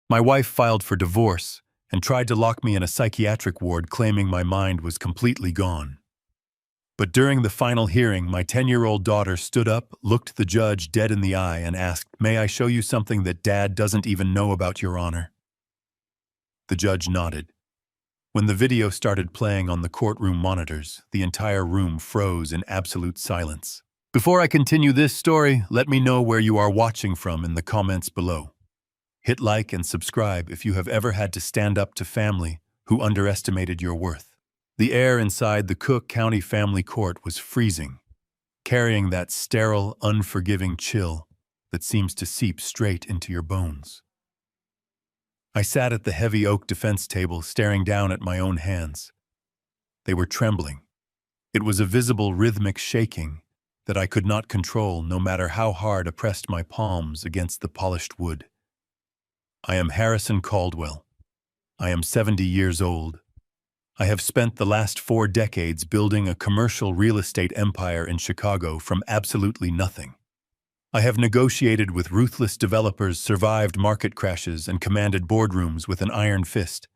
My wife filed for divorce and tried to lock me in a psychiatric ward, claiming my mind was completely gone. But during the final hearing, my 10-year-old daughter stood up, looked the judge dead in the eye, and asked, "May I show you something that Dad doesn't even know about, Your Honor?" The judge nodded. When the video started playing on the courtroom monitors, the entire room froze in absolute silence. Before I continue this story, let me know where you are watching from in the comments below. Hit like and subscribe if you have ever had to stand up to family who underestimated your worth. The air inside the Cook County Family Court was freezing, carrying that sterile, unforgiving chill that seems to seep straight into your bones. I sat at the heavy oak defense table, staring down at my own hands. They were trembling. It was a visible rhythmic shaking that I could not control, no matter how hard I pressed my palms against the polished wood. I am Harrison Caldwell. I am 70 years old. I have spent the last 4 decades building a commercial real estate empire in Chicago from absolutely nothing. I have negotiated with ruthless developers, survived market crashes, and commanded boardrooms with an iron fist.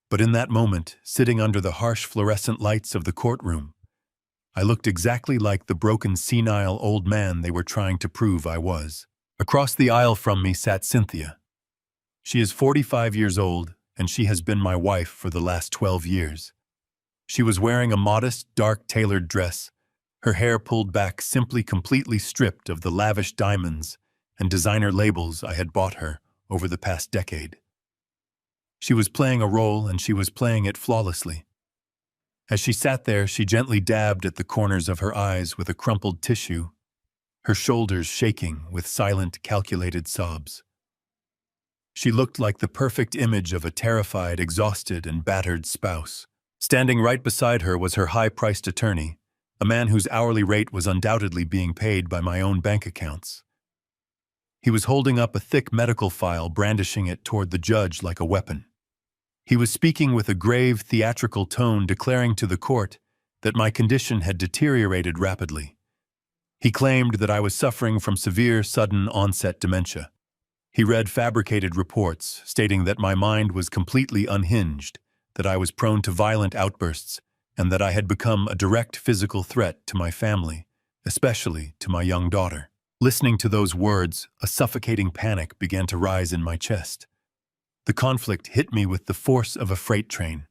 But in that moment, sitting under the harsh fluorescent lights of the courtroom, I looked exactly like the broken, senile old man they were trying to prove I was. Across the aisle from me sat Cynthia. She is 45 years old, and she has been my wife for the last 12 years. She was wearing a modest, dark, tailored dress, her hair pulled back, simply completely stripped of the lavish diamonds and designer labels I had bought her over the past decade. She was playing a role, and she was playing it flawlessly. As she sat there, she gently dabbed at the corners of her eyes with a crumpled tissue, her shoulders shaking with silent, calculated sobs. She looked like the perfect image of a terrified, exhausted, and battered spouse. Standing right beside her was her high-priced attorney, a man whose hourly rate was undoubtedly being paid by my own bank accounts. He was holding up a thick medical file, brandishing it toward the judge like a weapon. He was speaking with a grave, theatrical tone, declaring to the court that my condition had deteriorated rapidly. He claimed that I was suffering from severe, sudden-onset dementia. He read fabricated reports, stating that my mind was completely unhinged, that I was prone to violent outbursts, and that I had become a direct physical threat to my family, especially to my young daughter. Listening to those words, a suffocating panic began to rise in my chest. The conflict hit me with the force of a freight train.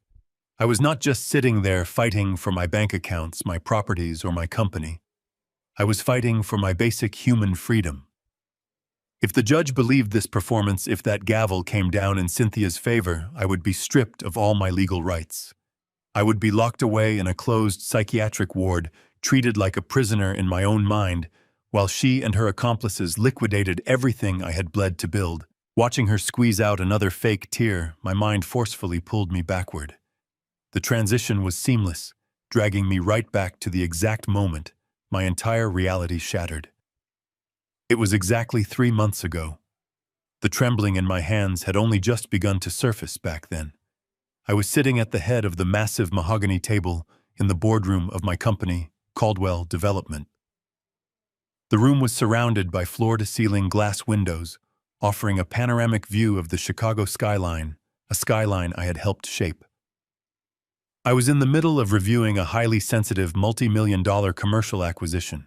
I was not just sitting there fighting for my bank accounts, my properties, or my company. I was fighting for my basic human freedom. If the judge believed this performance, if that gavel came down in Cynthia's favor, I would be stripped of all my legal rights. I would be locked away in a closed psychiatric ward, treated like a prisoner in my own mind, while she and her accomplices liquidated everything I had bled to build. Watching her squeeze out another fake tear, my mind forcefully pulled me backward. The transition was seamless, dragging me right back to the exact moment my entire reality shattered. It was exactly 3 months ago. The trembling in my hands had only just begun to surface back then. I was sitting at the head of the massive mahogany table in the boardroom of my company, Caldwell Development. The room was surrounded by floor-to-ceiling glass windows, offering a panoramic view of the Chicago skyline, a skyline I had helped shape. I was in the middle of reviewing a highly sensitive multi-million-dollar commercial acquisition.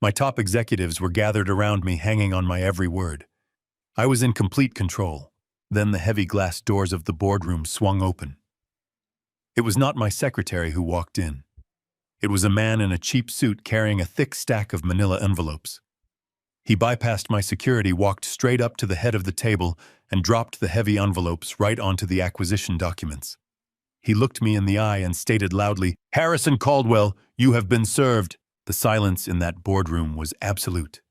My top executives were gathered around me, hanging on my every word. I was in complete control. Then the heavy glass doors of the boardroom swung open. It was not my secretary who walked in. It was a man in a cheap suit carrying a thick stack of manila envelopes. He bypassed my security, walked straight up to the head of the table, and dropped the heavy envelopes right onto the acquisition documents. He looked me in the eye and stated loudly, "Harrison Caldwell, you have been served." The silence in that boardroom was absolute.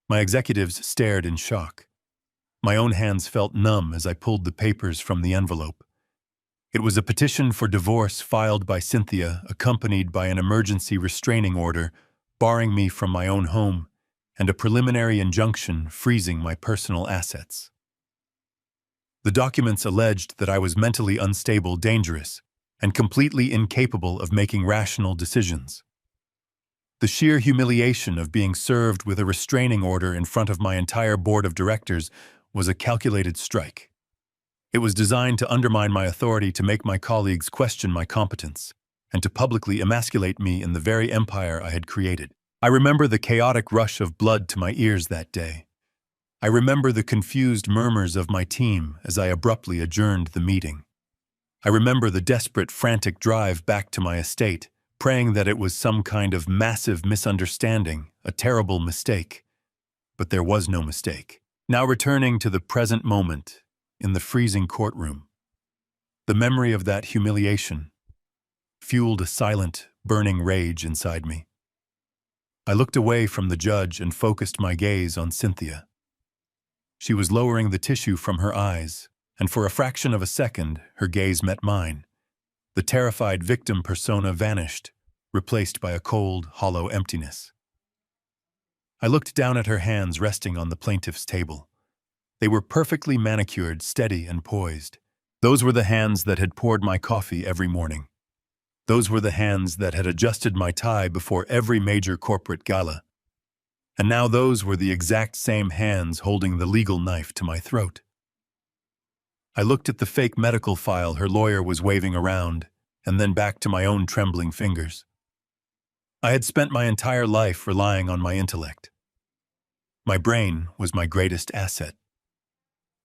My executives stared in shock. My own hands felt numb as I pulled the papers from the envelope. It was a petition for divorce filed by Cynthia, accompanied by an emergency restraining order barring me from my own home and a preliminary injunction freezing my personal assets. The documents alleged that I was mentally unstable, dangerous, and completely incapable of making rational decisions. The sheer humiliation of being served with a restraining order in front of my entire board of directors was a calculated strike. It was designed to undermine my authority, to make my colleagues question my competence, and to publicly emasculate me in the very empire I had created. I remember the chaotic rush of blood to my ears that day. I remember the confused murmurs of my team as I abruptly adjourned the meeting. I remember the desperate, frantic drive back to my estate, praying that it was some kind of massive misunderstanding, a terrible mistake. But there was no mistake. Now returning to the present moment, in the freezing courtroom, the memory of that humiliation fueled a silent, burning rage inside me. I looked away from the judge and focused my gaze on Cynthia. She was lowering the tissue from her eyes, and for a fraction of a second, her gaze met mine. The terrified victim persona vanished, replaced by a cold, hollow emptiness. I looked down at her hands resting on the plaintiff's table. They were perfectly manicured, steady, and poised. Those were the hands that had poured my coffee every morning. Those were the hands that had adjusted my tie before every major corporate gala. And now those were the exact same hands holding the legal knife to my throat. I looked at the fake medical file her lawyer was waving around, and then back to my own trembling fingers. I had spent my entire life relying on my intellect. My brain was my greatest asset.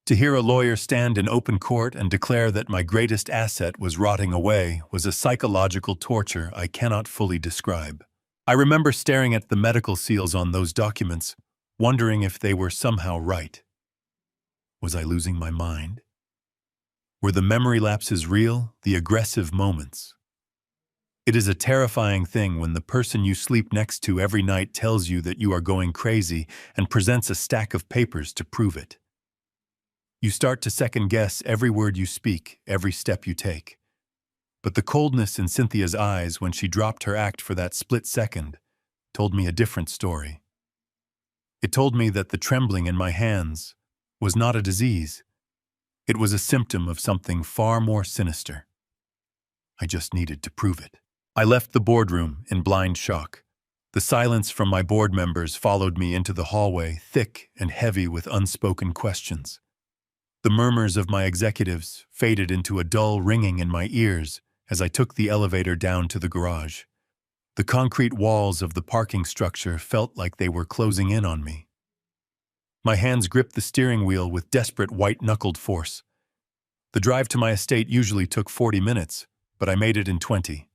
To hear a lawyer stand in open court and declare that my greatest asset was rotting away was a psychological torture I cannot fully describe. I remember staring at the medical seals on those documents, wondering if they were somehow right. Was I losing my mind? Were the memory lapses real, the aggressive moments? It is a terrifying thing when the person you sleep next to every night tells you that you are going crazy and presents a stack of papers to prove it. You start to second-guess every word you speak, every step you take. But the coldness in Cynthia's eyes when she dropped her act for that split second told me a different story. It told me that the trembling in my hands was not a disease. It was a symptom of something far more sinister. I just needed to prove it. I left the boardroom in blind shock. The silence from my board members followed me into the hallway, thick and heavy with unspoken questions. The murmurs of my executives faded into a dull ringing in my ears as I took the elevator down to the garage. The concrete walls of the parking structure felt like they were closing in on me. My hands gripped the steering wheel with desperate white-knuckled force. The drive to my estate usually took 40 minutes, but I made it in 20.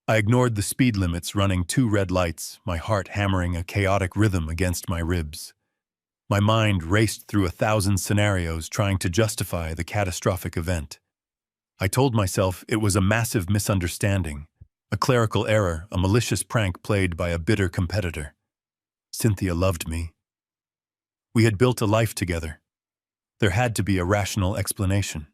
I ignored the speed limits, running 2 red lights, my heart hammering a chaotic rhythm against my ribs. My mind raced through 1,000 scenarios trying to justify the catastrophic event. I told myself it was a massive misunderstanding, a clerical error, a malicious prank played by a bitter competitor. Cynthia loved me. We had built a life together. There had to be a rational explanation.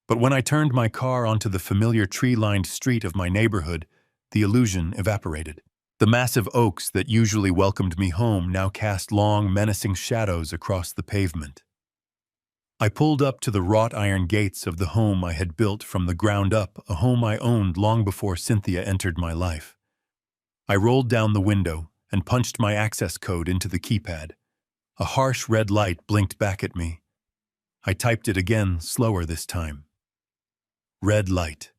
But when I turned my car onto the familiar tree-lined street of my neighborhood, the illusion evaporated. The massive oaks that usually welcomed me home now cast long, menacing shadows across the pavement. I pulled up to the wrought iron gates of the home I had built from the ground up, a home I owned long before Cynthia entered my life. I rolled down the window and punched my access code into the keypad. A harsh red light blinked back at me. I typed it again, slower this time. Red light.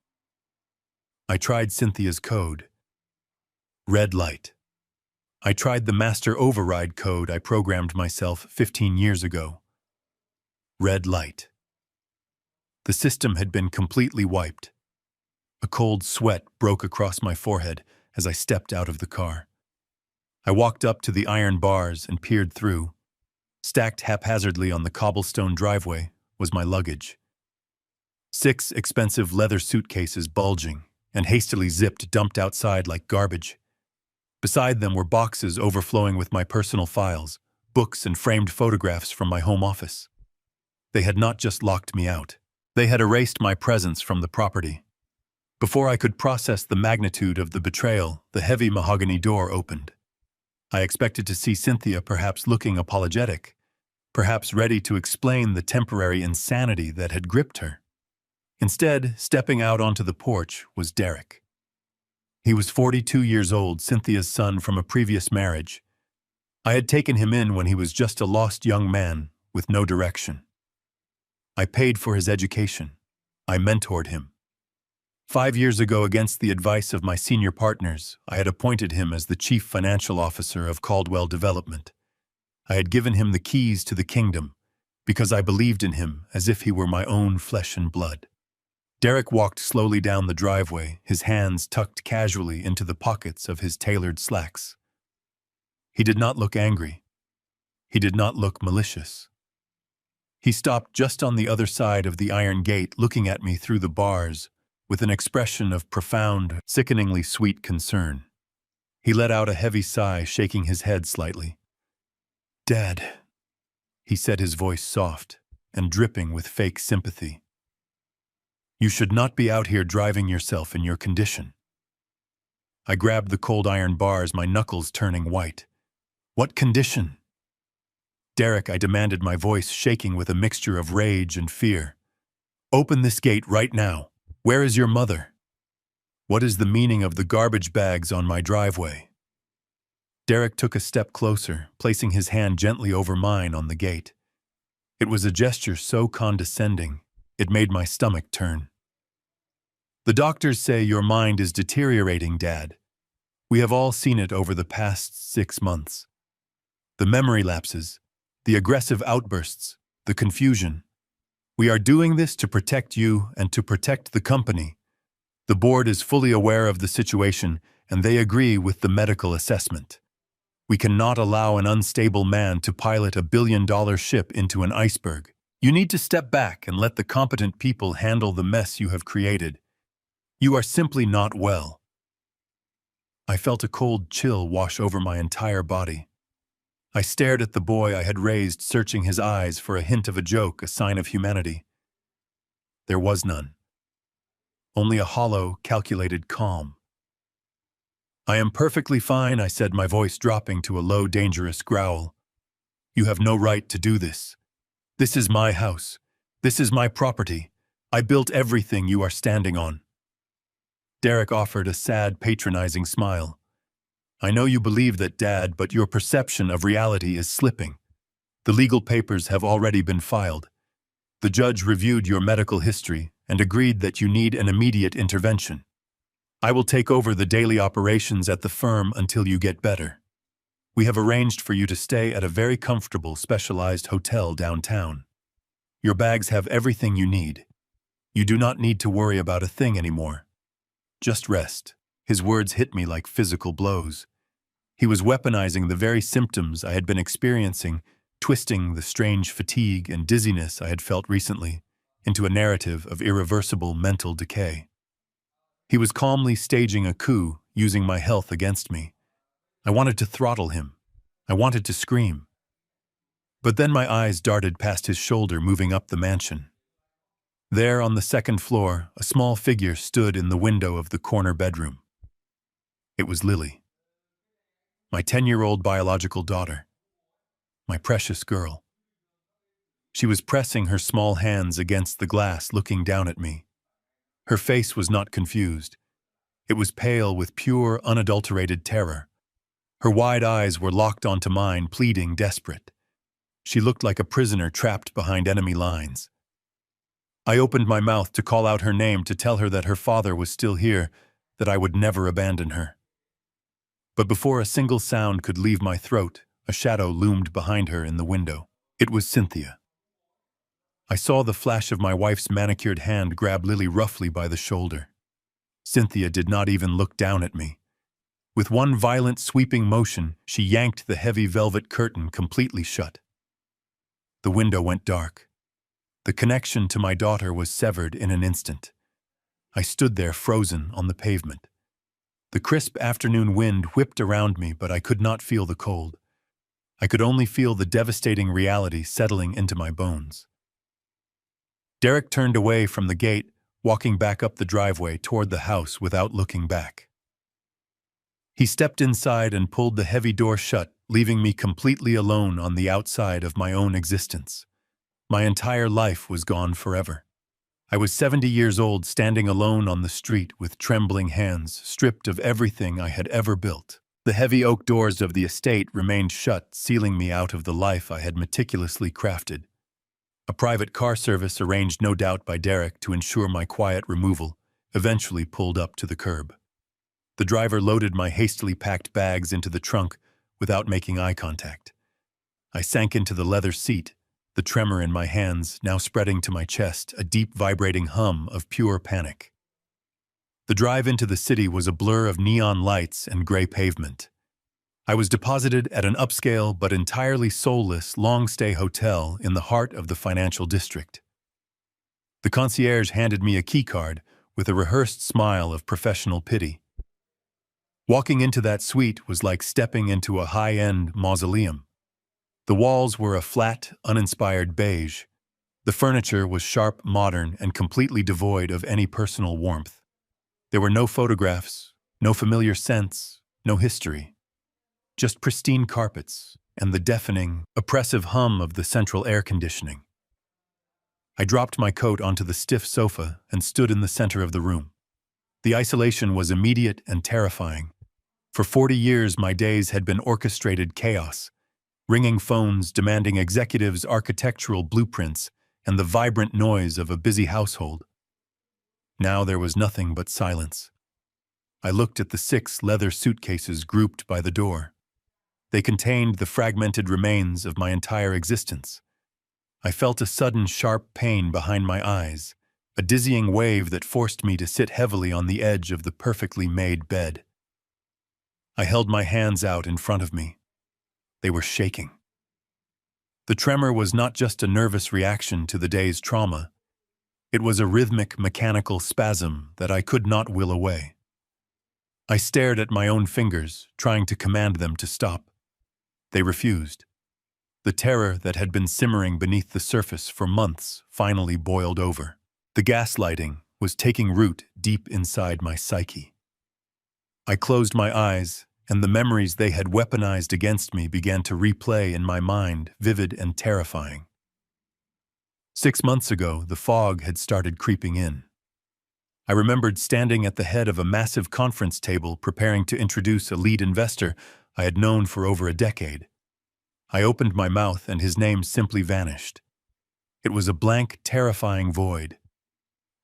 I tried Cynthia's code. Red light. I tried the master override code I programmed myself 15 years ago. Red light. The system had been completely wiped. A cold sweat broke across my forehead as I stepped out of the car. I walked up to the iron bars and peered through. Stacked haphazardly on the cobblestone driveway was my luggage. 6 expensive leather suitcases bulging and hastily zipped dumped outside like garbage. Beside them were boxes overflowing with my personal files, books and framed photographs from my home office. They had not just locked me out. They had erased my presence from the property. Before I could process the magnitude of the betrayal, the heavy mahogany door opened. I expected to see Cynthia perhaps looking apologetic, perhaps ready to explain the temporary insanity that had gripped her. Instead, stepping out onto the porch was Derek. He was 42 years old, Cynthia's son from a previous marriage. I had taken him in when he was just a lost young man, with no direction. I paid for his education. I mentored him. 5 years ago, against the advice of my senior partners, I had appointed him as the chief financial officer of Caldwell Development. I had given him the keys to the kingdom because I believed in him as if he were my own flesh and blood. Derek walked slowly down the driveway, his hands tucked casually into the pockets of his tailored slacks. He did not look angry. He did not look malicious. He stopped just on the other side of the iron gate, looking at me through the bars with an expression of profound, sickeningly sweet concern. He let out a heavy sigh, shaking his head slightly. "Dad," he said, his voice soft and dripping with fake sympathy. "You should not be out here driving yourself in your condition." I grabbed the cold iron bars, my knuckles turning white. "What condition?" "Derek," I demanded, my voice shaking with a mixture of rage and fear. "Open this gate right now. Where is your mother? What is the meaning of the garbage bags on my driveway?" Derek took a step closer, placing his hand gently over mine on the gate. It was a gesture so condescending, it made my stomach turn. "The doctors say your mind is deteriorating, Dad. We have all seen it over the past 6 months. The memory lapses, the aggressive outbursts, the confusion. We are doing this to protect you and to protect the company. The board is fully aware of the situation, and they agree with the medical assessment. We cannot allow an unstable man to pilot a billion-dollar ship into an iceberg. You need to step back and let the competent people handle the mess you have created. You are simply not well." I felt a cold chill wash over my entire body. I stared at the boy I had raised, searching his eyes for a hint of a joke, a sign of humanity. There was none. Only a hollow, calculated calm. "I am perfectly fine," I said, my voice dropping to a low, dangerous growl. "You have no right to do this. This is my house. This is my property. I built everything you are standing on." Derek offered a sad, patronizing smile. "I know you believe that, Dad, but your perception of reality is slipping. The legal papers have already been filed. The judge reviewed your medical history and agreed that you need an immediate intervention. I will take over the daily operations at the firm until you get better. We have arranged for you to stay at a very comfortable, specialized hotel downtown. Your bags have everything you need. You do not need to worry about a thing anymore. Just rest." His words hit me like physical blows. He was weaponizing the very symptoms I had been experiencing, twisting the strange fatigue and dizziness I had felt recently into a narrative of irreversible mental decay. He was calmly staging a coup, using my health against me. I wanted to throttle him. I wanted to scream. But then my eyes darted past his shoulder, moving up the mansion. There, on the second floor, a small figure stood in the window of the corner bedroom. It was Lily, my 10-year-old biological daughter, my precious girl. She was pressing her small hands against the glass, looking down at me. Her face was not confused. It was pale with pure, unadulterated terror. Her wide eyes were locked onto mine, pleading, desperate. She looked like a prisoner trapped behind enemy lines. I opened my mouth to call out her name, to tell her that her father was still here, that I would never abandon her. But before a single sound could leave my throat, a shadow loomed behind her in the window. It was Cynthia. I saw the flash of my wife's manicured hand grab Lily roughly by the shoulder. Cynthia did not even look down at me. With one violent, sweeping motion, she yanked the heavy velvet curtain completely shut. The window went dark. The connection to my daughter was severed in an instant. I stood there frozen on the pavement. The crisp afternoon wind whipped around me, but I could not feel the cold. I could only feel the devastating reality settling into my bones. Derek turned away from the gate, walking back up the driveway toward the house without looking back. He stepped inside and pulled the heavy door shut, leaving me completely alone on the outside of my own existence. My entire life was gone forever. I was 70 years old, standing alone on the street with trembling hands, stripped of everything I had ever built. The heavy oak doors of the estate remained shut, sealing me out of the life I had meticulously crafted. A private car service, arranged no doubt by Derek to ensure my quiet removal, eventually pulled up to the curb. The driver loaded my hastily packed bags into the trunk without making eye contact. I sank into the leather seat, the tremor in my hands now spreading to my chest, a deep vibrating hum of pure panic. The drive into the city was a blur of neon lights and gray pavement. I was deposited at an upscale but entirely soulless long-stay hotel in the heart of the financial district. The concierge handed me a keycard with a rehearsed smile of professional pity. Walking into that suite was like stepping into a high-end mausoleum. The walls were a flat, uninspired beige. The furniture was sharp, modern, and completely devoid of any personal warmth. There were no photographs, no familiar scents, no history. Just pristine carpets and the deafening, oppressive hum of the central air conditioning. I dropped my coat onto the stiff sofa and stood in the center of the room. The isolation was immediate and terrifying. For 40 years, my days had been orchestrated chaos, ringing phones demanding executives' architectural blueprints and the vibrant noise of a busy household. Now there was nothing but silence. I looked at the 6 leather suitcases grouped by the door. They contained the fragmented remains of my entire existence. I felt a sudden sharp pain behind my eyes, a dizzying wave that forced me to sit heavily on the edge of the perfectly made bed. I held my hands out in front of me. They were shaking. The tremor was not just a nervous reaction to the day's trauma. It was a rhythmic, mechanical spasm that I could not will away. I stared at my own fingers, trying to command them to stop. They refused. The terror that had been simmering beneath the surface for months finally boiled over. The gaslighting was taking root deep inside my psyche. I closed my eyes, and the memories they had weaponized against me began to replay in my mind, vivid and terrifying. 6 months ago, the fog had started creeping in. I remembered standing at the head of a massive conference table preparing to introduce a lead investor I had known for over a decade. I opened my mouth and his name simply vanished. It was a blank, terrifying void.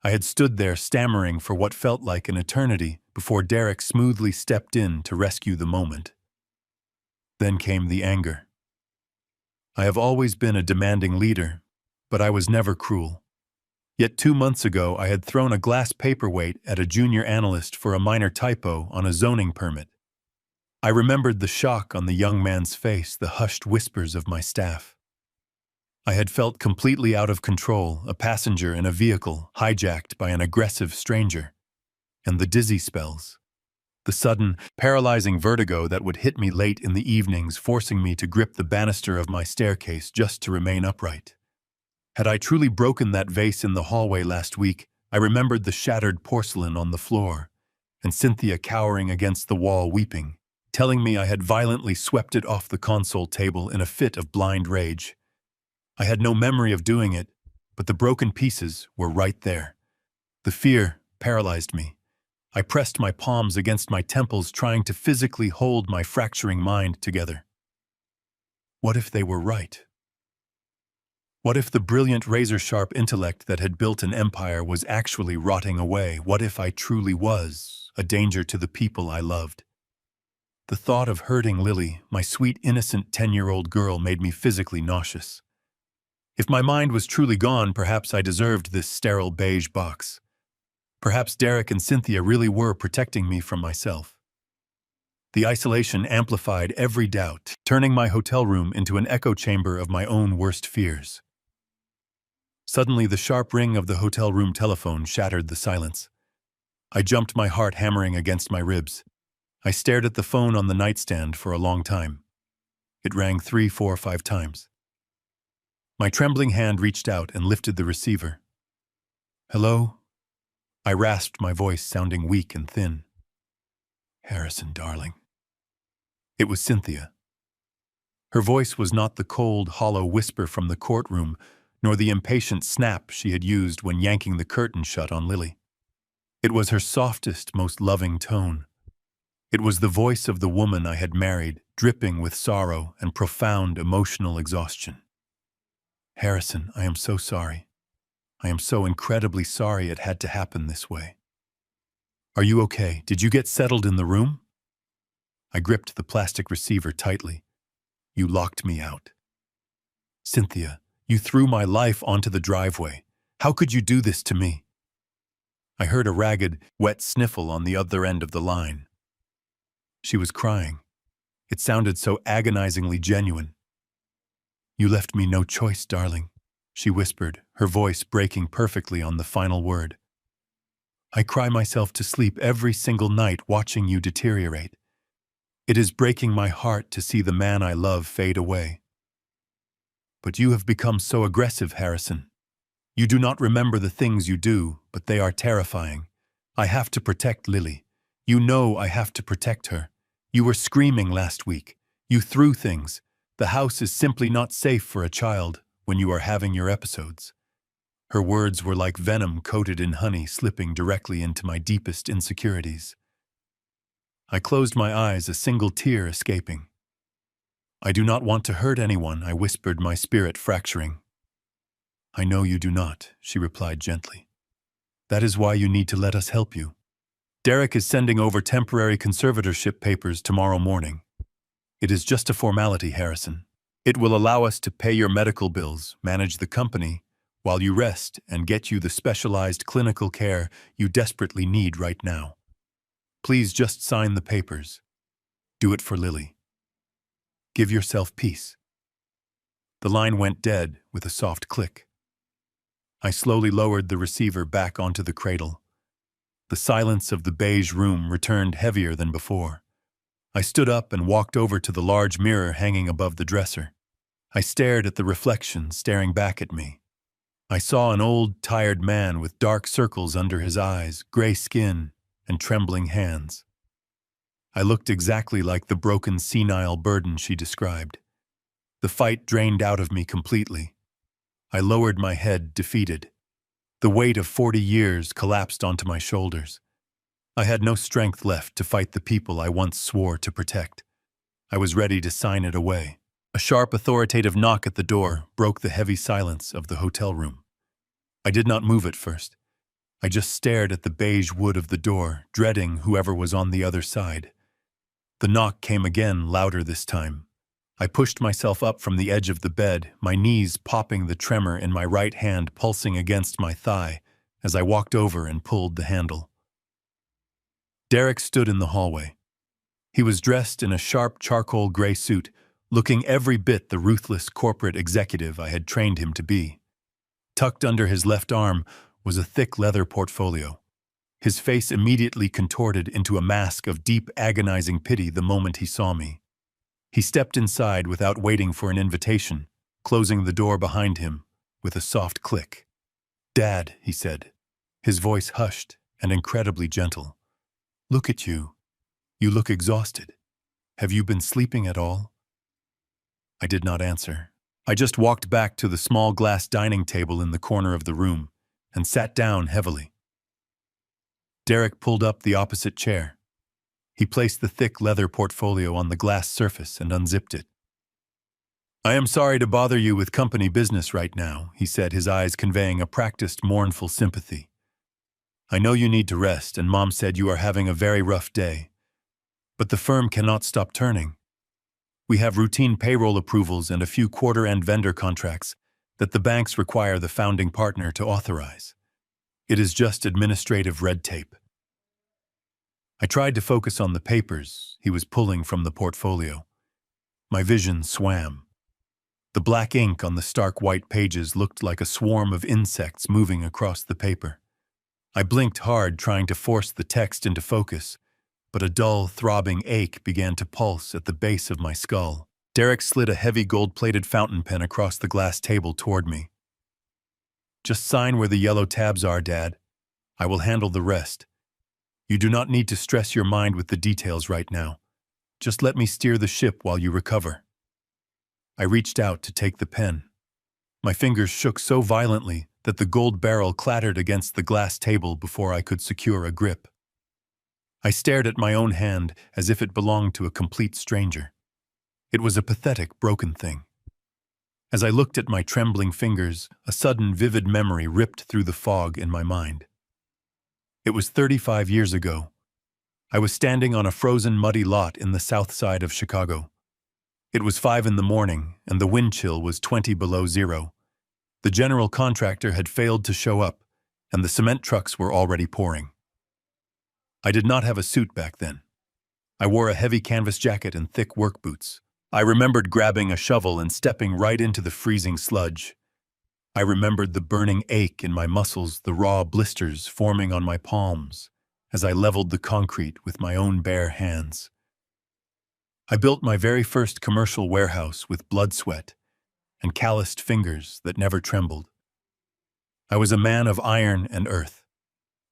I had stood there stammering for what felt like an eternity before Derek smoothly stepped in to rescue the moment. Then came the anger. I have always been a demanding leader, but I was never cruel. Yet 2 months ago I had thrown a glass paperweight at a junior analyst for a minor typo on a zoning permit. I remembered the shock on the young man's face, the hushed whispers of my staff. I had felt completely out of control, a passenger in a vehicle hijacked by an aggressive stranger. And the dizzy spells. The sudden, paralyzing vertigo that would hit me late in the evenings, forcing me to grip the banister of my staircase just to remain upright. Had I truly broken that vase in the hallway last week, I remembered the shattered porcelain on the floor, and Cynthia cowering against the wall weeping, telling me I had violently swept it off the console table in a fit of blind rage. I had no memory of doing it, but the broken pieces were right there. The fear paralyzed me. I pressed my palms against my temples, trying to physically hold my fracturing mind together. What if they were right? What if the brilliant razor-sharp intellect that had built an empire was actually rotting away? What if I truly was a danger to the people I loved? The thought of hurting Lily, my sweet, innocent 10-year-old girl, made me physically nauseous. If my mind was truly gone, perhaps I deserved this sterile beige box. Perhaps Derek and Cynthia really were protecting me from myself. The isolation amplified every doubt, turning my hotel room into an echo chamber of my own worst fears. Suddenly, the sharp ring of the hotel room telephone shattered the silence. I jumped, my heart hammering against my ribs. I stared at the phone on the nightstand for a long time. It rang 3, 4, 5 times. My trembling hand reached out and lifted the receiver. "Hello?" I rasped, my voice sounding weak and thin. "Harrison, darling." It was Cynthia. Her voice was not the cold, hollow whisper from the courtroom, nor the impatient snap she had used when yanking the curtain shut on Lily. It was her softest, most loving tone. It was the voice of the woman I had married, dripping with sorrow and profound emotional exhaustion. Harrison, I am so sorry. I am so incredibly sorry it had to happen this way. Are you okay? Did you get settled in the room? I gripped the plastic receiver tightly. You locked me out. Cynthia, you threw my life onto the driveway. How could you do this to me? I heard a ragged, wet sniffle on the other end of the line. She was crying. It sounded so agonizingly genuine. You left me no choice, darling, she whispered, her voice breaking perfectly on the final word. I cry myself to sleep every single night watching you deteriorate. It is breaking my heart to see the man I love fade away. But you have become so aggressive, Harrison. You do not remember the things you do, but they are terrifying. I have to protect Lily. You know I have to protect her. You were screaming last week. You threw things. The house is simply not safe for a child when you are having your episodes. Her words were like venom coated in honey slipping directly into my deepest insecurities. I closed my eyes, a single tear escaping. I do not want to hurt anyone, I whispered, my spirit fracturing. I know you do not, she replied gently. That is why you need to let us help you. Derek is sending over temporary conservatorship papers tomorrow morning. It is just a formality, Harrison. It will allow us to pay your medical bills, manage the company, while you rest and get you the specialized clinical care you desperately need right now. Please just sign the papers. Do it for Lily. Give yourself peace. The line went dead with a soft click. I slowly lowered the receiver back onto the cradle. The silence of the beige room returned heavier than before. I stood up and walked over to the large mirror hanging above the dresser. I stared at the reflection staring back at me. I saw an old, tired man with dark circles under his eyes, gray skin, and trembling hands. I looked exactly like the broken, senile burden she described. The fight drained out of me completely. I lowered my head, defeated. The weight of 40 years collapsed onto my shoulders. I had no strength left to fight the people I once swore to protect. I was ready to sign it away. A sharp, authoritative knock at the door broke the heavy silence of the hotel room. I did not move at first. I just stared at the beige wood of the door, dreading whoever was on the other side. The knock came again, louder this time. I pushed myself up from the edge of the bed, my knees popping, the tremor in my right hand pulsing against my thigh as I walked over and pulled the handle. Derek stood in the hallway. He was dressed in a sharp charcoal gray suit, looking every bit the ruthless corporate executive I had trained him to be. Tucked under his left arm was a thick leather portfolio. His face immediately contorted into a mask of deep, agonizing pity the moment he saw me. He stepped inside without waiting for an invitation, closing the door behind him with a soft click. "Dad," he said, his voice hushed and incredibly gentle. "Look at you. You look exhausted. Have you been sleeping at all?" I did not answer. I just walked back to the small glass dining table in the corner of the room and sat down heavily. Derek pulled up the opposite chair. He placed the thick leather portfolio on the glass surface and unzipped it. "I am sorry to bother you with company business right now," he said, his eyes conveying a practiced, mournful sympathy. "I know you need to rest, and Mom said you are having a very rough day. But the firm cannot stop turning. We have routine payroll approvals and a few quarter-end vendor contracts that the banks require the founding partner to authorize. It is just administrative red tape." I tried to focus on the papers he was pulling from the portfolio. My vision swam. The black ink on the stark white pages looked like a swarm of insects moving across the paper. I blinked hard, trying to force the text into focus, but a dull, throbbing ache began to pulse at the base of my skull. Derek slid a heavy gold-plated fountain pen across the glass table toward me. "Just sign where the yellow tabs are, Dad. I will handle the rest. You do not need to stress your mind with the details right now. Just let me steer the ship while you recover." I reached out to take the pen. My fingers shook so violently that the gold barrel clattered against the glass table before I could secure a grip. I stared at my own hand as if it belonged to a complete stranger. It was a pathetic, broken thing. As I looked at my trembling fingers, a sudden, vivid memory ripped through the fog in my mind. It was 35 years ago. I was standing on a frozen, muddy lot in the south side of Chicago. It was 5 in the morning, and the wind chill was 20 below zero. The general contractor had failed to show up, and the cement trucks were already pouring. I did not have a suit back then. I wore a heavy canvas jacket and thick work boots. I remembered grabbing a shovel and stepping right into the freezing sludge. I remembered the burning ache in my muscles, the raw blisters forming on my palms as I leveled the concrete with my own bare hands. I built my very first commercial warehouse with blood sweat and calloused fingers that never trembled. I was a man of iron and earth.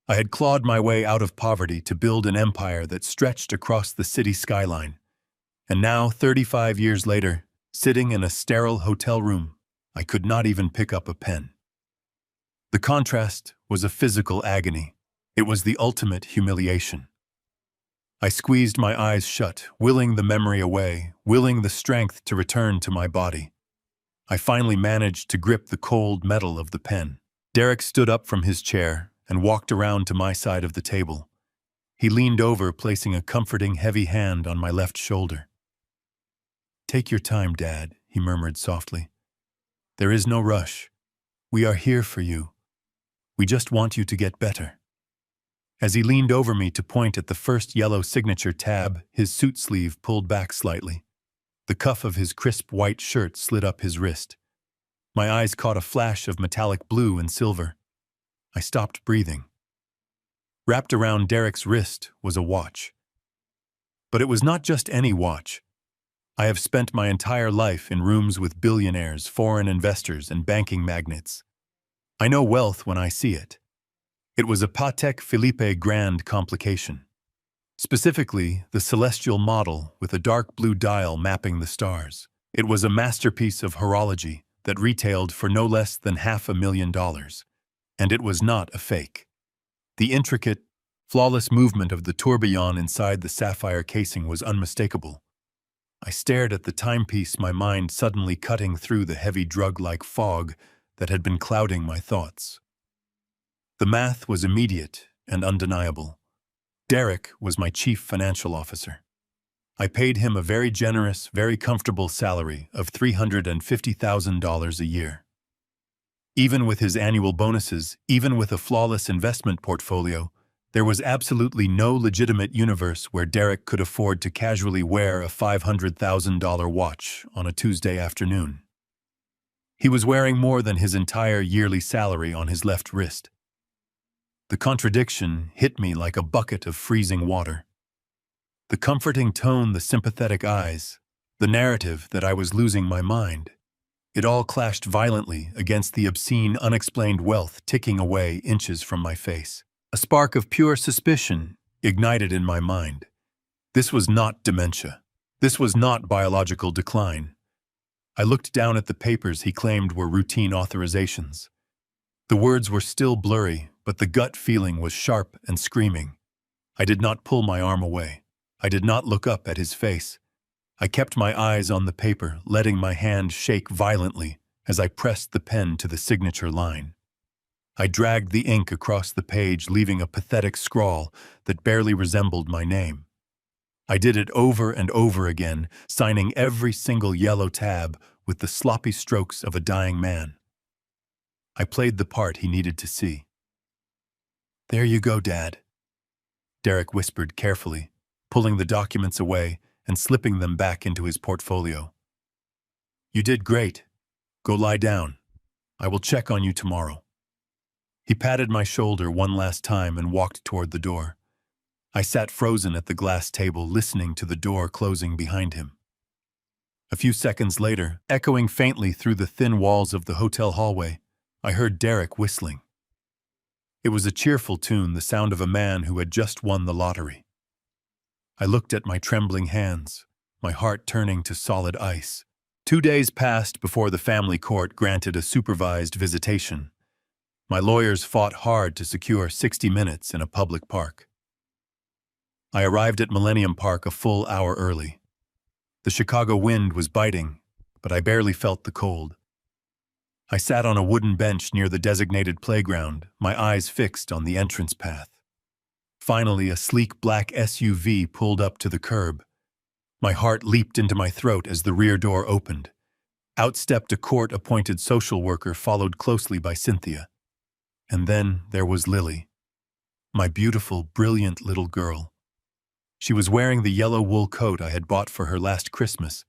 I had clawed my way out of poverty to build an empire that stretched across the city skyline. And now, 35 years later, sitting in a sterile hotel room, I could not even pick up a pen. The contrast was a physical agony. It was the ultimate humiliation. I squeezed my eyes shut, willing the memory away, willing the strength to return to my body. I finally managed to grip the cold metal of the pen. Derek stood up from his chair and walked around to my side of the table. He leaned over, placing a comforting, heavy hand on my left shoulder. "Take your time, Dad," he murmured softly. "There is no rush. We are here for you. We just want you to get better." As he leaned over me to point at the first yellow signature tab, his suit sleeve pulled back slightly. The cuff of his crisp white shirt slid up his wrist. My eyes caught a flash of metallic blue and silver. I stopped breathing. Wrapped around Derek's wrist was a watch. But it was not just any watch. I have spent my entire life in rooms with billionaires, foreign investors, and banking magnates. I know wealth when I see it. It was a Patek Philippe Grand complication. Specifically, the celestial model with a dark blue dial mapping the stars. It was a masterpiece of horology that retailed for no less than $500,000. And it was not a fake. The intricate, flawless movement of the tourbillon inside the sapphire casing was unmistakable. I stared at the timepiece, my mind suddenly cutting through the heavy drug-like fog that had been clouding my thoughts. The math was immediate and undeniable. Derek was my chief financial officer. I paid him a very generous, very comfortable salary of $350,000 a year. Even with his annual bonuses, even with a flawless investment portfolio, there was absolutely no legitimate universe where Derek could afford to casually wear a $500,000 watch on a Tuesday afternoon. He was wearing more than his entire yearly salary on his left wrist. The contradiction hit me like a bucket of freezing water. The comforting tone, the sympathetic eyes, the narrative that I was losing my mind. It all clashed violently against the obscene, unexplained wealth ticking away inches from my face. A spark of pure suspicion ignited in my mind. This was not dementia. This was not biological decline. I looked down at the papers he claimed were routine authorizations. The words were still blurry, but the gut feeling was sharp and screaming. I did not pull my arm away. I did not look up at his face. I kept my eyes on the paper, letting my hand shake violently as I pressed the pen to the signature line. I dragged the ink across the page, leaving a pathetic scrawl that barely resembled my name. I did it over and over again, signing every single yellow tab with the sloppy strokes of a dying man. I played the part he needed to see. "There you go, Dad," Derek whispered carefully, pulling the documents away and slipping them back into his portfolio. "You did great. Go lie down. I will check on you tomorrow." He patted my shoulder one last time and walked toward the door. I sat frozen at the glass table, listening to the door closing behind him. A few seconds later, echoing faintly through the thin walls of the hotel hallway, I heard Derek whistling. It was a cheerful tune, the sound of a man who had just won the lottery. I looked at my trembling hands, my heart turning to solid ice. 2 days passed before the family court granted a supervised visitation. My lawyers fought hard to secure 60 minutes in a public park. I arrived at Millennium Park a full hour early. The Chicago wind was biting, but I barely felt the cold. I sat on a wooden bench near the designated playground, my eyes fixed on the entrance path. Finally, a sleek black SUV pulled up to the curb. My heart leaped into my throat as the rear door opened. Out stepped a court-appointed social worker, followed closely by Cynthia. And then there was Lily, my beautiful, brilliant little girl. She was wearing the yellow wool coat I had bought for her last Christmas,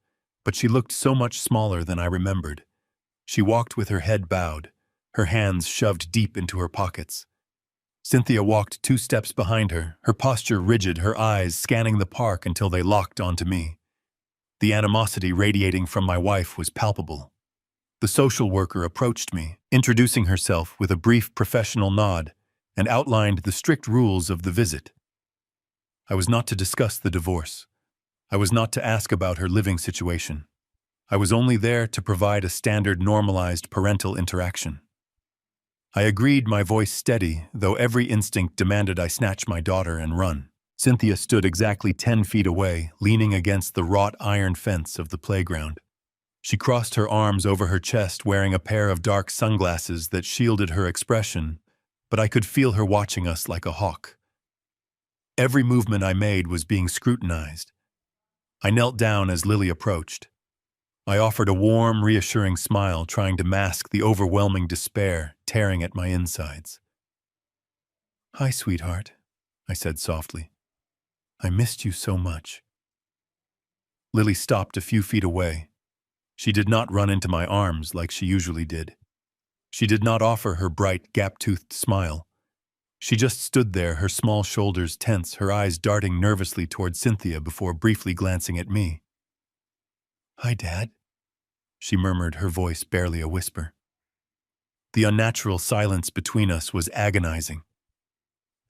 but she looked so much smaller than I remembered. She walked with her head bowed, her hands shoved deep into her pockets. Cynthia walked 2 steps behind her, her posture rigid, her eyes scanning the park until they locked onto me. The animosity radiating from my wife was palpable. The social worker approached me, introducing herself with a brief professional nod, and outlined the strict rules of the visit. I was not to discuss the divorce. I was not to ask about her living situation. I was only there to provide a standard normalized parental interaction. I agreed, my voice steady, though every instinct demanded I snatch my daughter and run. Cynthia stood exactly 10 feet away, leaning against the wrought iron fence of the playground. She crossed her arms over her chest, wearing a pair of dark sunglasses that shielded her expression, but I could feel her watching us like a hawk. Every movement I made was being scrutinized. I knelt down as Lily approached. I offered a warm, reassuring smile, trying to mask the overwhelming despair tearing at my insides. "Hi, sweetheart," I said softly. "I missed you so much." Lily stopped a few feet away. She did not run into my arms like she usually did. She did not offer her bright, gap-toothed smile. She just stood there, her small shoulders tense, her eyes darting nervously toward Cynthia before briefly glancing at me. "Hi, Dad," she murmured, her voice barely a whisper. The unnatural silence between us was agonizing.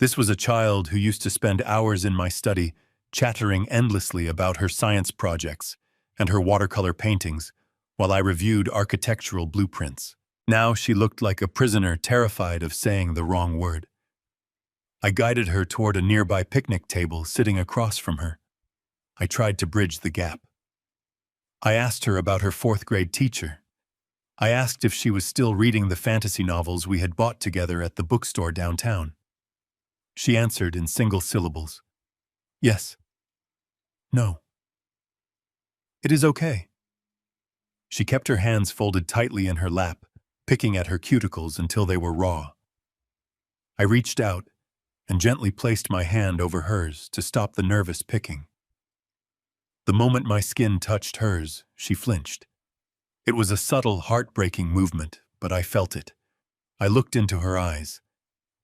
This was a child who used to spend hours in my study, chattering endlessly about her science projects and her watercolor paintings, while I reviewed architectural blueprints. Now she looked like a prisoner, terrified of saying the wrong word. I guided her toward a nearby picnic table sitting across from her. I tried to bridge the gap. I asked her about her 4th-grade teacher. I asked if she was still reading the fantasy novels we had bought together at the bookstore downtown. She answered in single syllables. "Yes." "No." "It is okay." She kept her hands folded tightly in her lap, picking at her cuticles until they were raw. I reached out and gently placed my hand over hers to stop the nervous picking. The moment my skin touched hers, she flinched. It was a subtle, heartbreaking movement, but I felt it. I looked into her eyes.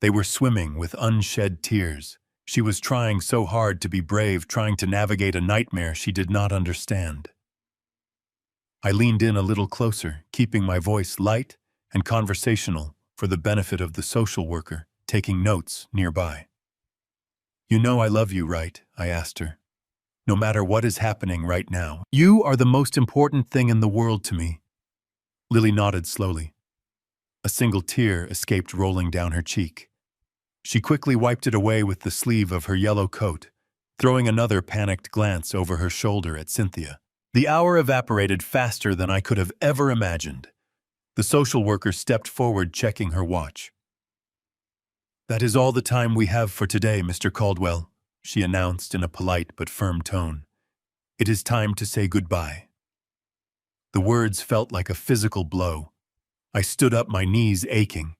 They were swimming with unshed tears. She was trying so hard to be brave, trying to navigate a nightmare she did not understand. I leaned in a little closer, keeping my voice light and conversational for the benefit of the social worker, taking notes nearby. "You know I love you, right?" I asked her. "No matter what is happening right now, you are the most important thing in the world to me." Lily nodded slowly. A single tear escaped rolling down her cheek. She quickly wiped it away with the sleeve of her yellow coat, throwing another panicked glance over her shoulder at Cynthia. The hour evaporated faster than I could have ever imagined. The social worker stepped forward, checking her watch. "That is all the time we have for today, Mr. Caldwell," she announced in a polite but firm tone. "It is time to say goodbye." The words felt like a physical blow. I stood up, my knees aching.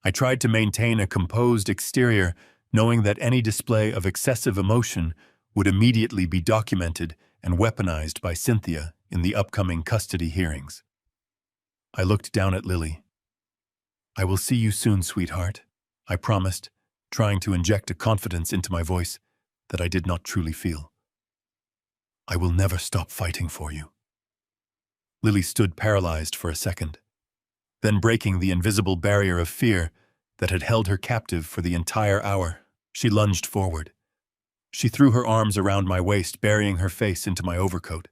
I tried to maintain a composed exterior, knowing that any display of excessive emotion would immediately be documented and weaponized by Cynthia in the upcoming custody hearings. I looked down at Lily. "I will see you soon, sweetheart," I promised, trying to inject a confidence into my voice that I did not truly feel. "I will never stop fighting for you." Lily stood paralyzed for a second. Then, breaking the invisible barrier of fear that had held her captive for the entire hour, she lunged forward. She threw her arms around my waist, burying her face into my overcoat.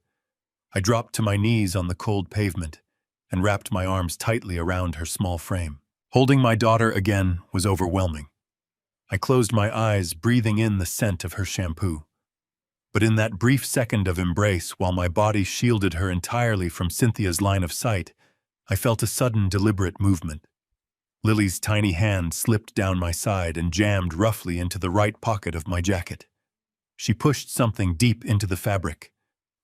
I dropped to my knees on the cold pavement and wrapped my arms tightly around her small frame. Holding my daughter again was overwhelming. I closed my eyes, breathing in the scent of her shampoo. But in that brief second of embrace, while my body shielded her entirely from Cynthia's line of sight, I felt a sudden, deliberate movement. Lily's tiny hand slipped down my side and jammed roughly into the right pocket of my jacket. She pushed something deep into the fabric.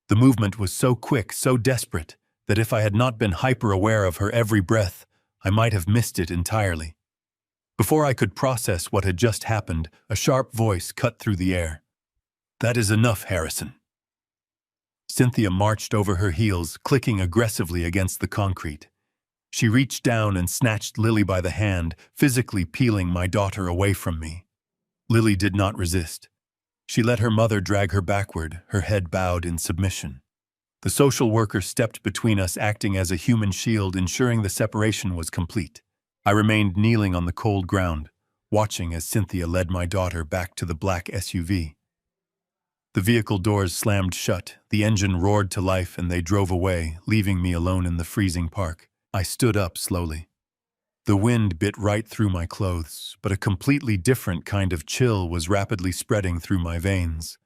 The movement was so quick, so desperate, that if I had not been hyper-aware of her every breath, I might have missed it entirely. Before I could process what had just happened, a sharp voice cut through the air. "That is enough, Harrison." Cynthia marched over her heels, clicking aggressively against the concrete. She reached down and snatched Lily by the hand, physically peeling my daughter away from me. Lily did not resist. She let her mother drag her backward, her head bowed in submission. The social worker stepped between us, acting as a human shield, ensuring the separation was complete. I remained kneeling on the cold ground, watching as Cynthia led my daughter back to the black SUV. The vehicle doors slammed shut, the engine roared to life, and they drove away, leaving me alone in the freezing park. I stood up slowly. The wind bit right through my clothes, but a completely different kind of chill was rapidly spreading through my veins.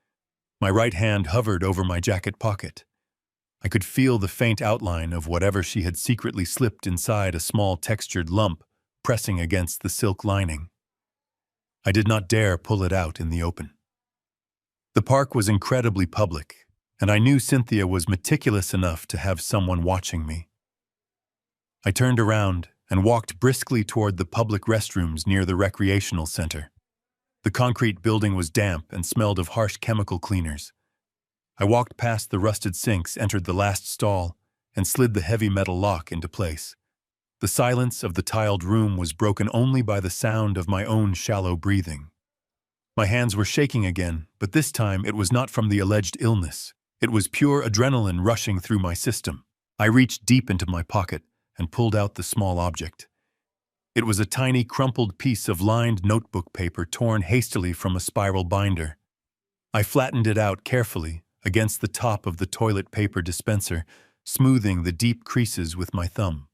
My right hand hovered over my jacket pocket. I could feel the faint outline of whatever she had secretly slipped inside, a small textured lump pressing against the silk lining. I did not dare pull it out in the open. The park was incredibly public, and I knew Cynthia was meticulous enough to have someone watching me. I turned around and walked briskly toward the public restrooms near the recreational center. The concrete building was damp and smelled of harsh chemical cleaners. I walked past the rusted sinks, entered the last stall, and slid the heavy metal lock into place. The silence of the tiled room was broken only by the sound of my own shallow breathing. My hands were shaking again, but this time it was not from the alleged illness. It was pure adrenaline rushing through my system. I reached deep into my pocket and pulled out the small object. It was a tiny, crumpled piece of lined notebook paper torn hastily from a spiral binder. I flattened it out carefully against the top of the toilet paper dispenser, smoothing the deep creases with my thumb.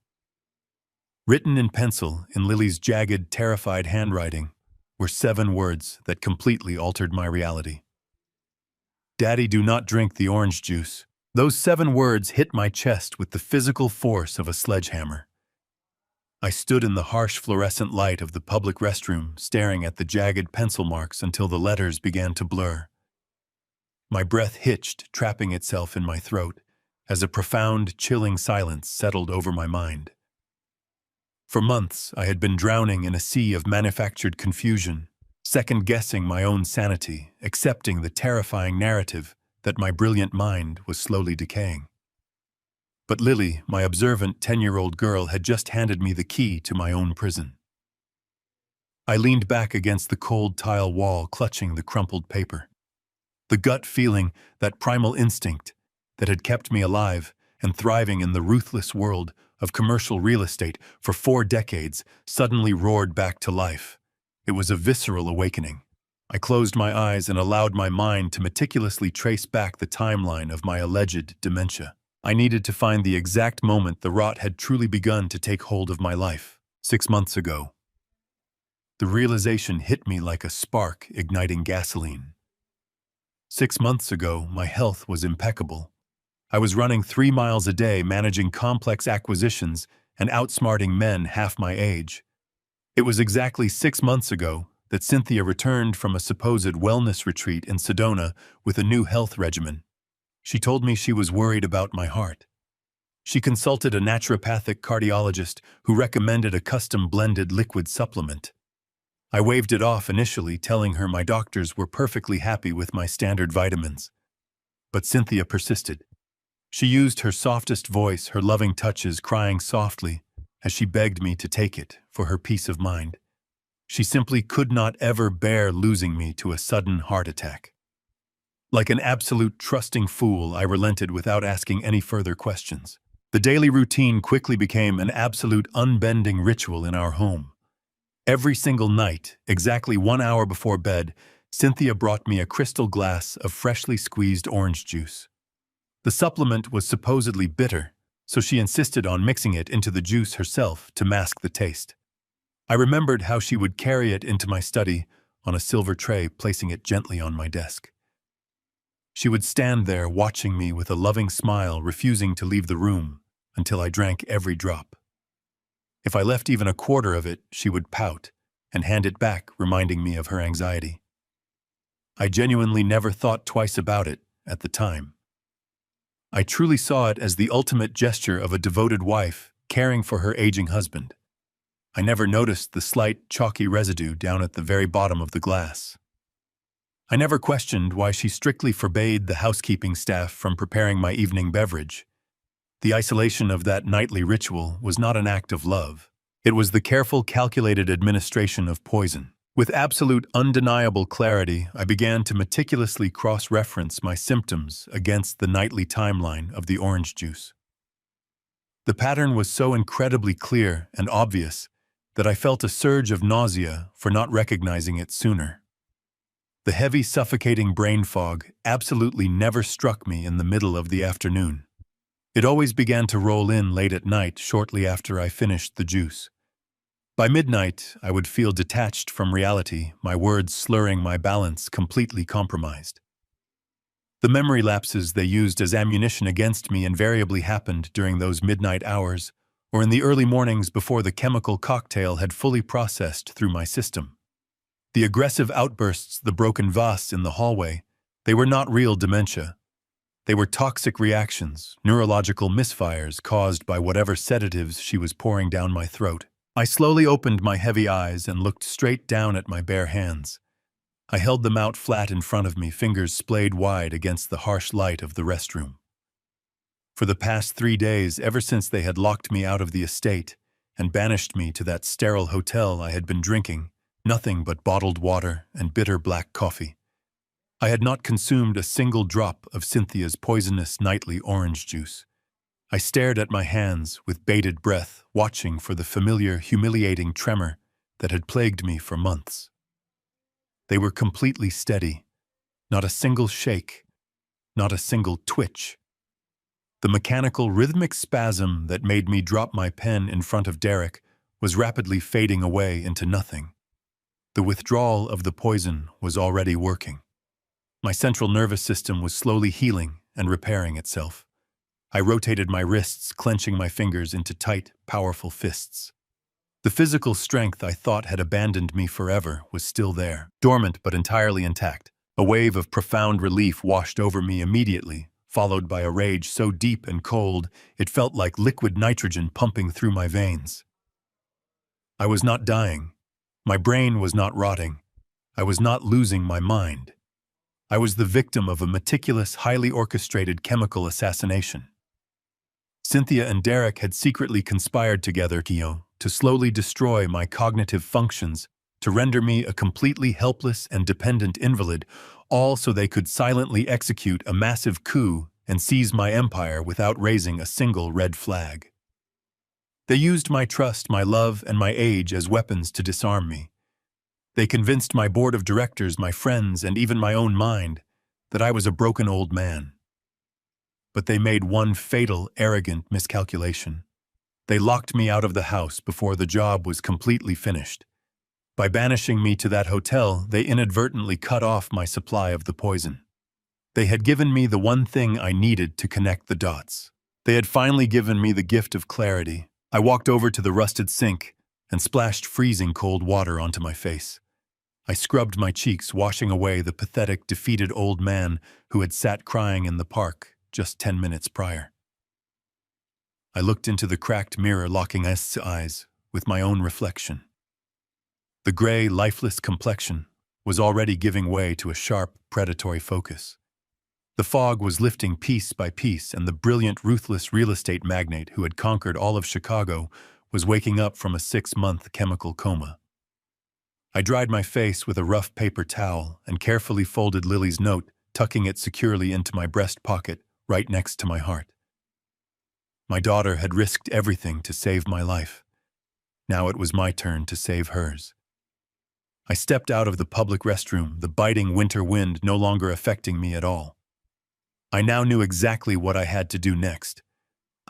Written in pencil, in Lily's jagged, terrified handwriting, were 7 words that completely altered my reality. "Daddy, do not drink the orange juice." Those 7 words hit my chest with the physical force of a sledgehammer. I stood in the harsh fluorescent light of the public restroom, staring at the jagged pencil marks until the letters began to blur. My breath hitched, trapping itself in my throat, as a profound, chilling silence settled over my mind. For months, I had been drowning in a sea of manufactured confusion, second-guessing my own sanity, accepting the terrifying narrative that my brilliant mind was slowly decaying. But Lily, my observant 10-year-old girl, had just handed me the key to my own prison. I leaned back against the cold tile wall, clutching the crumpled paper. The gut feeling, that primal instinct that had kept me alive and thriving in the ruthless world of commercial real estate for 4 decades, suddenly roared back to life. It was a visceral awakening. I closed my eyes and allowed my mind to meticulously trace back the timeline of my alleged dementia. I needed to find the exact moment the rot had truly begun to take hold of my life. 6 months ago. The realization hit me like a spark igniting gasoline. 6 months ago, my health was impeccable. I was running 3 miles a day, managing complex acquisitions and outsmarting men half my age. It was exactly 6 months ago that Cynthia returned from a supposed wellness retreat in Sedona with a new health regimen. She told me she was worried about my heart. She consulted a naturopathic cardiologist who recommended a custom-blended liquid supplement. I waved it off initially, telling her my doctors were perfectly happy with my standard vitamins. But Cynthia persisted. She used her softest voice, her loving touches, crying softly as she begged me to take it for her peace of mind. She simply could not ever bear losing me to a sudden heart attack. Like an absolute trusting fool, I relented without asking any further questions. The daily routine quickly became an absolute unbending ritual in our home. Every single night, exactly 1 hour before bed, Cynthia brought me a crystal glass of freshly squeezed orange juice. The supplement was supposedly bitter, so she insisted on mixing it into the juice herself to mask the taste. I remembered how she would carry it into my study, on a silver tray, placing it gently on my desk. She would stand there watching me with a loving smile, refusing to leave the room until I drank every drop. If I left even a quarter of it, she would pout and hand it back, reminding me of her anxiety. I genuinely never thought twice about it at the time. I truly saw it as the ultimate gesture of a devoted wife caring for her aging husband. I never noticed the slight, chalky residue down at the very bottom of the glass. I never questioned why she strictly forbade the housekeeping staff from preparing my evening beverage. The isolation of that nightly ritual was not an act of love. It was the careful, calculated administration of poison. With absolute, undeniable clarity, I began to meticulously cross-reference my symptoms against the nightly timeline of the orange juice. The pattern was so incredibly clear and obvious that I felt a surge of nausea for not recognizing it sooner. The heavy, suffocating brain fog absolutely never struck me in the middle of the afternoon. It always began to roll in late at night, shortly after I finished the juice. By midnight, I would feel detached from reality, my words slurring, my balance completely compromised. The memory lapses they used as ammunition against me invariably happened during those midnight hours, or in the early mornings before the chemical cocktail had fully processed through my system. The aggressive outbursts, the broken vase in the hallway, they were not real dementia. They were toxic reactions, neurological misfires caused by whatever sedatives she was pouring down my throat. I slowly opened my heavy eyes and looked straight down at my bare hands. I held them out flat in front of me, fingers splayed wide against the harsh light of the restroom. For the past 3 days, ever since they had locked me out of the estate and banished me to that sterile hotel, I had been drinking nothing but bottled water and bitter black coffee. I had not consumed a single drop of Cynthia's poisonous nightly orange juice. I stared at my hands with bated breath, watching for the familiar, humiliating tremor that had plagued me for months. They were completely steady, not a single shake, not a single twitch. The mechanical, rhythmic spasm that made me drop my pen in front of Derek was rapidly fading away into nothing. The withdrawal of the poison was already working. My central nervous system was slowly healing and repairing itself. I rotated my wrists, clenching my fingers into tight, powerful fists. The physical strength I thought had abandoned me forever was still there, dormant but entirely intact. A wave of profound relief washed over me immediately, followed by a rage so deep and cold it felt like liquid nitrogen pumping through my veins. I was not dying. My brain was not rotting. I was not losing my mind. I was the victim of a meticulous, highly orchestrated chemical assassination. Cynthia and Derek had secretly conspired together, to slowly destroy my cognitive functions, to render me a completely helpless and dependent invalid, all so they could silently execute a massive coup and seize my empire without raising a single red flag. They used my trust, my love, and my age as weapons to disarm me. They convinced my board of directors, my friends, and even my own mind that I was a broken old man. But they made one fatal, arrogant miscalculation. They locked me out of the house before the job was completely finished. By banishing me to that hotel, they inadvertently cut off my supply of the poison. They had given me the one thing I needed to connect the dots. They had finally given me the gift of clarity. I walked over to the rusted sink and splashed freezing cold water onto my face. I scrubbed my cheeks, washing away the pathetic, defeated old man who had sat crying in the park just 10 minutes prior. I looked into the cracked mirror, locking eyes with my own reflection. The gray, lifeless complexion was already giving way to a sharp, predatory focus. The fog was lifting piece by piece, and the brilliant, ruthless real estate magnate who had conquered all of Chicago was waking up from a 6-month chemical coma. I dried my face with a rough paper towel and carefully folded Lily's note, tucking it securely into my breast pocket right next to my heart. My daughter had risked everything to save my life. Now it was my turn to save hers. I stepped out of the public restroom, the biting winter wind no longer affecting me at all. I now knew exactly what I had to do next.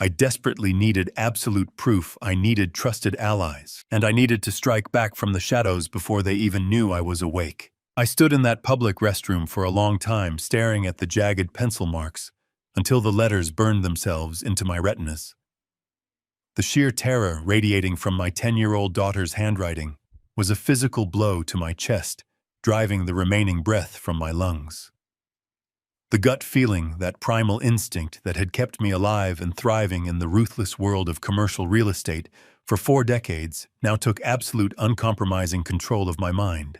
I desperately needed absolute proof. I needed trusted allies, and I needed to strike back from the shadows before they even knew I was awake. I stood in that public restroom for a long time, staring at the jagged pencil marks, until the letters burned themselves into my retinas. The sheer terror radiating from my 10-year-old daughter's handwriting was a physical blow to my chest, driving the remaining breath from my lungs. The gut feeling, that primal instinct that had kept me alive and thriving in the ruthless world of commercial real estate for 4 decades, now took absolute uncompromising control of my mind.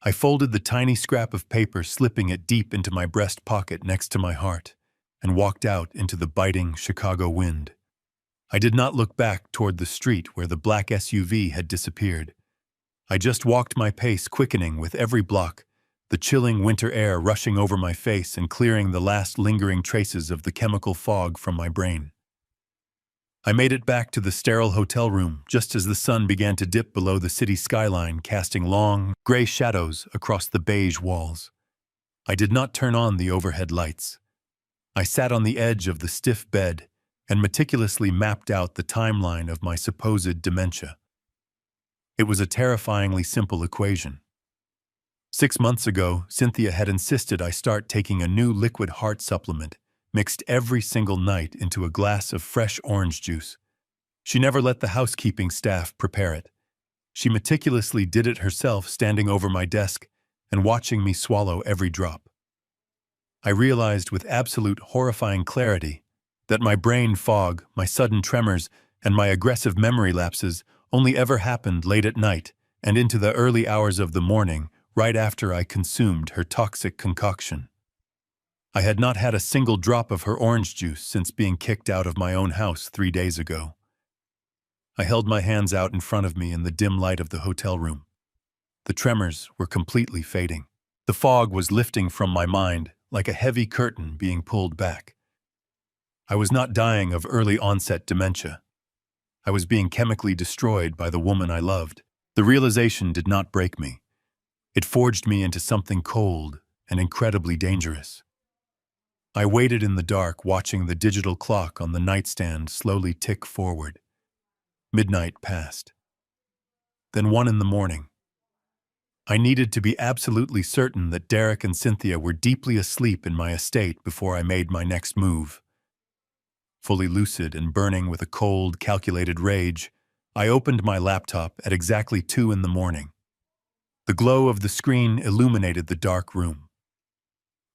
I folded the tiny scrap of paper, slipping it deep into my breast pocket next to my heart, and walked out into the biting Chicago wind. I did not look back toward the street where the black SUV had disappeared. I just walked, my pace quickening with every block, the chilling winter air rushing over my face and clearing the last lingering traces of the chemical fog from my brain. I made it back to the sterile hotel room just as the sun began to dip below the city skyline, casting long, gray shadows across the beige walls. I did not turn on the overhead lights. I sat on the edge of the stiff bed and meticulously mapped out the timeline of my supposed dementia. It was a terrifyingly simple equation. 6 months ago, Cynthia had insisted I start taking a new liquid heart supplement, mixed every single night into a glass of fresh orange juice. She never let the housekeeping staff prepare it. She meticulously did it herself, standing over my desk and watching me swallow every drop. I realized with absolute horrifying clarity that my brain fog, my sudden tremors, and my aggressive memory lapses only ever happened late at night and into the early hours of the morning, right after I consumed her toxic concoction. I had not had a single drop of her orange juice since being kicked out of my own house 3 days ago. I held my hands out in front of me in the dim light of the hotel room. The tremors were completely fading. The fog was lifting from my mind like a heavy curtain being pulled back. I was not dying of early-onset dementia. I was being chemically destroyed by the woman I loved. The realization did not break me. It forged me into something cold and incredibly dangerous. I waited in the dark, watching the digital clock on the nightstand slowly tick forward. Midnight passed. Then 1 in the morning. I needed to be absolutely certain that Derek and Cynthia were deeply asleep in my estate before I made my next move. Fully lucid and burning with a cold, calculated rage, I opened my laptop at exactly 2 in the morning. The glow of the screen illuminated the dark room.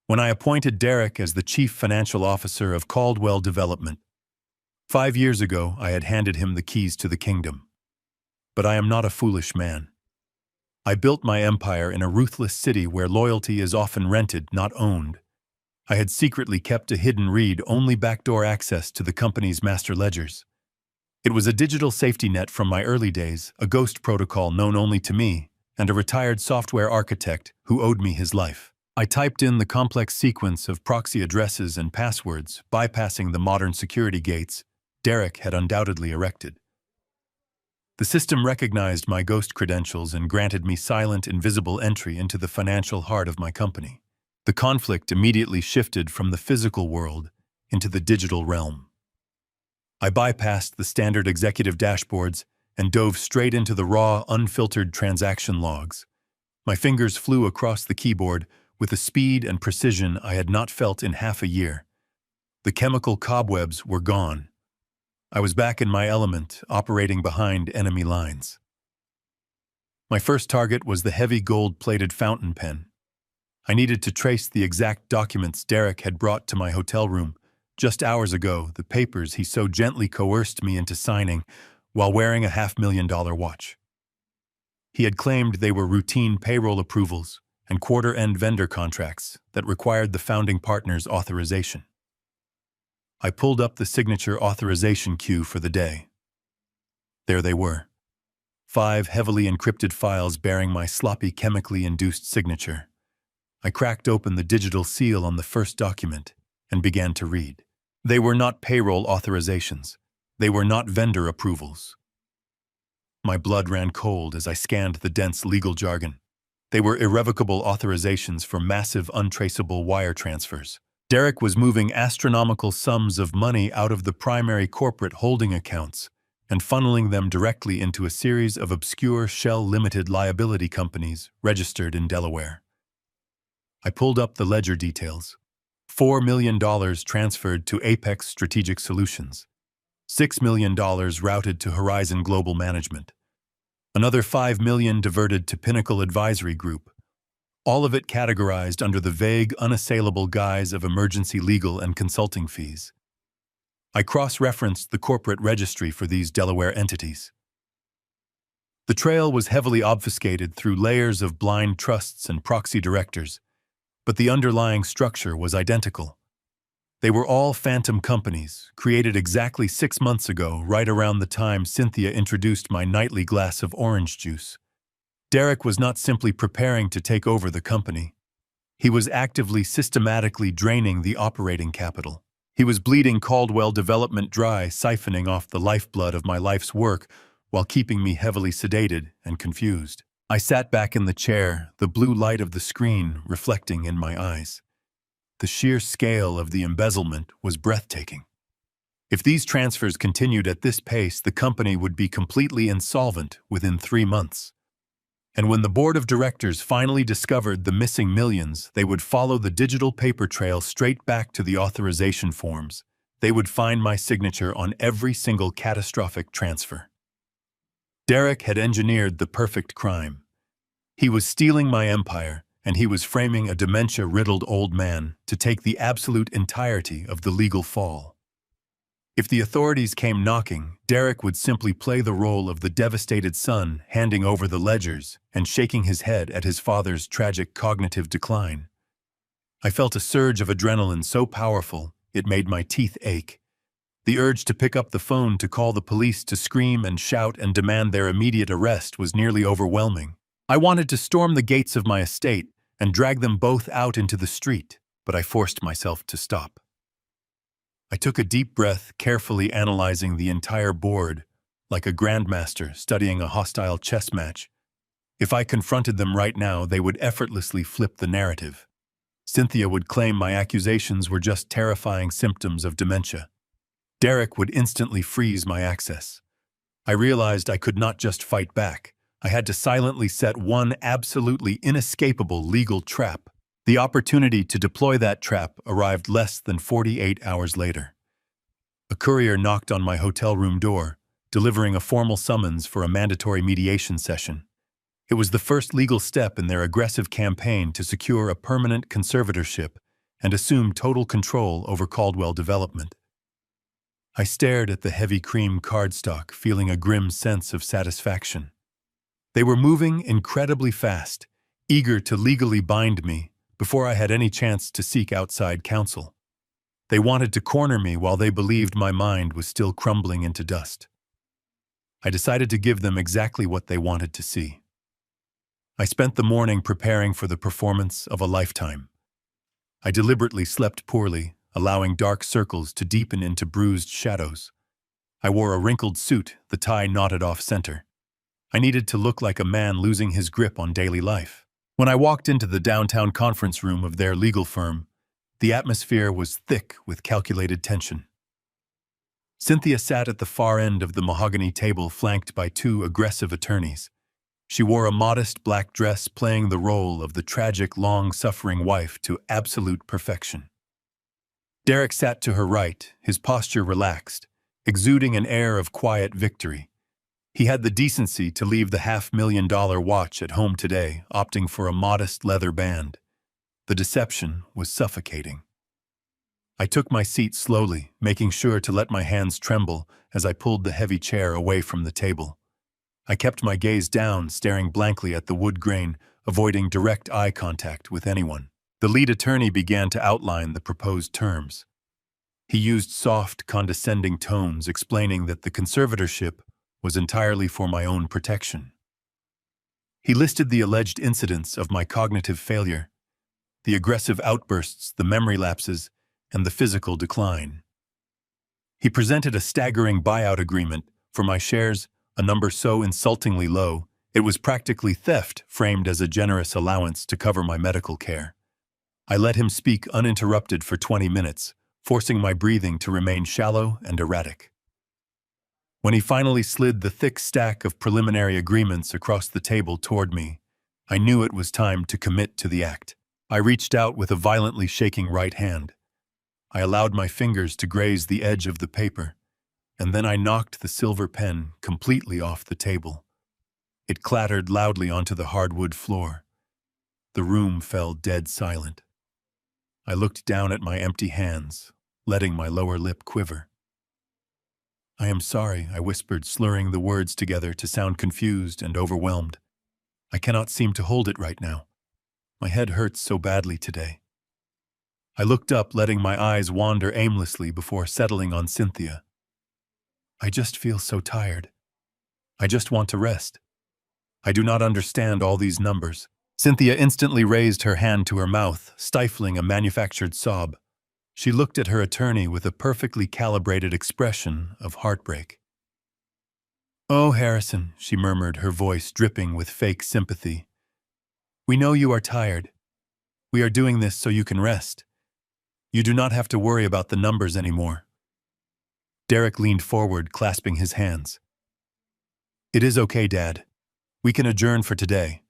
When I appointed Derek as the Chief Financial Officer of Caldwell Development, 5 years ago I had handed him the keys to the kingdom. But I am not a foolish man. I built my empire in a ruthless city where loyalty is often rented, not owned. I had secretly kept a hidden read-only backdoor access to the company's master ledgers. It was a digital safety net from my early days, a ghost protocol known only to me, and a retired software architect who owed me his life. I typed in the complex sequence of proxy addresses and passwords, bypassing the modern security gates Derek had undoubtedly erected. The system recognized my ghost credentials and granted me silent, invisible entry into the financial heart of my company. The conflict immediately shifted from the physical world into the digital realm. I bypassed the standard executive dashboards and dove straight into the raw, unfiltered transaction logs. My fingers flew across the keyboard with a speed and precision I had not felt in half a year. The chemical cobwebs were gone. I was back in my element, operating behind enemy lines. My first target was the heavy gold-plated fountain pen. I needed to trace the exact documents Derek had brought to my hotel room just hours ago, the papers he so gently coerced me into signing while wearing a $500,000 watch. He had claimed they were routine payroll approvals and quarter-end vendor contracts that required the founding partner's authorization. I pulled up the signature authorization queue for the day. There they were. 5 heavily encrypted files bearing my sloppy, chemically induced signature. I cracked open the digital seal on the first document and began to read. They were not payroll authorizations. They were not vendor approvals. My blood ran cold as I scanned the dense legal jargon. They were irrevocable authorizations for massive, untraceable wire transfers. Derek was moving astronomical sums of money out of the primary corporate holding accounts and funneling them directly into a series of obscure shell limited liability companies registered in Delaware. I pulled up the ledger details. $4 million transferred to Apex Strategic Solutions. $6 million routed to Horizon Global Management. Another $5 million diverted to Pinnacle Advisory Group. All of it categorized under the vague, unassailable guise of emergency legal and consulting fees. I cross-referenced the corporate registry for these Delaware entities. The trail was heavily obfuscated through layers of blind trusts and proxy directors, but the underlying structure was identical. They were all phantom companies, created exactly 6 months ago, right around the time Cynthia introduced my nightly glass of orange juice. Derek was not simply preparing to take over the company. He was actively, systematically draining the operating capital. He was bleeding Caldwell Development dry, siphoning off the lifeblood of my life's work while keeping me heavily sedated and confused. I sat back in the chair, the blue light of the screen reflecting in my eyes. The sheer scale of the embezzlement was breathtaking. If these transfers continued at this pace, the company would be completely insolvent within 3 months. And when the board of directors finally discovered the missing millions, they would follow the digital paper trail straight back to the authorization forms. They would find my signature on every single catastrophic transfer. Derek had engineered the perfect crime. He was stealing my empire, and he was framing a dementia-riddled old man to take the absolute entirety of the legal fall. If the authorities came knocking, Derek would simply play the role of the devastated son, handing over the ledgers and shaking his head at his father's tragic cognitive decline. I felt a surge of adrenaline so powerful it made my teeth ache. The urge to pick up the phone to call the police, to scream and shout and demand their immediate arrest was nearly overwhelming. I wanted to storm the gates of my estate and drag them both out into the street, but I forced myself to stop. I took a deep breath, carefully analyzing the entire board, like a grandmaster studying a hostile chess match. If I confronted them right now, they would effortlessly flip the narrative. Cynthia would claim my accusations were just terrifying symptoms of dementia. Derek would instantly freeze my access. I realized I could not just fight back. I had to silently set one absolutely inescapable legal trap. The opportunity to deploy that trap arrived less than 48 hours later. A courier knocked on my hotel room door, delivering a formal summons for a mandatory mediation session. It was the first legal step in their aggressive campaign to secure a permanent conservatorship and assume total control over Caldwell Development. I stared at the heavy cream cardstock, feeling a grim sense of satisfaction. They were moving incredibly fast, eager to legally bind me before I had any chance to seek outside counsel. They wanted to corner me while they believed my mind was still crumbling into dust. I decided to give them exactly what they wanted to see. I spent the morning preparing for the performance of a lifetime. I deliberately slept poorly, allowing dark circles to deepen into bruised shadows. I wore a wrinkled suit, the tie knotted off-center. I needed to look like a man losing his grip on daily life. When I walked into the downtown conference room of their legal firm, the atmosphere was thick with calculated tension. Cynthia sat at the far end of the mahogany table, flanked by 2 aggressive attorneys. She wore a modest black dress, playing the role of the tragic, long-suffering wife to absolute perfection. Derek sat to her right, his posture relaxed, exuding an air of quiet victory. He had the decency to leave the $500,000 watch at home today, opting for a modest leather band. The deception was suffocating. I took my seat slowly, making sure to let my hands tremble as I pulled the heavy chair away from the table. I kept my gaze down, staring blankly at the wood grain, avoiding direct eye contact with anyone. The lead attorney began to outline the proposed terms. He used soft, condescending tones, explaining that the conservatorship was entirely for my own protection. He listed the alleged incidents of my cognitive failure, the aggressive outbursts, the memory lapses, and the physical decline. He presented a staggering buyout agreement for my shares, a number so insultingly low, it was practically theft, framed as a generous allowance to cover my medical care. I let him speak uninterrupted for 20 minutes, forcing my breathing to remain shallow and erratic. When he finally slid the thick stack of preliminary agreements across the table toward me, I knew it was time to commit to the act. I reached out with a violently shaking right hand. I allowed my fingers to graze the edge of the paper, and then I knocked the silver pen completely off the table. It clattered loudly onto the hardwood floor. The room fell dead silent. I looked down at my empty hands, letting my lower lip quiver. "I am sorry," I whispered, slurring the words together to sound confused and overwhelmed. "I cannot seem to hold it right now. My head hurts so badly today." I looked up, letting my eyes wander aimlessly before settling on Cynthia. "I just feel so tired. I just want to rest. I do not understand all these numbers." Cynthia instantly raised her hand to her mouth, stifling a manufactured sob. She looked at her attorney with a perfectly calibrated expression of heartbreak. "Oh, Harrison," she murmured, her voice dripping with fake sympathy. "We know you are tired. We are doing this so you can rest. You do not have to worry about the numbers anymore." Derek leaned forward, clasping his hands. "It is okay, Dad. We can adjourn for today.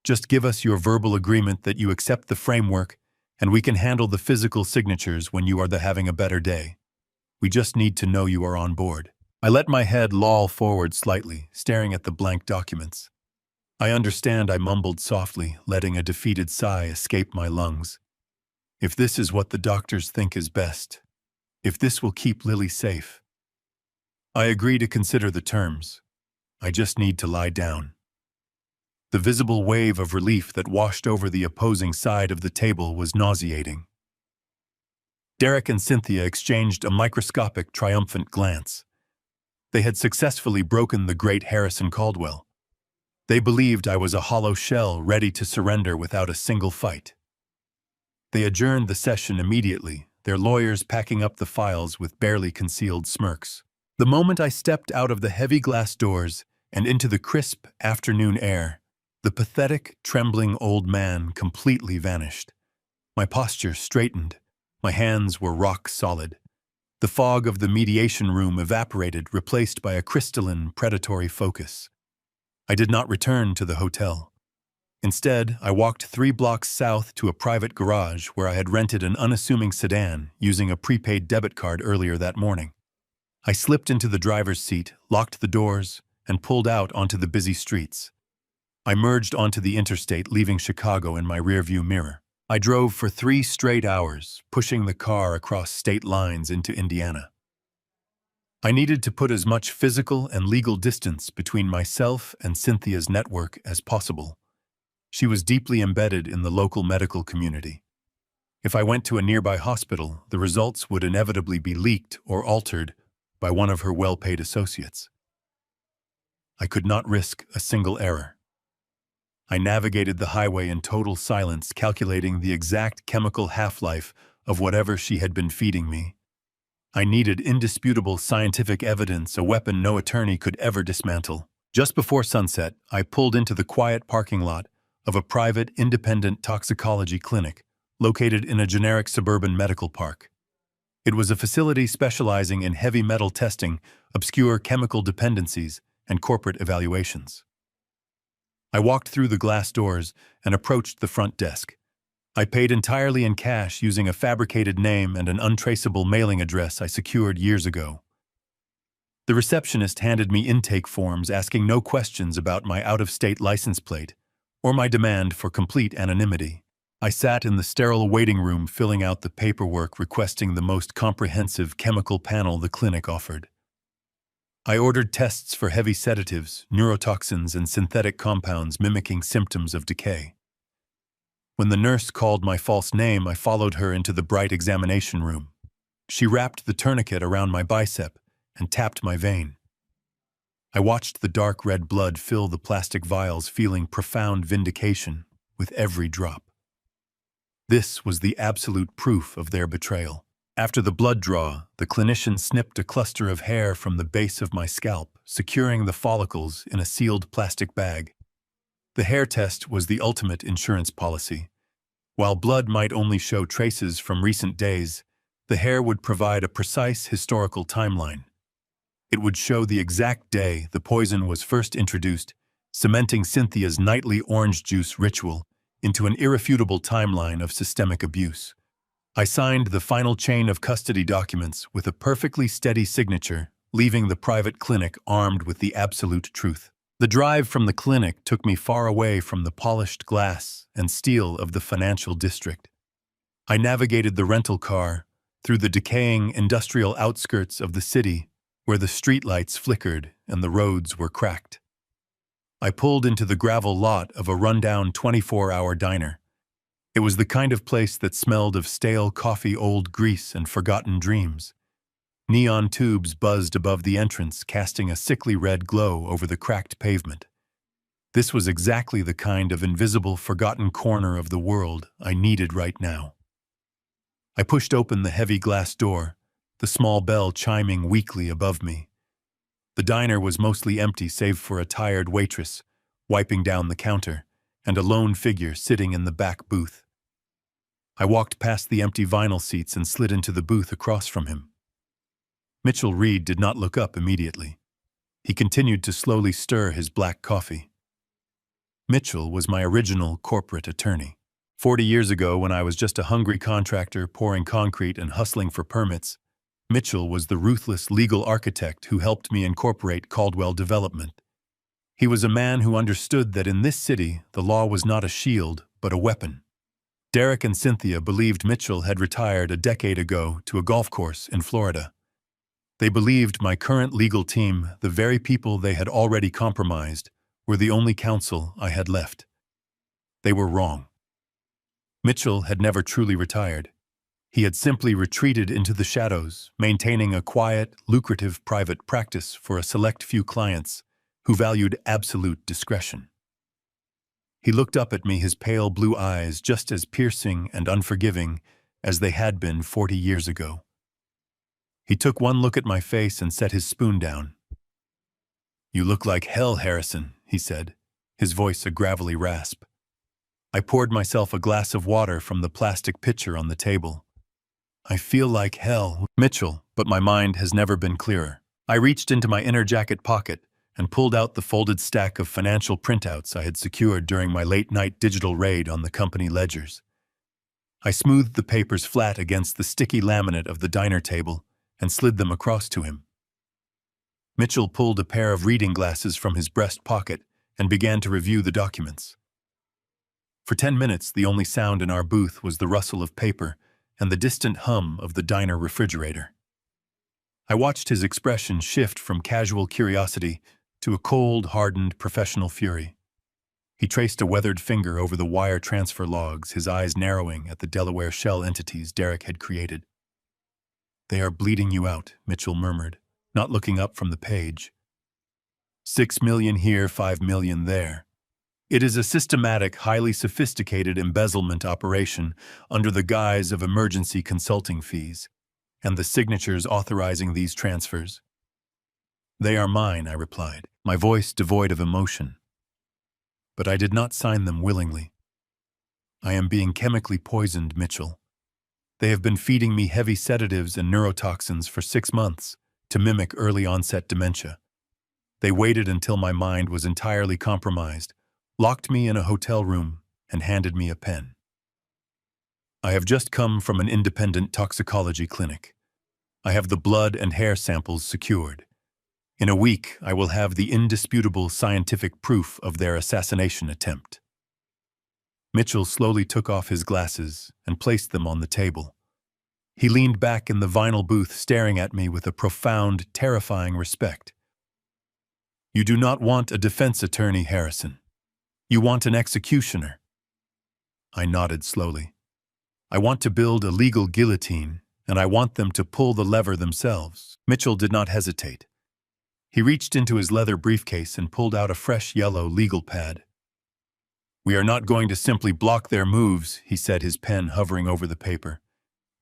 Just give us your verbal agreement that you accept the framework, and we can handle the physical signatures when you are having a better day. We just need to know you are on board." I let my head loll forward slightly, staring at the blank documents. "I understand," I mumbled softly, letting a defeated sigh escape my lungs. "If this is what the doctors think is best, if this will keep Lily safe, I agree to consider the terms. I just need to lie down." The visible wave of relief that washed over the opposing side of the table was nauseating. Derek and Cynthia exchanged a microscopic, triumphant glance. They had successfully broken the great Harrison Caldwell. They believed I was a hollow shell ready to surrender without a single fight. They adjourned the session immediately, their lawyers packing up the files with barely concealed smirks. The moment I stepped out of the heavy glass doors and into the crisp afternoon air, the pathetic, trembling old man completely vanished. My posture straightened. My hands were rock solid. The fog of the mediation room evaporated, replaced by a crystalline, predatory focus. I did not return to the hotel. Instead, I walked 3 blocks south to a private garage where I had rented an unassuming sedan using a prepaid debit card earlier that morning. I slipped into the driver's seat, locked the doors, and pulled out onto the busy streets. I merged onto the interstate, leaving Chicago in my rearview mirror. I drove for 3 straight hours, pushing the car across state lines into Indiana. I needed to put as much physical and legal distance between myself and Cynthia's network as possible. She was deeply embedded in the local medical community. If I went to a nearby hospital, the results would inevitably be leaked or altered by one of her well-paid associates. I could not risk a single error. I navigated the highway in total silence, calculating the exact chemical half-life of whatever she had been feeding me. I needed indisputable scientific evidence, a weapon no attorney could ever dismantle. Just before sunset, I pulled into the quiet parking lot of a private, independent toxicology clinic located in a generic suburban medical park. It was a facility specializing in heavy metal testing, obscure chemical dependencies, and corporate evaluations. I walked through the glass doors and approached the front desk. I paid entirely in cash using a fabricated name and an untraceable mailing address I secured years ago. The receptionist handed me intake forms asking no questions about my out-of-state license plate or my demand for complete anonymity. I sat in the sterile waiting room filling out the paperwork requesting the most comprehensive chemical panel the clinic offered. I ordered tests for heavy sedatives, neurotoxins, and synthetic compounds mimicking symptoms of decay. When the nurse called my false name, I followed her into the bright examination room. She wrapped the tourniquet around my bicep and tapped my vein. I watched the dark red blood fill the plastic vials, feeling profound vindication with every drop. This was the absolute proof of their betrayal. After the blood draw, the clinician snipped a cluster of hair from the base of my scalp, securing the follicles in a sealed plastic bag. The hair test was the ultimate insurance policy. While blood might only show traces from recent days, the hair would provide a precise historical timeline. It would show the exact day the poison was first introduced, cementing Cynthia's nightly orange juice ritual into an irrefutable timeline of systemic abuse. I signed the final chain of custody documents with a perfectly steady signature, leaving the private clinic armed with the absolute truth. The drive from the clinic took me far away from the polished glass and steel of the financial district. I navigated the rental car through the decaying industrial outskirts of the city where the streetlights flickered and the roads were cracked. I pulled into the gravel lot of a rundown 24-hour diner. It was the kind of place that smelled of stale coffee, old grease, and forgotten dreams. Neon tubes buzzed above the entrance, casting a sickly red glow over the cracked pavement. This was exactly the kind of invisible, forgotten corner of the world I needed right now. I pushed open the heavy glass door, the small bell chiming weakly above me. The diner was mostly empty save for a tired waitress wiping down the counter and a lone figure sitting in the back booth. I walked past the empty vinyl seats and slid into the booth across from him. Mitchell Reed did not look up immediately. He continued to slowly stir his black coffee. Mitchell was my original corporate attorney. 40 years ago, when I was just a hungry contractor pouring concrete and hustling for permits, Mitchell was the ruthless legal architect who helped me incorporate Caldwell Development. He was a man who understood that in this city, the law was not a shield, but a weapon. Derek and Cynthia believed Mitchell had retired a decade ago to a golf course in Florida. They believed my current legal team, the very people they had already compromised, were the only counsel I had left. They were wrong. Mitchell had never truly retired. He had simply retreated into the shadows, maintaining a quiet, lucrative private practice for a select few clients who valued absolute discretion. He looked up at me, his pale blue eyes just as piercing and unforgiving as they had been 40 years ago. He took one look at my face and set his spoon down. "You look like hell, Harrison," he said, his voice a gravelly rasp. I poured myself a glass of water from the plastic pitcher on the table. "I feel like hell, Mitchell, but my mind has never been clearer." I reached into my inner jacket pocket and pulled out the folded stack of financial printouts I had secured during my late-night digital raid on the company ledgers. I smoothed the papers flat against the sticky laminate of the diner table and slid them across to him. Mitchell pulled a pair of reading glasses from his breast pocket and began to review the documents. For 10 minutes, the only sound in our booth was the rustle of paper and the distant hum of the diner refrigerator. I watched his expression shift from casual curiosity to a cold, hardened, professional fury. He traced a weathered finger over the wire transfer logs, his eyes narrowing at the Delaware shell entities Derek had created. "They are bleeding you out," Mitchell murmured, not looking up from the page. "6 million here, 5 million there. It is a systematic, highly sophisticated embezzlement operation under the guise of emergency consulting fees, and the signatures authorizing these transfers." "They are mine," I replied, my voice devoid of emotion. "But I did not sign them willingly. I am being chemically poisoned, Mitchell. They have been feeding me heavy sedatives and neurotoxins for 6 months to mimic early-onset dementia. They waited until my mind was entirely compromised, locked me in a hotel room, and handed me a pen. I have just come from an independent toxicology clinic. I have the blood and hair samples secured. In a week, I will have the indisputable scientific proof of their assassination attempt." Mitchell slowly took off his glasses and placed them on the table. He leaned back in the vinyl booth, staring at me with a profound, terrifying respect. "You do not want a defense attorney, Harrison. You want an executioner." I nodded slowly. "I want to build a legal guillotine, and I want them to pull the lever themselves." Mitchell did not hesitate. He reached into his leather briefcase and pulled out a fresh yellow legal pad. "We are not going to simply block their moves," he said, his pen hovering over the paper.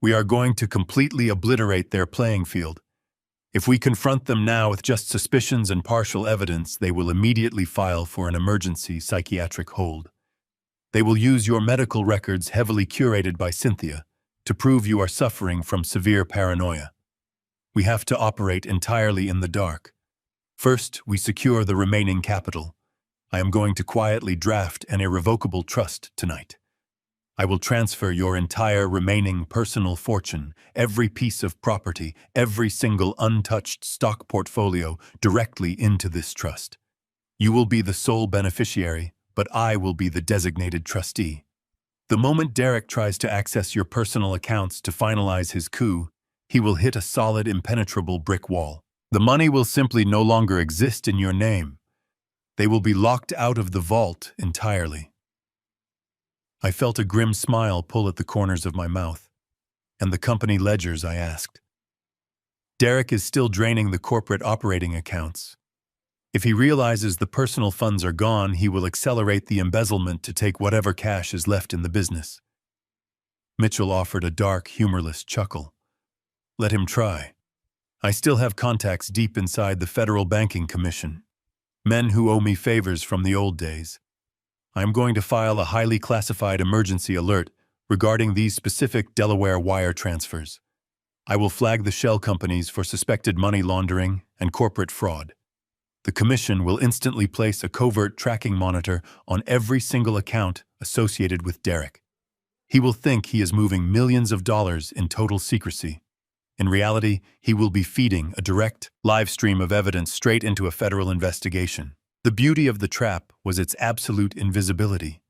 "We are going to completely obliterate their playing field. If we confront them now with just suspicions and partial evidence, they will immediately file for an emergency psychiatric hold. They will use your medical records heavily curated by Cynthia to prove you are suffering from severe paranoia. We have to operate entirely in the dark. First, we secure the remaining capital. I am going to quietly draft an irrevocable trust tonight. I will transfer your entire remaining personal fortune, every piece of property, every single untouched stock portfolio directly into this trust. You will be the sole beneficiary, but I will be the designated trustee. The moment Derek tries to access your personal accounts to finalize his coup, he will hit a solid, impenetrable brick wall. The money will simply no longer exist in your name. They will be locked out of the vault entirely. I felt a grim smile pull at the corners of my mouth. And the company ledgers, I asked. Derek is still draining the corporate operating accounts. If he realizes the personal funds are gone, he will accelerate the embezzlement to take whatever cash is left in the business. Mitchell offered a dark, humorless chuckle. Let him try. I still have contacts deep inside the Federal Banking Commission. Men who owe me favors from the old days. I am going to file a highly classified emergency alert regarding these specific Delaware wire transfers. I will flag the shell companies for suspected money laundering and corporate fraud. The Commission will instantly place a covert tracking monitor on every single account associated with Derek. He will think he is moving millions of dollars in total secrecy. In reality, he will be feeding a direct, live stream of evidence straight into a federal investigation. The beauty of the trap was its absolute invisibility.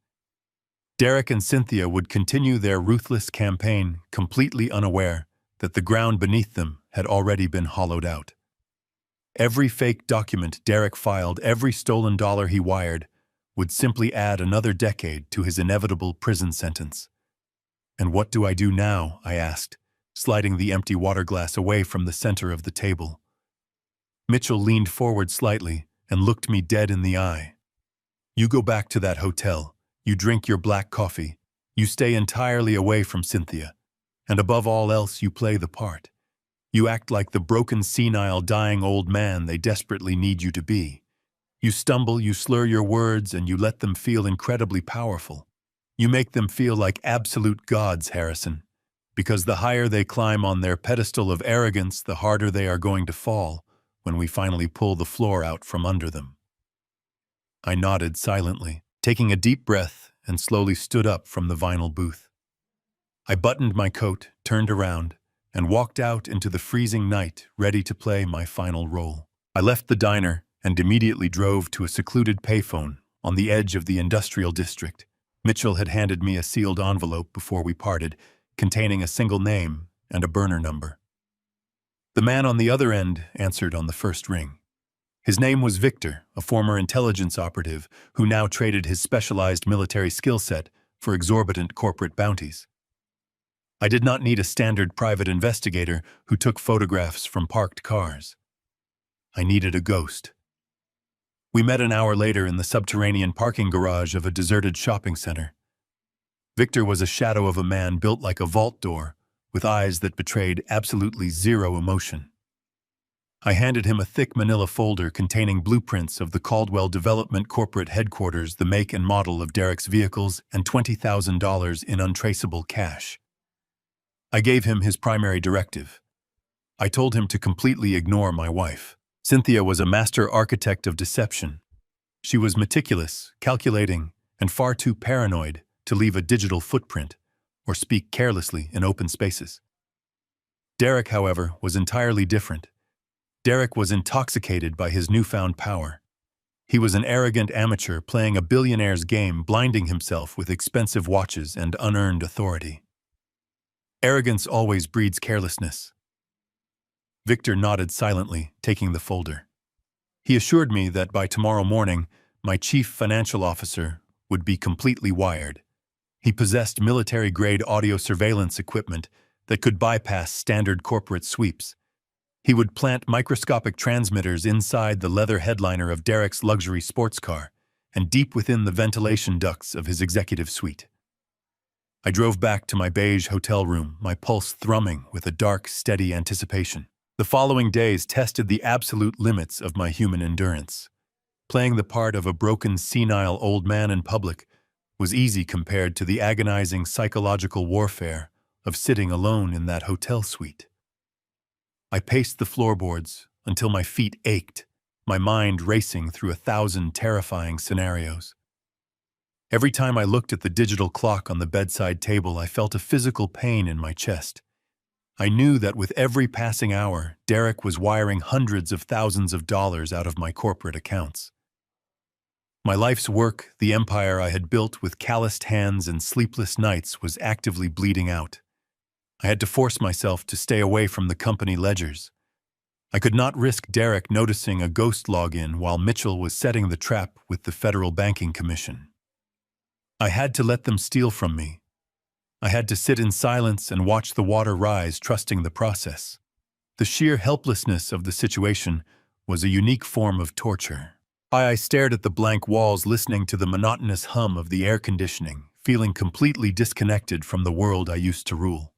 Derek and Cynthia would continue their ruthless campaign, completely unaware that the ground beneath them had already been hollowed out. Every fake document Derek filed, every stolen dollar he wired, would simply add another decade to his inevitable prison sentence. And what do I do now? I asked, sliding the empty water glass away from the center of the table. Mitchell leaned forward slightly and looked me dead in the eye. You go back to that hotel, you drink your black coffee, you stay entirely away from Cynthia, and above all else you play the part. You act like the broken, senile, dying old man they desperately need you to be. You stumble, you slur your words, and you let them feel incredibly powerful. You make them feel like absolute gods, Harrison, because the higher they climb on their pedestal of arrogance, the harder they are going to fall when we finally pull the floor out from under them. I nodded silently, taking a deep breath, and slowly stood up from the vinyl booth. I buttoned my coat, turned around, and walked out into the freezing night, ready to play my final role. I left the diner and immediately drove to a secluded payphone on the edge of the industrial district. Mitchell had handed me a sealed envelope before we parted, containing a single name and a burner number. The man on the other end answered on the first ring. His name was Victor, a former intelligence operative who now traded his specialized military skill set for exorbitant corporate bounties. I did not need a standard private investigator who took photographs from parked cars. I needed a ghost. We met an hour later in the subterranean parking garage of a deserted shopping center. Victor was a shadow of a man built like a vault door, with eyes that betrayed absolutely zero emotion. I handed him a thick manila folder containing blueprints of the Caldwell Development corporate headquarters, the make and model of Derek's vehicles, and $20,000 in untraceable cash. I gave him his primary directive. I told him to completely ignore my wife. Cynthia was a master architect of deception. She was meticulous, calculating, and far too paranoid to leave a digital footprint or speak carelessly in open spaces. Derek, however, was entirely different. Derek was intoxicated by his newfound power. He was an arrogant amateur playing a billionaire's game, blinding himself with expensive watches and unearned authority. Arrogance always breeds carelessness. Victor nodded silently, taking the folder. He assured me that by tomorrow morning, my chief financial officer would be completely wired. He possessed military-grade audio surveillance equipment that could bypass standard corporate sweeps. He would plant microscopic transmitters inside the leather headliner of Derek's luxury sports car and deep within the ventilation ducts of his executive suite. I drove back to my beige hotel room, my pulse thrumming with a dark, steady anticipation. The following days tested the absolute limits of my human endurance. Playing the part of a broken, senile old man in public was easy compared to the agonizing psychological warfare of sitting alone in that hotel suite. I paced the floorboards until my feet ached, my mind racing through 1,000 terrifying scenarios. Every time I looked at the digital clock on the bedside table, I felt a physical pain in my chest. I knew that with every passing hour, Derek was wiring hundreds of thousands of dollars out of my corporate accounts. My life's work, the empire I had built with calloused hands and sleepless nights, was actively bleeding out. I had to force myself to stay away from the company ledgers. I could not risk Derek noticing a ghost login while Mitchell was setting the trap with the Federal Banking Commission. I had to let them steal from me. I had to sit in silence and watch the water rise, trusting the process. The sheer helplessness of the situation was a unique form of torture. I stared at the blank walls, listening to the monotonous hum of the air conditioning, feeling completely disconnected from the world I used to rule.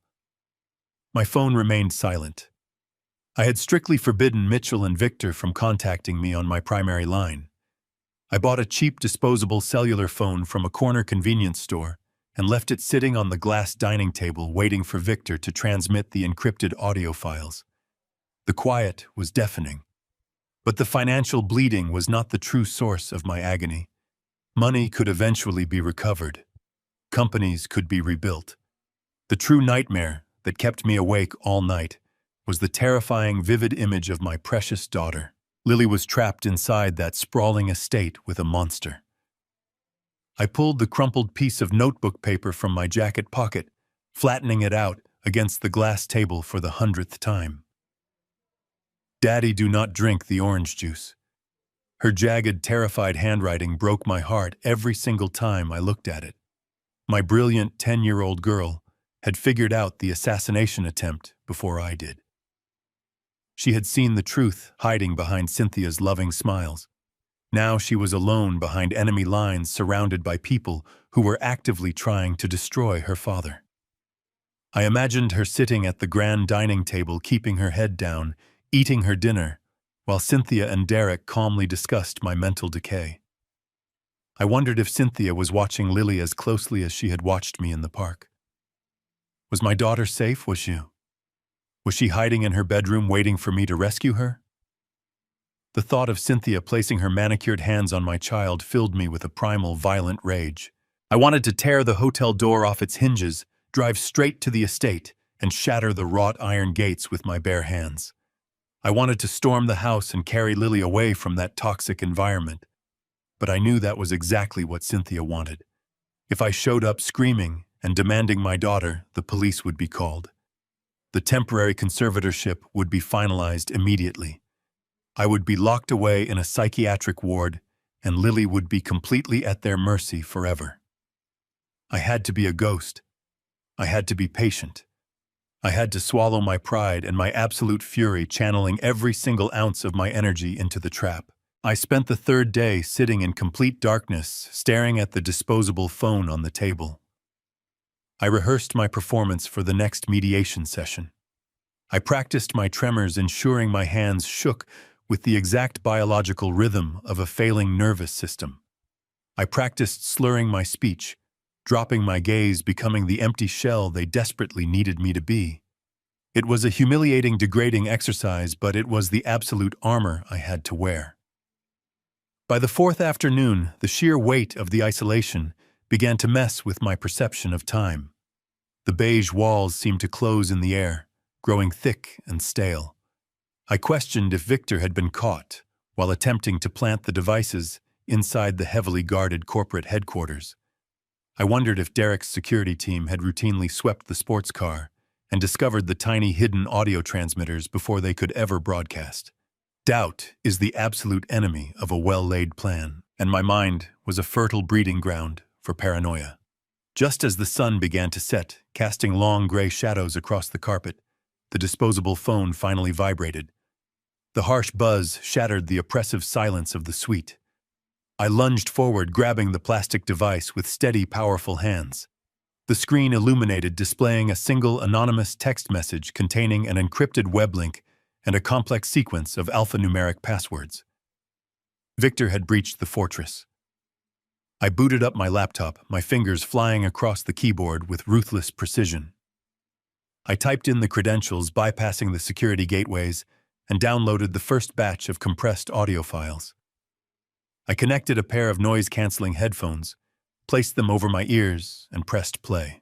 My phone remained silent. I had strictly forbidden Mitchell and Victor from contacting me on my primary line. I bought a cheap disposable cellular phone from a corner convenience store and left it sitting on the glass dining table, waiting for Victor to transmit the encrypted audio files. The quiet was deafening. But the financial bleeding was not the true source of my agony. Money could eventually be recovered. Companies could be rebuilt. The true nightmare that kept me awake all night was the terrifying, vivid image of my precious daughter. Lily was trapped inside that sprawling estate with a monster. I pulled the crumpled piece of notebook paper from my jacket pocket, flattening it out against the glass table for the 100th time. "Daddy, do not drink the orange juice." Her jagged, terrified handwriting broke my heart every single time I looked at it. My brilliant 10-year-old girl had figured out the assassination attempt before I did. She had seen the truth hiding behind Cynthia's loving smiles. Now she was alone behind enemy lines, surrounded by people who were actively trying to destroy her father. I imagined her sitting at the grand dining table, keeping her head down, eating her dinner, while Cynthia and Derek calmly discussed my mental decay. I wondered if Cynthia was watching Lily as closely as she had watched me in the park. Was my daughter safe? Was she hiding in her bedroom waiting for me to rescue her? The thought of Cynthia placing her manicured hands on my child filled me with a primal, violent rage. I wanted to tear the hotel door off its hinges, drive straight to the estate, and shatter the wrought iron gates with my bare hands. I wanted to storm the house and carry Lily away from that toxic environment. But I knew that was exactly what Cynthia wanted. If I showed up screaming and demanding my daughter, the police would be called. The temporary conservatorship would be finalized immediately. I would be locked away in a psychiatric ward, and Lily would be completely at their mercy forever. I had to be a ghost. I had to be patient. I had to swallow my pride and my absolute fury, channeling every single ounce of my energy into the trap. I spent the third day sitting in complete darkness, staring at the disposable phone on the table. I rehearsed my performance for the next mediation session. I practiced my tremors, ensuring my hands shook with the exact biological rhythm of a failing nervous system. I practiced slurring my speech, dropping my gaze, becoming the empty shell they desperately needed me to be. It was a humiliating, degrading exercise, but it was the absolute armor I had to wear. By the fourth afternoon, the sheer weight of the isolation began to mess with my perception of time. The beige walls seemed to close in the air, growing thick and stale. I questioned if Victor had been caught while attempting to plant the devices inside the heavily guarded corporate headquarters. I wondered if Derek's security team had routinely swept the sports car and discovered the tiny hidden audio transmitters before they could ever broadcast. Doubt is the absolute enemy of a well-laid plan, and my mind was a fertile breeding ground for paranoia. Just as the sun began to set, casting long gray shadows across the carpet, the disposable phone finally vibrated. The harsh buzz shattered the oppressive silence of the suite. I lunged forward, grabbing the plastic device with steady, powerful hands. The screen illuminated, displaying a single anonymous text message containing an encrypted web link and a complex sequence of alphanumeric passwords. Victor had breached the fortress. I booted up my laptop, my fingers flying across the keyboard with ruthless precision. I typed in the credentials, bypassing the security gateways, and downloaded the first batch of compressed audio files. I connected a pair of noise-canceling headphones, placed them over my ears, and pressed play.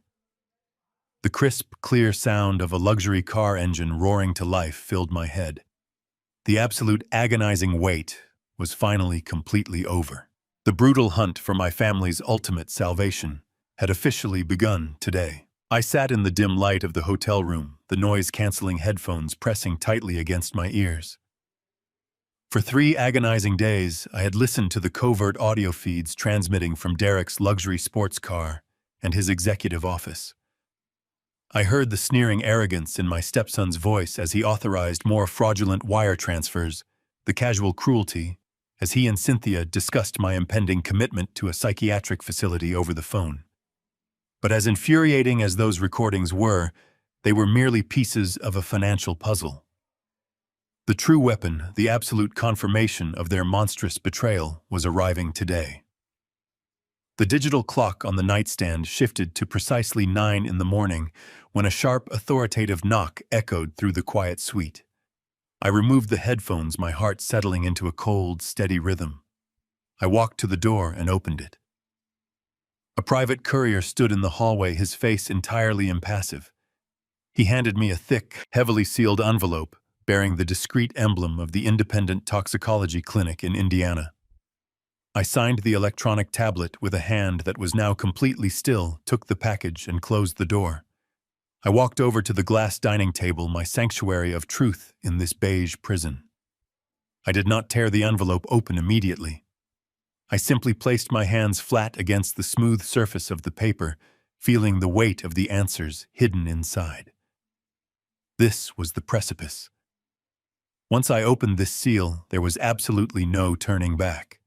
The crisp, clear sound of a luxury car engine roaring to life filled my head. The absolute agonizing wait was finally completely over. The brutal hunt for my family's ultimate salvation had officially begun today. I sat in the dim light of the hotel room, the noise-canceling headphones pressing tightly against my ears. For 3 agonizing days, I had listened to the covert audio feeds transmitting from Derek's luxury sports car and his executive office. I heard the sneering arrogance in my stepson's voice as he authorized more fraudulent wire transfers, the casual cruelty, as he and Cynthia discussed my impending commitment to a psychiatric facility over the phone. But as infuriating as those recordings were, they were merely pieces of a financial puzzle. The true weapon, the absolute confirmation of their monstrous betrayal, was arriving today. The digital clock on the nightstand shifted to precisely 9 in the morning when a sharp, authoritative knock echoed through the quiet suite. I removed the headphones, my heart settling into a cold, steady rhythm. I walked to the door and opened it. A private courier stood in the hallway, his face entirely impassive. He handed me a thick, heavily sealed envelope bearing the discreet emblem of the Independent Toxicology Clinic in Indiana. I signed the electronic tablet with a hand that was now completely still, took the package, and closed the door. I walked over to the glass dining table, my sanctuary of truth in this beige prison. I did not tear the envelope open immediately. I simply placed my hands flat against the smooth surface of the paper, feeling the weight of the answers hidden inside. This was the precipice. Once I opened this seal, there was absolutely no turning back.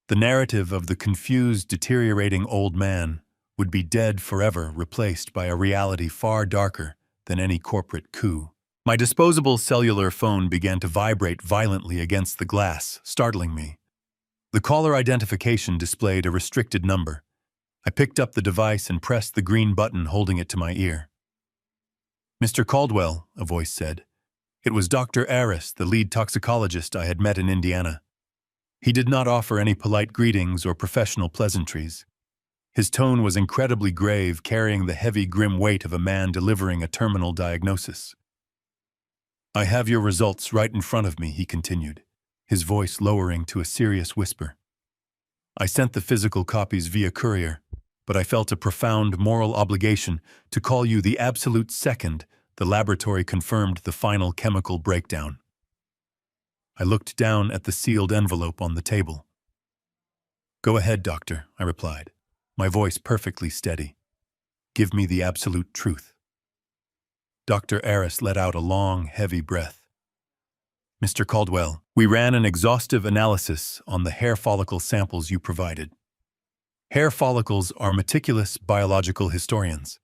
The narrative of the confused, deteriorating old man would be dead forever, replaced by a reality far darker than any corporate coup. My disposable cellular phone began to vibrate violently against the glass, startling me. The caller identification displayed a restricted number. I picked up the device and pressed the green button, holding it to my ear. "Mr. Caldwell," a voice said. It was Dr. Aris, the lead toxicologist I had met in Indiana. He did not offer any polite greetings or professional pleasantries. His tone was incredibly grave, carrying the heavy, grim weight of a man delivering a terminal diagnosis. "I have your results right in front of me," he continued, his voice lowering to a serious whisper. "I sent the physical copies via courier, but I felt a profound moral obligation to call you the absolute second the laboratory confirmed the final chemical breakdown." I looked down at the sealed envelope on the table. "Go ahead, doctor," I replied, my voice perfectly steady. "Give me the absolute truth." Dr. Aris let out a long, heavy breath. "Mr. Caldwell, we ran an exhaustive analysis on the hair follicle samples you provided. Hair follicles are meticulous biological historians.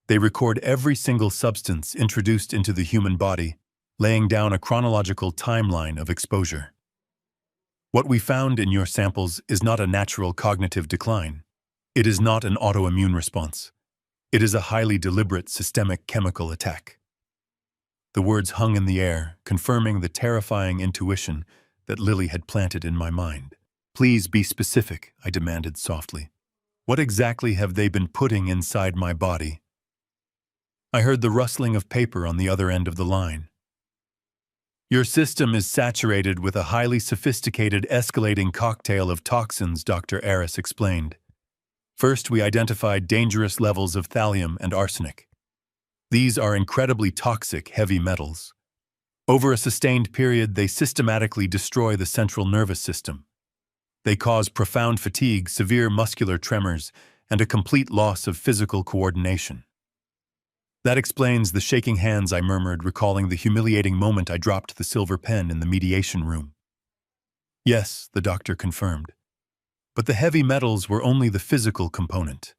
They record every single substance introduced into the human body, laying down a chronological timeline of exposure. What we found in your samples is not a natural cognitive decline. It is not an autoimmune response. It is a highly deliberate systemic chemical attack." The words hung in the air, confirming the terrifying intuition that Lily had planted in my mind. "Please be specific," I demanded softly. "What exactly have they been putting inside my body?" I heard the rustling of paper on the other end of the line. "Your system is saturated with a highly sophisticated escalating cocktail of toxins," Dr. Aris explained. "First, we identified dangerous levels of thallium and arsenic. These are incredibly toxic heavy metals. Over a sustained period, they systematically destroy the central nervous system. They cause profound fatigue, severe muscular tremors, and a complete loss of physical coordination." "That explains the shaking hands," I murmured, recalling the humiliating moment I dropped the silver pen in the mediation room. "Yes," the doctor confirmed. "But the heavy metals were only the physical component.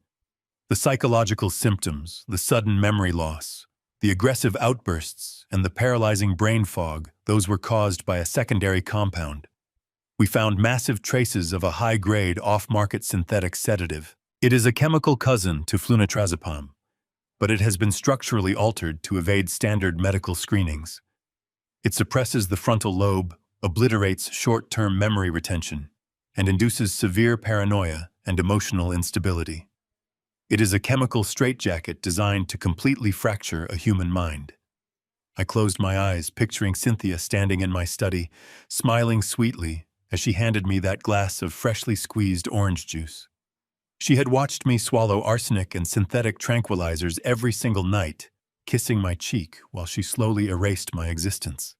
The psychological symptoms, the sudden memory loss, the aggressive outbursts, and the paralyzing brain fog, those were caused by a secondary compound. We found massive traces of a high-grade, off-market synthetic sedative. It is a chemical cousin to flunitrazepam, but it has been structurally altered to evade standard medical screenings. It suppresses the frontal lobe, obliterates short-term memory retention, and induces severe paranoia and emotional instability. It is a chemical straitjacket designed to completely fracture a human mind. I closed my eyes, picturing Cynthia standing in my study, smiling sweetly as she handed me that glass of freshly squeezed orange juice. She had watched me swallow arsenic and synthetic tranquilizers every single night, kissing my cheek while she slowly erased my existence.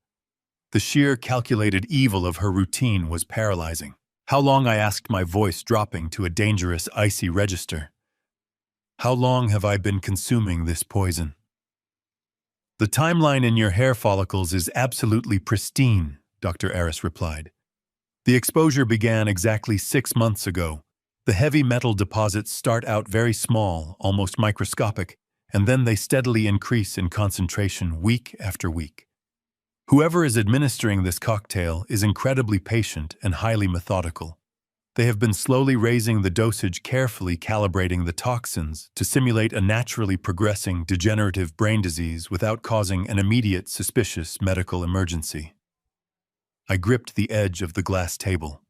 The sheer calculated evil of her routine was paralyzing. How long, I asked, my voice dropping to a dangerous, icy register. How long have I been consuming this poison? The timeline in your hair follicles is absolutely pristine, Dr. Aris replied. The exposure began exactly 6 months ago. The heavy metal deposits start out very small, almost microscopic, and then they steadily increase in concentration week after week. Whoever is administering this cocktail is incredibly patient and highly methodical. They have been slowly raising the dosage, carefully calibrating the toxins to simulate a naturally progressing degenerative brain disease without causing an immediate suspicious medical emergency. I gripped the edge of the glass table.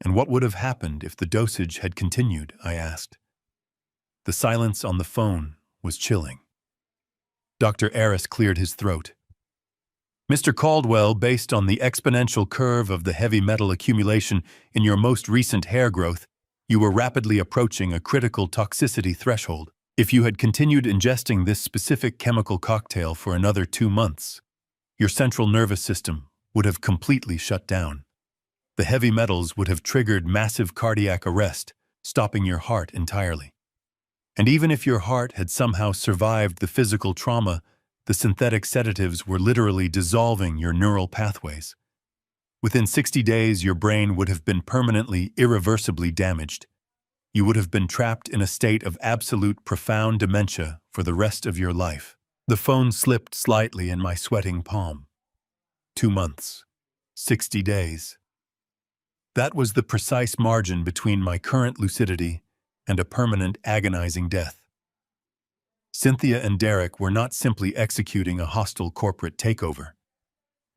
And what would have happened if the dosage had continued, I asked. The silence on the phone was chilling. Dr. Aris cleared his throat. Mr. Caldwell, based on the exponential curve of the heavy metal accumulation in your most recent hair growth, you were rapidly approaching a critical toxicity threshold. If you had continued ingesting this specific chemical cocktail for another 2 months, your central nervous system would have completely shut down. The heavy metals would have triggered massive cardiac arrest, stopping your heart entirely. And even if your heart had somehow survived the physical trauma, the synthetic sedatives were literally dissolving your neural pathways. Within 60 days, your brain would have been permanently, irreversibly damaged. You would have been trapped in a state of absolute profound dementia for the rest of your life. The phone slipped slightly in my sweating palm. 2 months. 60 days. That was the precise margin between my current lucidity and a permanent, agonizing death. Cynthia and Derek were not simply executing a hostile corporate takeover.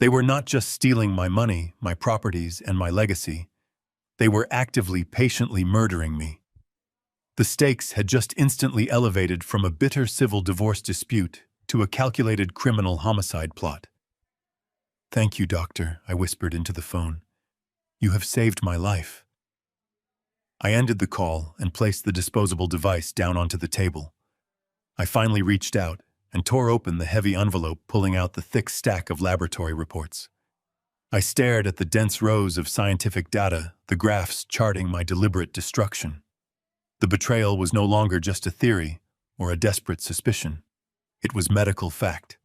They were not just stealing my money, my properties, and my legacy. They were actively, patiently murdering me. The stakes had just instantly elevated from a bitter civil divorce dispute to a calculated criminal homicide plot. "Thank you, doctor," I whispered into the phone. "You have saved my life." I ended the call and placed the disposable device down onto the table. I finally reached out and tore open the heavy envelope, pulling out the thick stack of laboratory reports. I stared at the dense rows of scientific data, the graphs charting my deliberate destruction. The betrayal was no longer just a theory or a desperate suspicion. It was medical fact.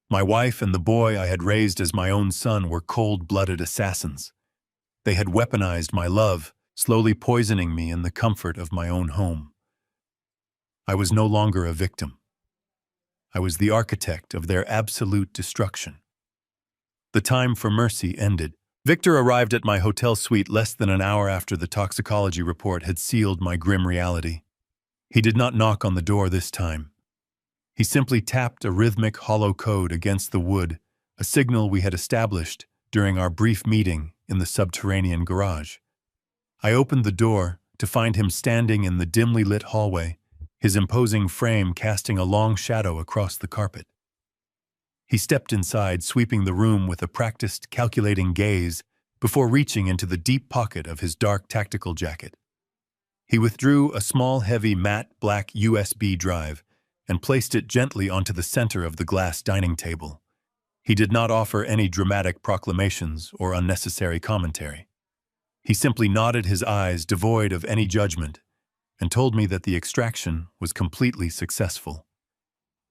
My wife and the boy I had raised as my own son were cold-blooded assassins. They had weaponized my love, slowly poisoning me in the comfort of my own home. I was no longer a victim. I was the architect of their absolute destruction. The time for mercy ended. Victor arrived at my hotel suite less than an hour after the toxicology report had sealed my grim reality. He did not knock on the door this time. He simply tapped a rhythmic hollow code against the wood, a signal we had established during our brief meeting in the subterranean garage. I opened the door to find him standing in the dimly lit hallway, his imposing frame casting a long shadow across the carpet. He stepped inside, sweeping the room with a practiced, calculating gaze before reaching into the deep pocket of his dark tactical jacket. He withdrew a small, heavy, matte black USB drive and placed it gently onto the center of the glass dining table. He did not offer any dramatic proclamations or unnecessary commentary. He simply nodded his eyes, devoid of any judgment, and told me that the extraction was completely successful.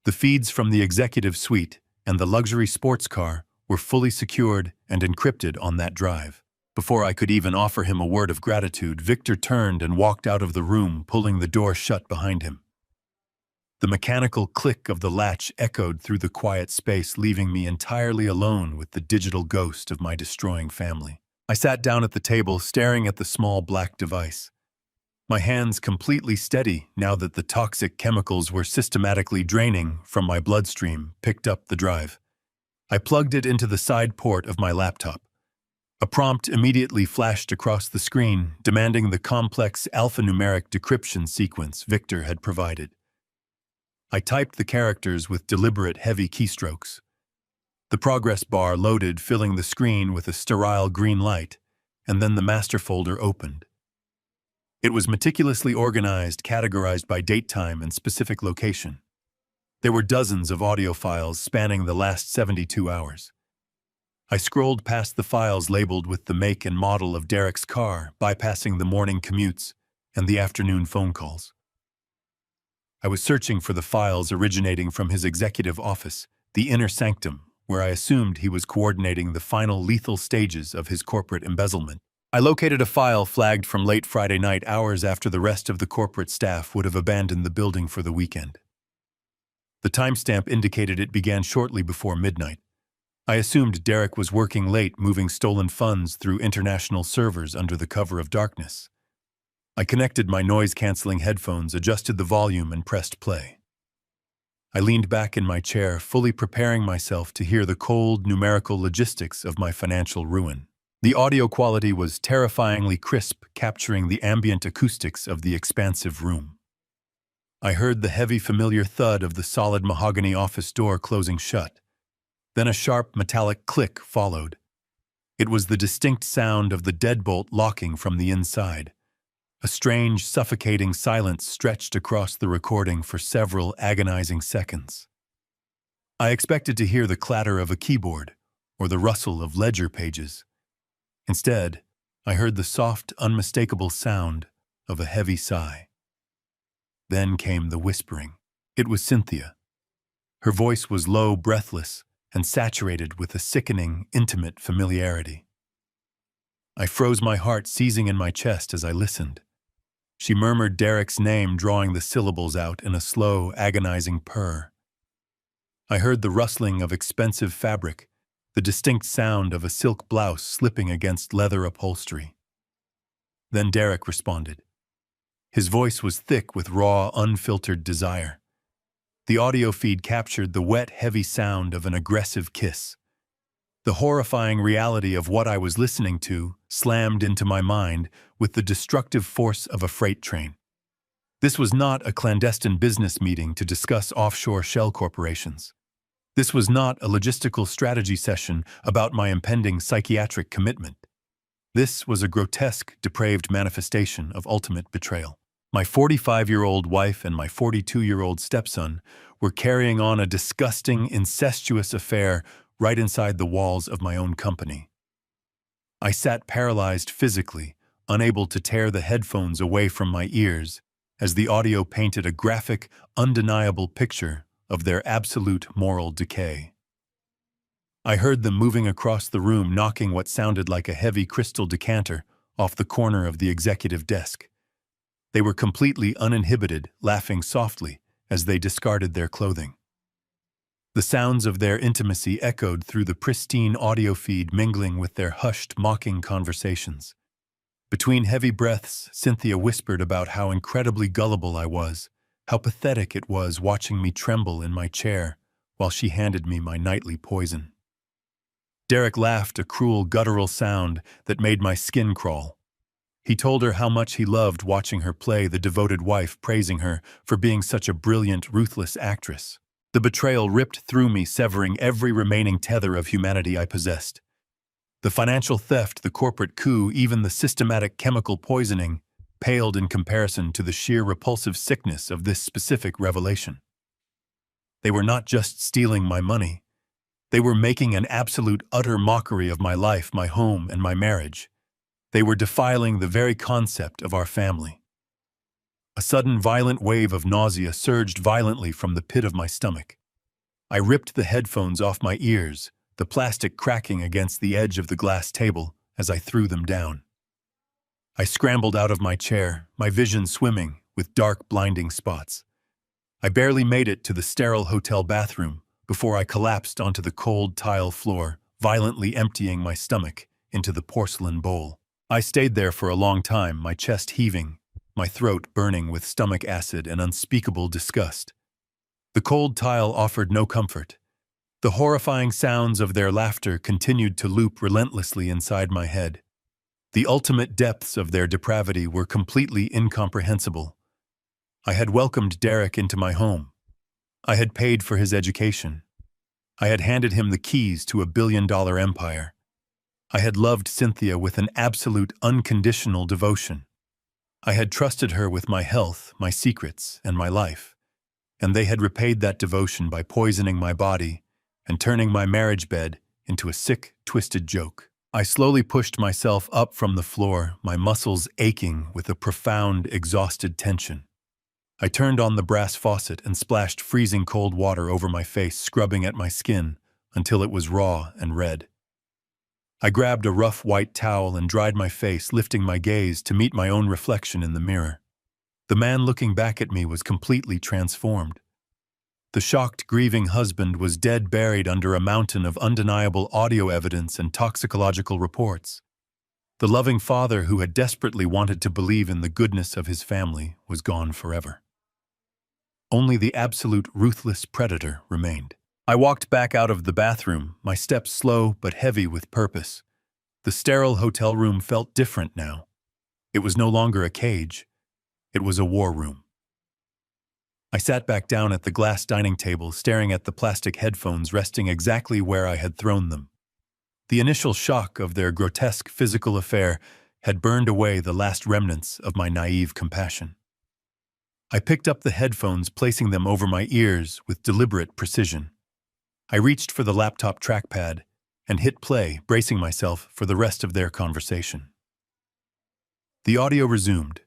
The feeds from the executive suite and the luxury sports car were fully secured and encrypted on that drive. Before I could even offer him a word of gratitude, Victor turned and walked out of the room, pulling the door shut behind him. The mechanical click of the latch echoed through the quiet space, leaving me entirely alone with the digital ghost of my destroying family. I sat down at the table, staring at the small black device. My hands completely steady now that the toxic chemicals were systematically draining from my bloodstream, picked up the drive. I plugged it into the side port of my laptop. A prompt immediately flashed across the screen, demanding the complex alphanumeric decryption sequence Victor had provided. I typed the characters with deliberate, heavy keystrokes. The progress bar loaded, filling the screen with a sterile green light, and then the master folder opened. It was meticulously organized, categorized by date, time, and specific location. There were dozens of audio files spanning the last 72 hours. I scrolled past the files labeled with the make and model of Derek's car, bypassing the morning commutes and the afternoon phone calls. I was searching for the files originating from his executive office, the inner sanctum, where I assumed he was coordinating the final lethal stages of his corporate embezzlement. I located a file flagged from late Friday night, hours after the rest of the corporate staff would have abandoned the building for the weekend. The timestamp indicated it began shortly before midnight. I assumed Derek was working late, moving stolen funds through international servers under the cover of darkness. I connected my noise-canceling headphones, adjusted the volume, and pressed play. I leaned back in my chair, fully preparing myself to hear the cold, numerical logistics of my financial ruin. The audio quality was terrifyingly crisp, capturing the ambient acoustics of the expansive room. I heard the heavy, familiar thud of the solid mahogany office door closing shut. Then a sharp, metallic click followed. It was the distinct sound of the deadbolt locking from the inside. A strange, suffocating silence stretched across the recording for several agonizing seconds. I expected to hear the clatter of a keyboard or the rustle of ledger pages. Instead, I heard the soft, unmistakable sound of a heavy sigh. Then came the whispering. It was Cynthia. Her voice was low, breathless, and saturated with a sickening, intimate familiarity. I froze, my heart seizing in my chest as I listened. She murmured Derek's name, drawing the syllables out in a slow, agonizing purr. I heard the rustling of expensive fabric, the distinct sound of a silk blouse slipping against leather upholstery. Then Derek responded. His voice was thick with raw, unfiltered desire. The audio feed captured the wet, heavy sound of an aggressive kiss. The horrifying reality of what I was listening to slammed into my mind with the destructive force of a freight train. This was not a clandestine business meeting to discuss offshore shell corporations. This was not a logistical strategy session about my impending psychiatric commitment. This was a grotesque, depraved manifestation of ultimate betrayal. My 45-year-old wife and my 42-year-old stepson were carrying on a disgusting, incestuous affair right inside the walls of my own company. I sat paralyzed physically, unable to tear the headphones away from my ears, as the audio painted a graphic, undeniable picture of their absolute moral decay. I heard them moving across the room, knocking what sounded like a heavy crystal decanter off the corner of the executive desk. They were completely uninhibited, laughing softly as they discarded their clothing. The sounds of their intimacy echoed through the pristine audio feed, mingling with their hushed, mocking conversations. Between heavy breaths, Cynthia whispered about how incredibly gullible I was, how pathetic it was watching me tremble in my chair while she handed me my nightly poison. Derek laughed, a cruel, guttural sound that made my skin crawl. He told her how much he loved watching her play the devoted wife, praising her for being such a brilliant, ruthless actress. The betrayal ripped through me, severing every remaining tether of humanity I possessed. The financial theft, the corporate coup, even the systematic chemical poisoning paled in comparison to the sheer repulsive sickness of this specific revelation. They were not just stealing my money. They were making an absolute, utter mockery of my life, my home, and my marriage. They were defiling the very concept of our family. A sudden, violent wave of nausea surged violently from the pit of my stomach. I ripped the headphones off my ears, the plastic cracking against the edge of the glass table as I threw them down. I scrambled out of my chair, my vision swimming with dark, blinding spots. I barely made it to the sterile hotel bathroom before I collapsed onto the cold tile floor, violently emptying my stomach into the porcelain bowl. I stayed there for a long time, my chest heaving, my throat burning with stomach acid and unspeakable disgust. The cold tile offered no comfort. The horrifying sounds of their laughter continued to loop relentlessly inside my head. The ultimate depths of their depravity were completely incomprehensible. I had welcomed Derek into my home. I had paid for his education. I had handed him the keys to a billion-dollar empire. I had loved Cynthia with an absolute, unconditional devotion. I had trusted her with my health, my secrets, and my life. And they had repaid that devotion by poisoning my body and turning my marriage bed into a sick, twisted joke. I slowly pushed myself up from the floor, my muscles aching with a profound, exhausted tension. I turned on the brass faucet and splashed freezing cold water over my face, scrubbing at my skin until it was raw and red. I grabbed a rough white towel and dried my face, lifting my gaze to meet my own reflection in the mirror. The man looking back at me was completely transformed. The shocked, grieving husband was dead, buried under a mountain of undeniable audio evidence and toxicological reports. The loving father who had desperately wanted to believe in the goodness of his family was gone forever. Only the absolute ruthless predator remained. I walked back out of the bathroom, my steps slow but heavy with purpose. The sterile hotel room felt different now. It was no longer a cage. It was a war room. I sat back down at the glass dining table, staring at the plastic headphones resting exactly where I had thrown them. The initial shock of their grotesque physical affair had burned away the last remnants of my naive compassion. I picked up the headphones, placing them over my ears with deliberate precision. I reached for the laptop trackpad and hit play, bracing myself for the rest of their conversation. The audio resumed.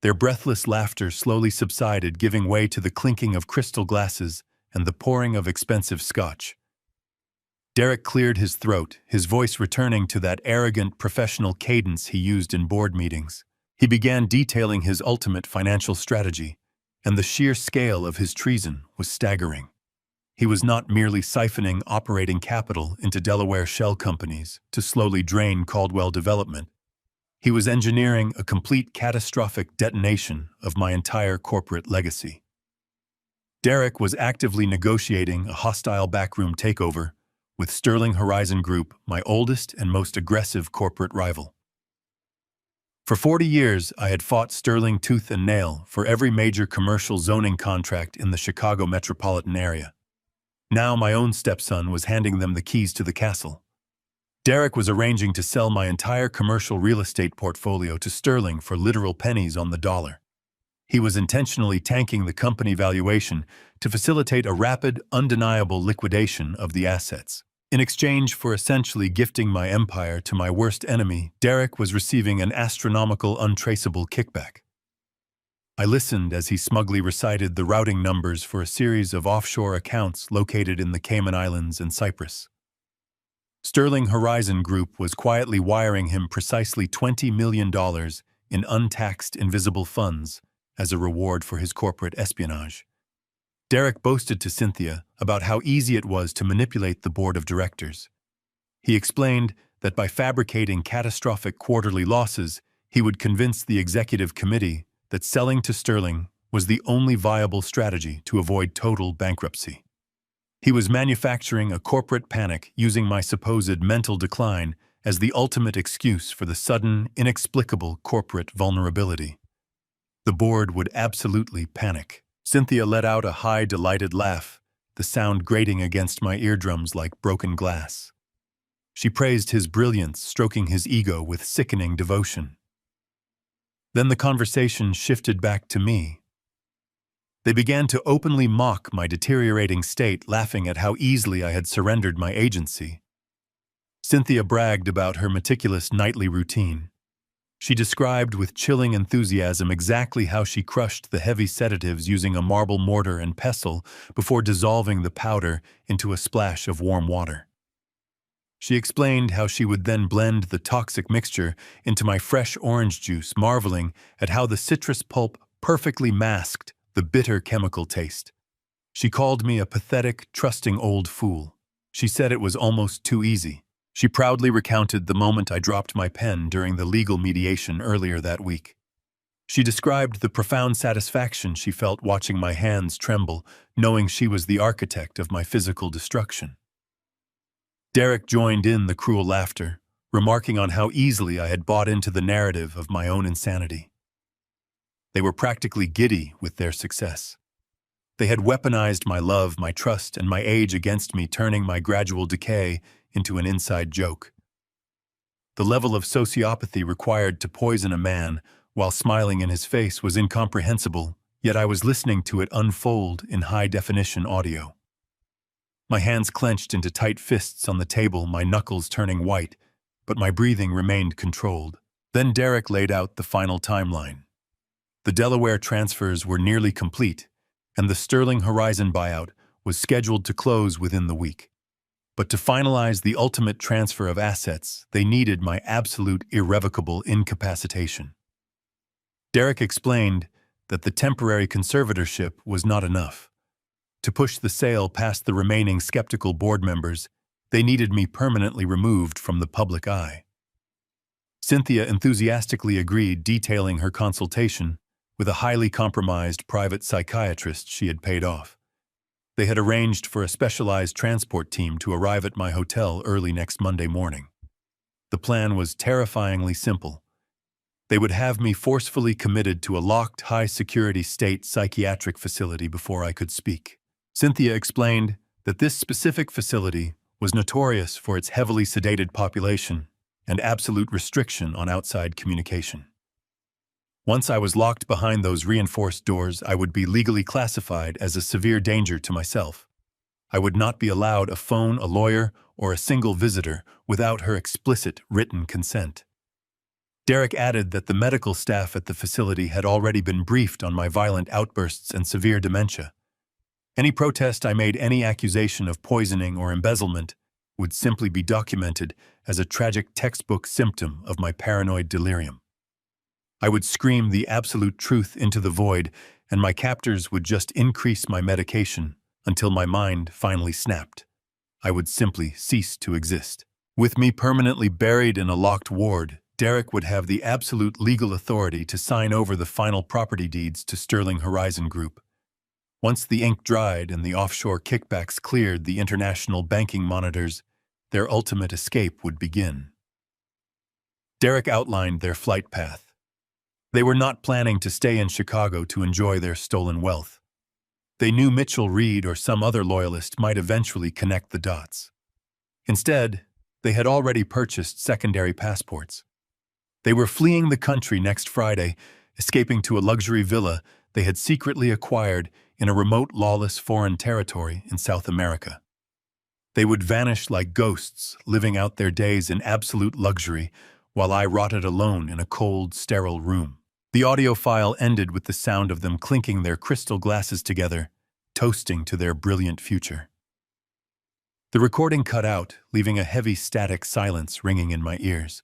Their breathless laughter slowly subsided, giving way to the clinking of crystal glasses and the pouring of expensive scotch. Derek cleared his throat, his voice returning to that arrogant professional cadence he used in board meetings. He began detailing his ultimate financial strategy, and the sheer scale of his treason was staggering. He was not merely siphoning operating capital into Delaware shell companies to slowly drain Caldwell Development. He was engineering a complete catastrophic detonation of my entire corporate legacy. Derek was actively negotiating a hostile backroom takeover with Sterling Horizon Group, my oldest and most aggressive corporate rival. For 40 years, I had fought Sterling tooth and nail for every major commercial zoning contract in the Chicago metropolitan area. Now my own stepson was handing them the keys to the castle. Derek was arranging to sell my entire commercial real estate portfolio to Sterling for literal pennies on the dollar. He was intentionally tanking the company valuation to facilitate a rapid, undeniable liquidation of the assets. In exchange for essentially gifting my empire to my worst enemy, Derek was receiving an astronomical, untraceable kickback. I listened as he smugly recited the routing numbers for a series of offshore accounts located in the Cayman Islands and Cyprus. Sterling Horizon Group was quietly wiring him precisely $20 million in untaxed invisible funds as a reward for his corporate espionage. Derek boasted to Cynthia about how easy it was to manipulate the board of directors. He explained that by fabricating catastrophic quarterly losses, he would convince the executive committee that selling to Sterling was the only viable strategy to avoid total bankruptcy. He was manufacturing a corporate panic using my supposed mental decline as the ultimate excuse for the sudden, inexplicable corporate vulnerability. The board would absolutely panic. Cynthia let out a high, delighted laugh, the sound grating against my eardrums like broken glass. She praised his brilliance, stroking his ego with sickening devotion. Then the conversation shifted back to me. They began to openly mock my deteriorating state, laughing at how easily I had surrendered my agency. Cynthia bragged about her meticulous nightly routine. She described with chilling enthusiasm exactly how she crushed the heavy sedatives using a marble mortar and pestle before dissolving the powder into a splash of warm water. She explained how she would then blend the toxic mixture into my fresh orange juice, marveling at how the citrus pulp perfectly masked the bitter chemical taste. She called me a pathetic, trusting old fool. She said it was almost too easy. She proudly recounted the moment I dropped my pen during the legal mediation earlier that week. She described the profound satisfaction she felt watching my hands tremble, knowing she was the architect of my physical destruction. Derek joined in the cruel laughter, remarking on how easily I had bought into the narrative of my own insanity. They were practically giddy with their success. They had weaponized my love, my trust, and my age against me, turning my gradual decay into an inside joke. The level of sociopathy required to poison a man while smiling in his face was incomprehensible, yet I was listening to it unfold in high-definition audio. My hands clenched into tight fists on the table, my knuckles turning white, but my breathing remained controlled. Then Derek laid out the final timeline. The Delaware transfers were nearly complete, and the Sterling Horizon buyout was scheduled to close within the week. But to finalize the ultimate transfer of assets, they needed my absolute irrevocable incapacitation. Derek explained that the temporary conservatorship was not enough. To push the sale past the remaining skeptical board members, they needed me permanently removed from the public eye. Cynthia enthusiastically agreed, detailing her consultation with a highly compromised private psychiatrist she had paid off. They had arranged for a specialized transport team to arrive at my hotel early next Monday morning. The plan was terrifyingly simple. They would have me forcefully committed to a locked, high-security state psychiatric facility before I could speak. Cynthia explained that this specific facility was notorious for its heavily sedated population and absolute restriction on outside communication. Once I was locked behind those reinforced doors, I would be legally classified as a severe danger to myself. I would not be allowed a phone, a lawyer, or a single visitor without her explicit written consent. Derek added that the medical staff at the facility had already been briefed on my violent outbursts and severe dementia. Any protest I made, any accusation of poisoning or embezzlement, would simply be documented as a tragic textbook symptom of my paranoid delirium. I would scream the absolute truth into the void, and my captors would just increase my medication until my mind finally snapped. I would simply cease to exist. With me permanently buried in a locked ward, Derek would have the absolute legal authority to sign over the final property deeds to Sterling Horizon Group. Once the ink dried and the offshore kickbacks cleared the international banking monitors, their ultimate escape would begin. Derek outlined their flight path. They were not planning to stay in Chicago to enjoy their stolen wealth. They knew Mitchell Reed or some other loyalist might eventually connect the dots. Instead, they had already purchased secondary passports. They were fleeing the country next Friday, escaping to a luxury villa they had secretly acquired in a remote, lawless foreign territory in South America. They would vanish like ghosts, living out their days in absolute luxury, while I rotted alone in a cold, sterile room. The audio file ended with the sound of them clinking their crystal glasses together, toasting to their brilliant future. The recording cut out, leaving a heavy static silence ringing in my ears.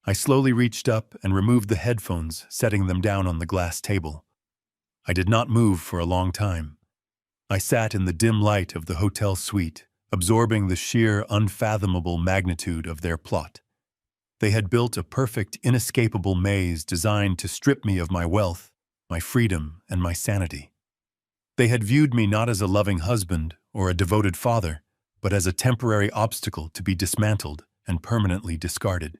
I slowly reached up and removed the headphones, setting them down on the glass table. I did not move for a long time. I sat in the dim light of the hotel suite, absorbing the sheer, unfathomable magnitude of their plot. They had built a perfect, inescapable maze designed to strip me of my wealth, my freedom, and my sanity. They had viewed me not as a loving husband or a devoted father, but as a temporary obstacle to be dismantled and permanently discarded.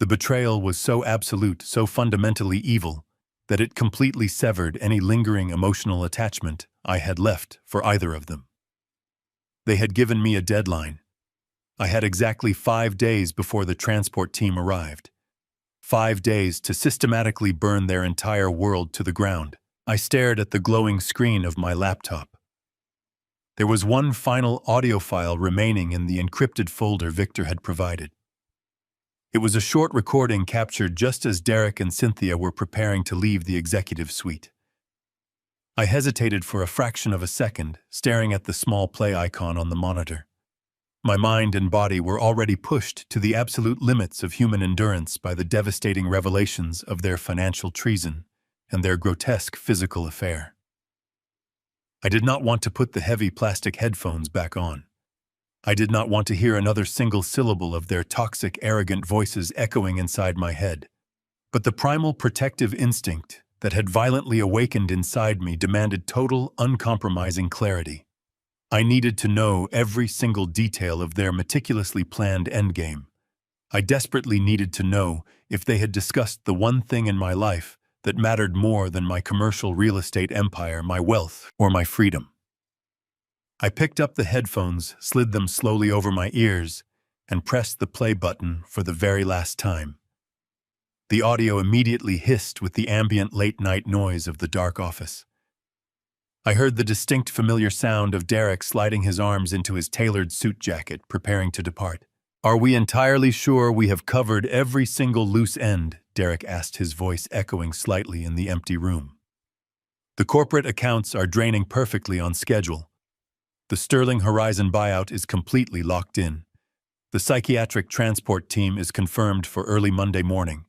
The betrayal was so absolute, so fundamentally evil, that it completely severed any lingering emotional attachment I had left for either of them. They had given me a deadline. I had exactly 5 days before the transport team arrived. 5 days to systematically burn their entire world to the ground. I stared at the glowing screen of my laptop. There was one final audio file remaining in the encrypted folder Victor had provided. It was a short recording captured just as Derek and Cynthia were preparing to leave the executive suite. I hesitated for a fraction of a second, staring at the small play icon on the monitor. My mind and body were already pushed to the absolute limits of human endurance by the devastating revelations of their financial treason and their grotesque physical affair. I did not want to put the heavy plastic headphones back on. I did not want to hear another single syllable of their toxic, arrogant voices echoing inside my head. But the primal protective instinct that had violently awakened inside me demanded total, uncompromising clarity. I needed to know every single detail of their meticulously planned endgame. I desperately needed to know if they had discussed the one thing in my life that mattered more than my commercial real estate empire, my wealth, or my freedom. I picked up the headphones, slid them slowly over my ears, and pressed the play button for the very last time. The audio immediately hissed with the ambient late-night noise of the dark office. I heard the distinct familiar sound of Derek sliding his arms into his tailored suit jacket, preparing to depart. "Are we entirely sure we have covered every single loose end?" Derek asked, his voice echoing slightly in the empty room. "The corporate accounts are draining perfectly on schedule. The Sterling Horizon buyout is completely locked in. The psychiatric transport team is confirmed for early Monday morning.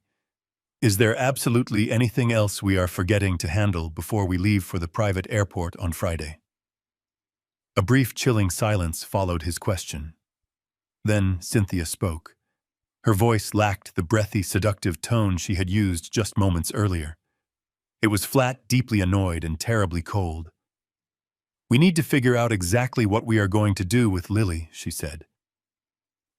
Is there absolutely anything else we are forgetting to handle before we leave for the private airport on Friday?" A brief, chilling silence followed his question. Then Cynthia spoke. Her voice lacked the breathy, seductive tone she had used just moments earlier. It was flat, deeply annoyed, and terribly cold. "We need to figure out exactly what we are going to do with Lily," she said.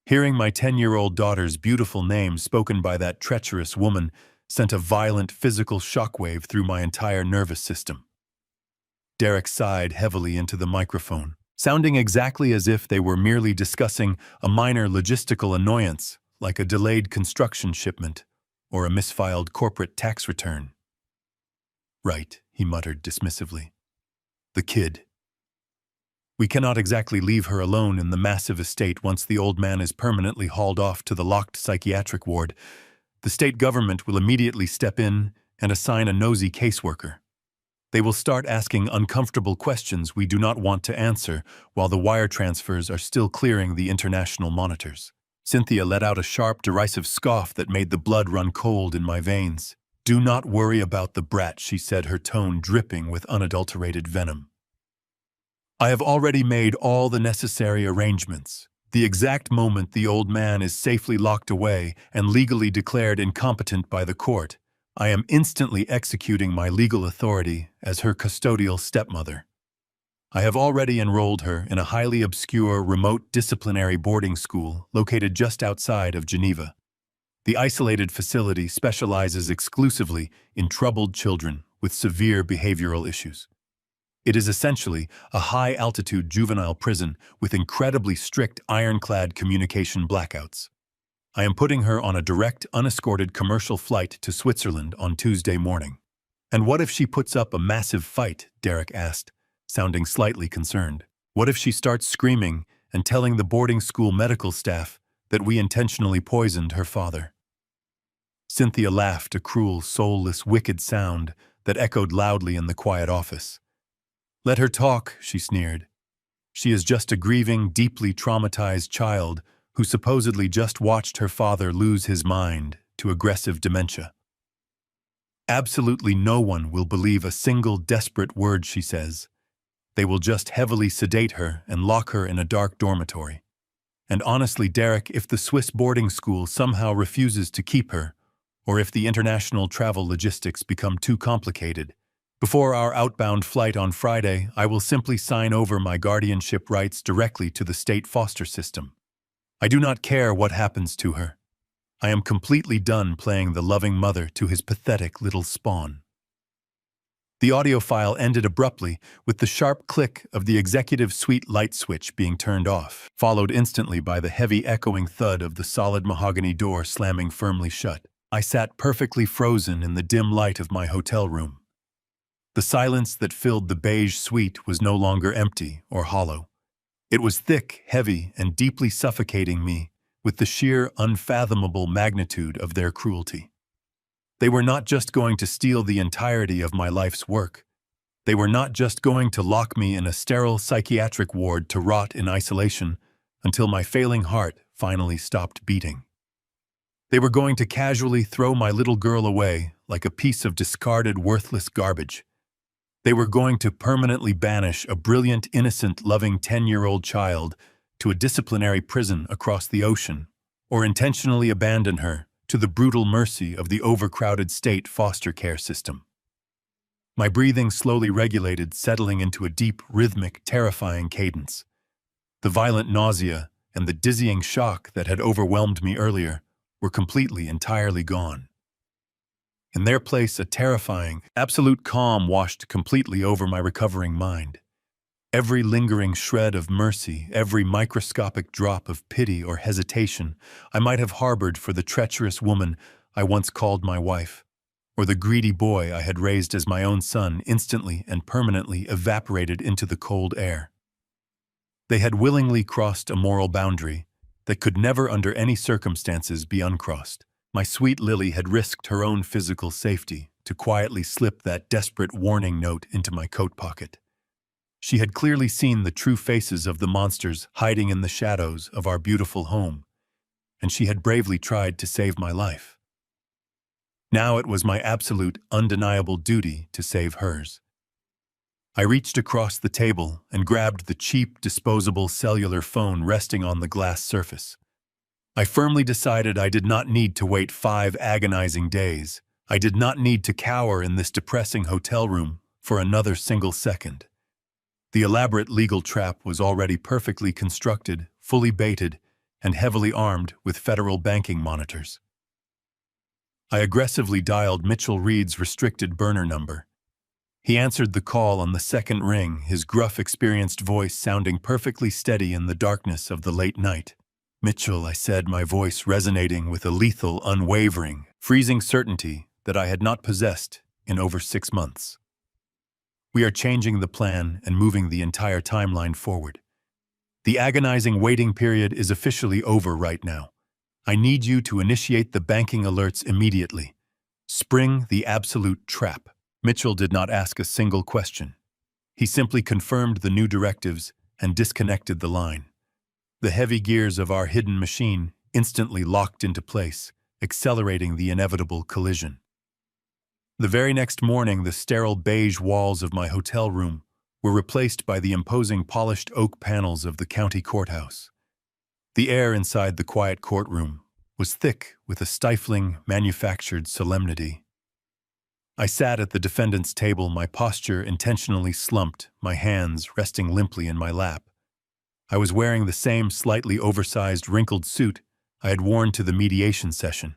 Hearing my 10-year-old daughter's beautiful name spoken by that treacherous woman sent a violent physical shockwave through my entire nervous system. Derek sighed heavily into the microphone, sounding exactly as if they were merely discussing a minor logistical annoyance, like a delayed construction shipment or a misfiled corporate tax return. "Right," he muttered dismissively. "The kid. We cannot exactly leave her alone in the massive estate once the old man is permanently hauled off to the locked psychiatric ward. The state government will immediately step in and assign a nosy caseworker. They will start asking uncomfortable questions we do not want to answer while the wire transfers are still clearing the international monitors." Cynthia let out a sharp, derisive scoff that made the blood run cold in my veins. "Do not worry about the brat," she said, her tone dripping with unadulterated venom. "I have already made all the necessary arrangements. The exact moment the old man is safely locked away and legally declared incompetent by the court, I am instantly executing my legal authority as her custodial stepmother. I have already enrolled her in a highly obscure, remote disciplinary boarding school located just outside of Geneva. The isolated facility specializes exclusively in troubled children with severe behavioral issues. It is essentially a high-altitude juvenile prison with incredibly strict ironclad communication blackouts. I am putting her on a direct, unescorted commercial flight to Switzerland on Tuesday morning." "And what if she puts up a massive fight?" Derek asked, sounding slightly concerned. "What if she starts screaming and telling the boarding school medical staff that we intentionally poisoned her father?" Cynthia laughed, a cruel, soulless, wicked sound that echoed loudly in the quiet office. "Let her talk," she sneered. "She is just a grieving, deeply traumatized child who supposedly just watched her father lose his mind to aggressive dementia. Absolutely no one will believe a single desperate word she says. They will just heavily sedate her and lock her in a dark dormitory. And honestly, Derek, if the Swiss boarding school somehow refuses to keep her, or if the international travel logistics become too complicated, before our outbound flight on Friday, I will simply sign over my guardianship rights directly to the state foster system. I do not care what happens to her. I am completely done playing the loving mother to his pathetic little spawn." The audio file ended abruptly with the sharp click of the executive suite light switch being turned off, followed instantly by the heavy echoing thud of the solid mahogany door slamming firmly shut. I sat perfectly frozen in the dim light of my hotel room. The silence that filled the beige suite was no longer empty or hollow. It was thick, heavy, and deeply suffocating me with the sheer, unfathomable magnitude of their cruelty. They were not just going to steal the entirety of my life's work. They were not just going to lock me in a sterile psychiatric ward to rot in isolation until my failing heart finally stopped beating. They were going to casually throw my little girl away like a piece of discarded, worthless garbage. They were going to permanently banish a brilliant, innocent, loving 10-year-old child to a disciplinary prison across the ocean, or intentionally abandon her to the brutal mercy of the overcrowded state foster care system. My breathing slowly regulated, settling into a deep, rhythmic, terrifying cadence. The violent nausea and the dizzying shock that had overwhelmed me earlier were entirely gone. In their place, a terrifying, absolute calm washed completely over my recovering mind. Every lingering shred of mercy, every microscopic drop of pity or hesitation I might have harbored for the treacherous woman I once called my wife, or the greedy boy I had raised as my own son, instantly and permanently evaporated into the cold air. They had willingly crossed a moral boundary that could never under any circumstances be uncrossed. My sweet Lily had risked her own physical safety to quietly slip that desperate warning note into my coat pocket. She had clearly seen the true faces of the monsters hiding in the shadows of our beautiful home, and she had bravely tried to save my life. Now it was my absolute, undeniable duty to save hers. I reached across the table and grabbed the cheap, disposable cellular phone resting on the glass surface. I firmly decided I did not need to wait 5 agonizing days. I did not need to cower in this depressing hotel room for another single second. The elaborate legal trap was already perfectly constructed, fully baited, and heavily armed with federal banking monitors. I aggressively dialed Mitchell Reed's restricted burner number. He answered the call on the second ring, his gruff, experienced voice sounding perfectly steady in the darkness of the late night. "Mitchell," I said, my voice resonating with a lethal, unwavering, freezing certainty that I had not possessed in over 6 months. "We are changing the plan and moving the entire timeline forward. The agonizing waiting period is officially over right now. I need you to initiate the banking alerts immediately. Spring the absolute trap." Mitchell did not ask a single question. He simply confirmed the new directives and disconnected the line. The heavy gears of our hidden machine instantly locked into place, accelerating the inevitable collision. The very next morning, the sterile beige walls of my hotel room were replaced by the imposing polished oak panels of the county courthouse. The air inside the quiet courtroom was thick with a stifling, manufactured solemnity. I sat at the defendant's table, my posture intentionally slumped, my hands resting limply in my lap. I was wearing the same slightly oversized, wrinkled suit I had worn to the mediation session.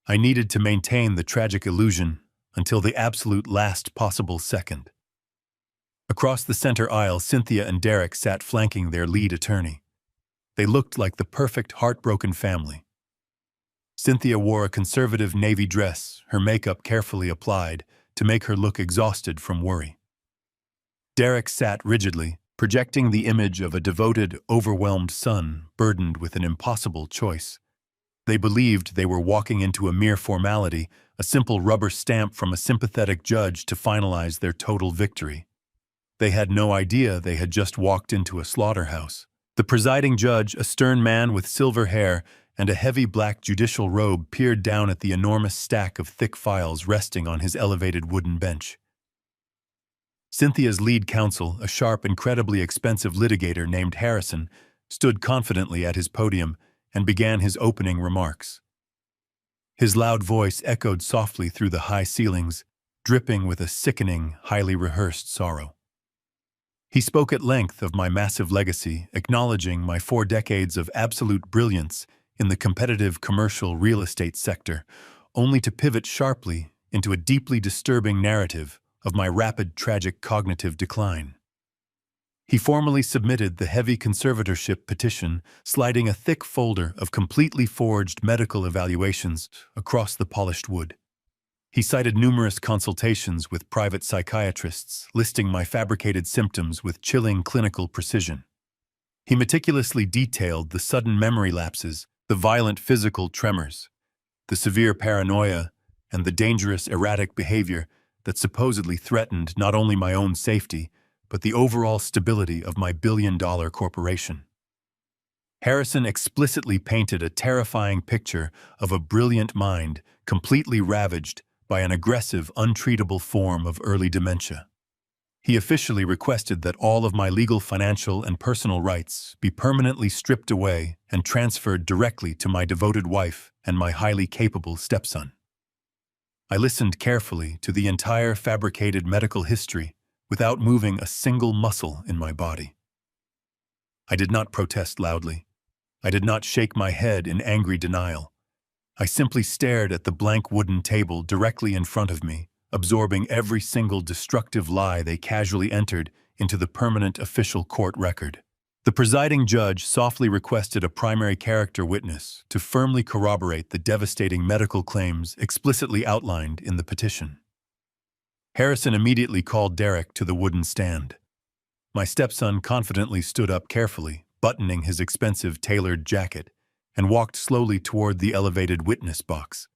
I needed to maintain the tragic illusion until the absolute last possible second. Across the center aisle, Cynthia and Derek sat flanking their lead attorney. They looked like the perfect, heartbroken family. Cynthia wore a conservative navy dress, her makeup carefully applied to make her look exhausted from worry. Derek sat rigidly, projecting the image of a devoted, overwhelmed son burdened with an impossible choice. They believed they were walking into a mere formality, a simple rubber stamp from a sympathetic judge to finalize their total victory. They had no idea they had just walked into a slaughterhouse. The presiding judge, a stern man with silver hair and a heavy black judicial robe, peered down at the enormous stack of thick files resting on his elevated wooden bench. Cynthia's lead counsel, a sharp, incredibly expensive litigator named Harrison, stood confidently at his podium and began his opening remarks. His loud voice echoed softly through the high ceilings, dripping with a sickening, highly rehearsed sorrow. He spoke at length of my massive legacy, acknowledging my 4 decades of absolute brilliance in the competitive commercial real estate sector, only to pivot sharply into a deeply disturbing narrative of my rapid, tragic cognitive decline. He formally submitted the heavy conservatorship petition, sliding a thick folder of completely forged medical evaluations across the polished wood. He cited numerous consultations with private psychiatrists, listing my fabricated symptoms with chilling clinical precision. He meticulously detailed the sudden memory lapses, the violent physical tremors, the severe paranoia, and the dangerous erratic behavior that supposedly threatened not only my own safety, but the overall stability of my billion-dollar corporation. Harrison explicitly painted a terrifying picture of a brilliant mind completely ravaged by an aggressive, untreatable form of early dementia. He officially requested that all of my legal, financial, and personal rights be permanently stripped away and transferred directly to my devoted wife and my highly capable stepson. I listened carefully to the entire fabricated medical history without moving a single muscle in my body. I did not protest loudly. I did not shake my head in angry denial. I simply stared at the blank wooden table directly in front of me, absorbing every single destructive lie they casually entered into the permanent official court record. The presiding judge softly requested a primary character witness to firmly corroborate the devastating medical claims explicitly outlined in the petition. Harrison immediately called Derek to the wooden stand. My stepson confidently stood up carefully, buttoning his expensive tailored jacket, and walked slowly toward the elevated witness box.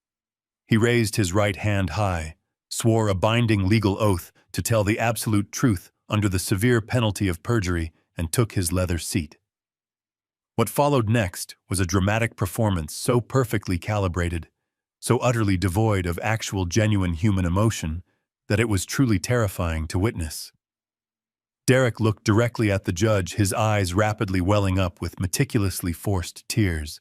He raised his right hand high, swore a binding legal oath to tell the absolute truth under the severe penalty of perjury, and took his leather seat. What followed next was a dramatic performance so perfectly calibrated, so utterly devoid of actual genuine human emotion, that it was truly terrifying to witness. Derek looked directly at the judge, his eyes rapidly welling up with meticulously forced tears.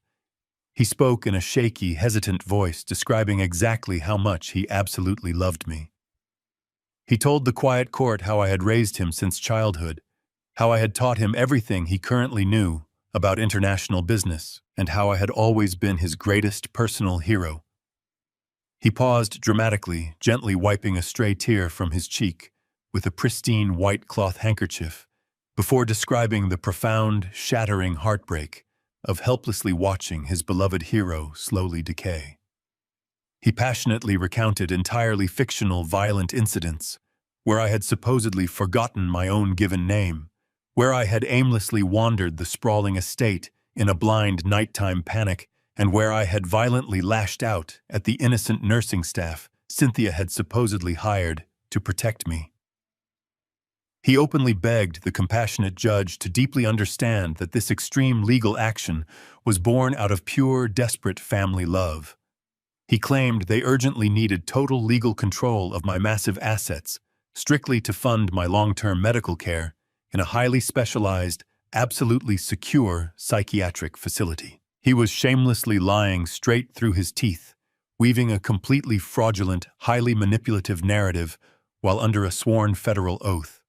He spoke in a shaky, hesitant voice, describing exactly how much he absolutely loved me. He told the quiet court how I had raised him since childhood, how I had taught him everything he currently knew about international business, and how I had always been his greatest personal hero. He paused dramatically, gently wiping a stray tear from his cheek with a pristine white cloth handkerchief, before describing the profound, shattering heartbreak of helplessly watching his beloved hero slowly decay. He passionately recounted entirely fictional violent incidents, where I had supposedly forgotten my own given name, where I had aimlessly wandered the sprawling estate in a blind nighttime panic, and where I had violently lashed out at the innocent nursing staff Cynthia had supposedly hired to protect me. He openly begged the compassionate judge to deeply understand that this extreme legal action was born out of pure, desperate family love. He claimed they urgently needed total legal control of my massive assets, strictly to fund my long-term medical care in a highly specialized, absolutely secure psychiatric facility. He was shamelessly lying straight through his teeth, weaving a completely fraudulent, highly manipulative narrative while under a sworn federal oath.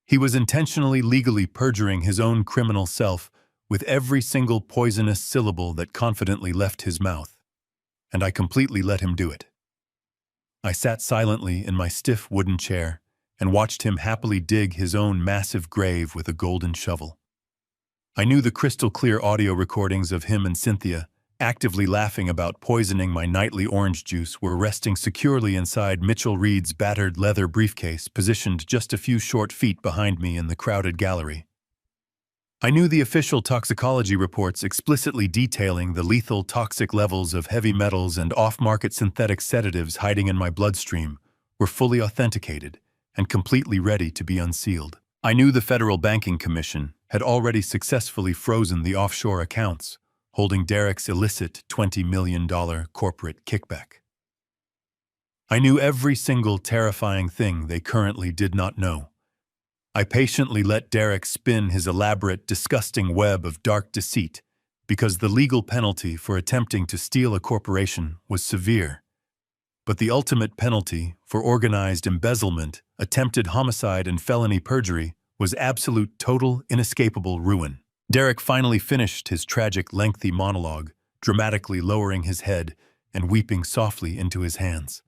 He was intentionally legally perjuring his own criminal self with every single poisonous syllable that confidently left his mouth, and I completely let him do it. I sat silently in my stiff wooden chair and watched him happily dig his own massive grave with a golden shovel. I knew the crystal-clear audio recordings of him and Cynthia, actively laughing about poisoning my nightly orange juice, were resting securely inside Mitchell Reed's battered leather briefcase positioned just a few short feet behind me in the crowded gallery. I knew the official toxicology reports explicitly detailing the lethal toxic levels of heavy metals and off-market synthetic sedatives hiding in my bloodstream were fully authenticated and completely ready to be unsealed. I knew the Federal Banking Commission had already successfully frozen the offshore accounts holding Derek's illicit $20 million corporate kickback. I knew every single terrifying thing they currently did not know. I patiently let Derek spin his elaborate, disgusting web of dark deceit because the legal penalty for attempting to steal a corporation was severe. But the ultimate penalty for organized embezzlement, attempted homicide, and felony perjury was absolute, total, inescapable ruin. Derek finally finished his tragic, lengthy monologue, dramatically lowering his head and weeping softly into his hands.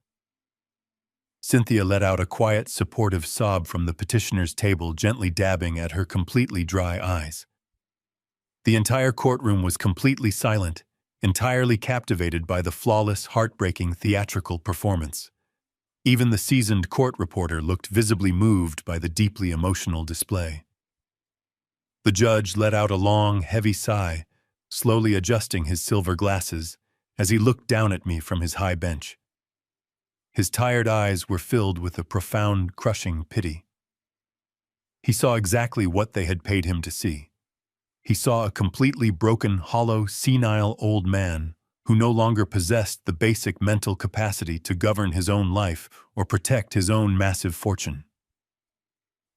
Cynthia let out a quiet, supportive sob from the petitioner's table, gently dabbing at her completely dry eyes. The entire courtroom was completely silent, entirely captivated by the flawless, heartbreaking theatrical performance. Even the seasoned court reporter looked visibly moved by the deeply emotional display. The judge let out a long, heavy sigh, slowly adjusting his silver glasses as he looked down at me from his high bench. His tired eyes were filled with a profound, crushing pity. He saw exactly what they had paid him to see. He saw a completely broken, hollow, senile old man who no longer possessed the basic mental capacity to govern his own life or protect his own massive fortune.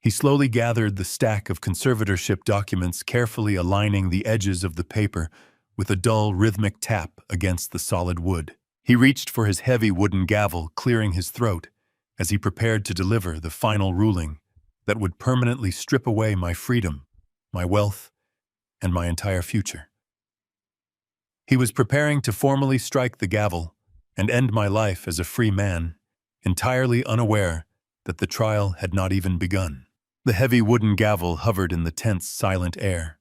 He slowly gathered the stack of conservatorship documents, carefully aligning the edges of the paper with a dull, rhythmic tap against the solid wood. He reached for his heavy wooden gavel, clearing his throat as he prepared to deliver the final ruling that would permanently strip away my freedom, my wealth, and my entire future. He was preparing to formally strike the gavel and end my life as a free man, entirely unaware that the trial had not even begun. The heavy wooden gavel hovered in the tense, silent air.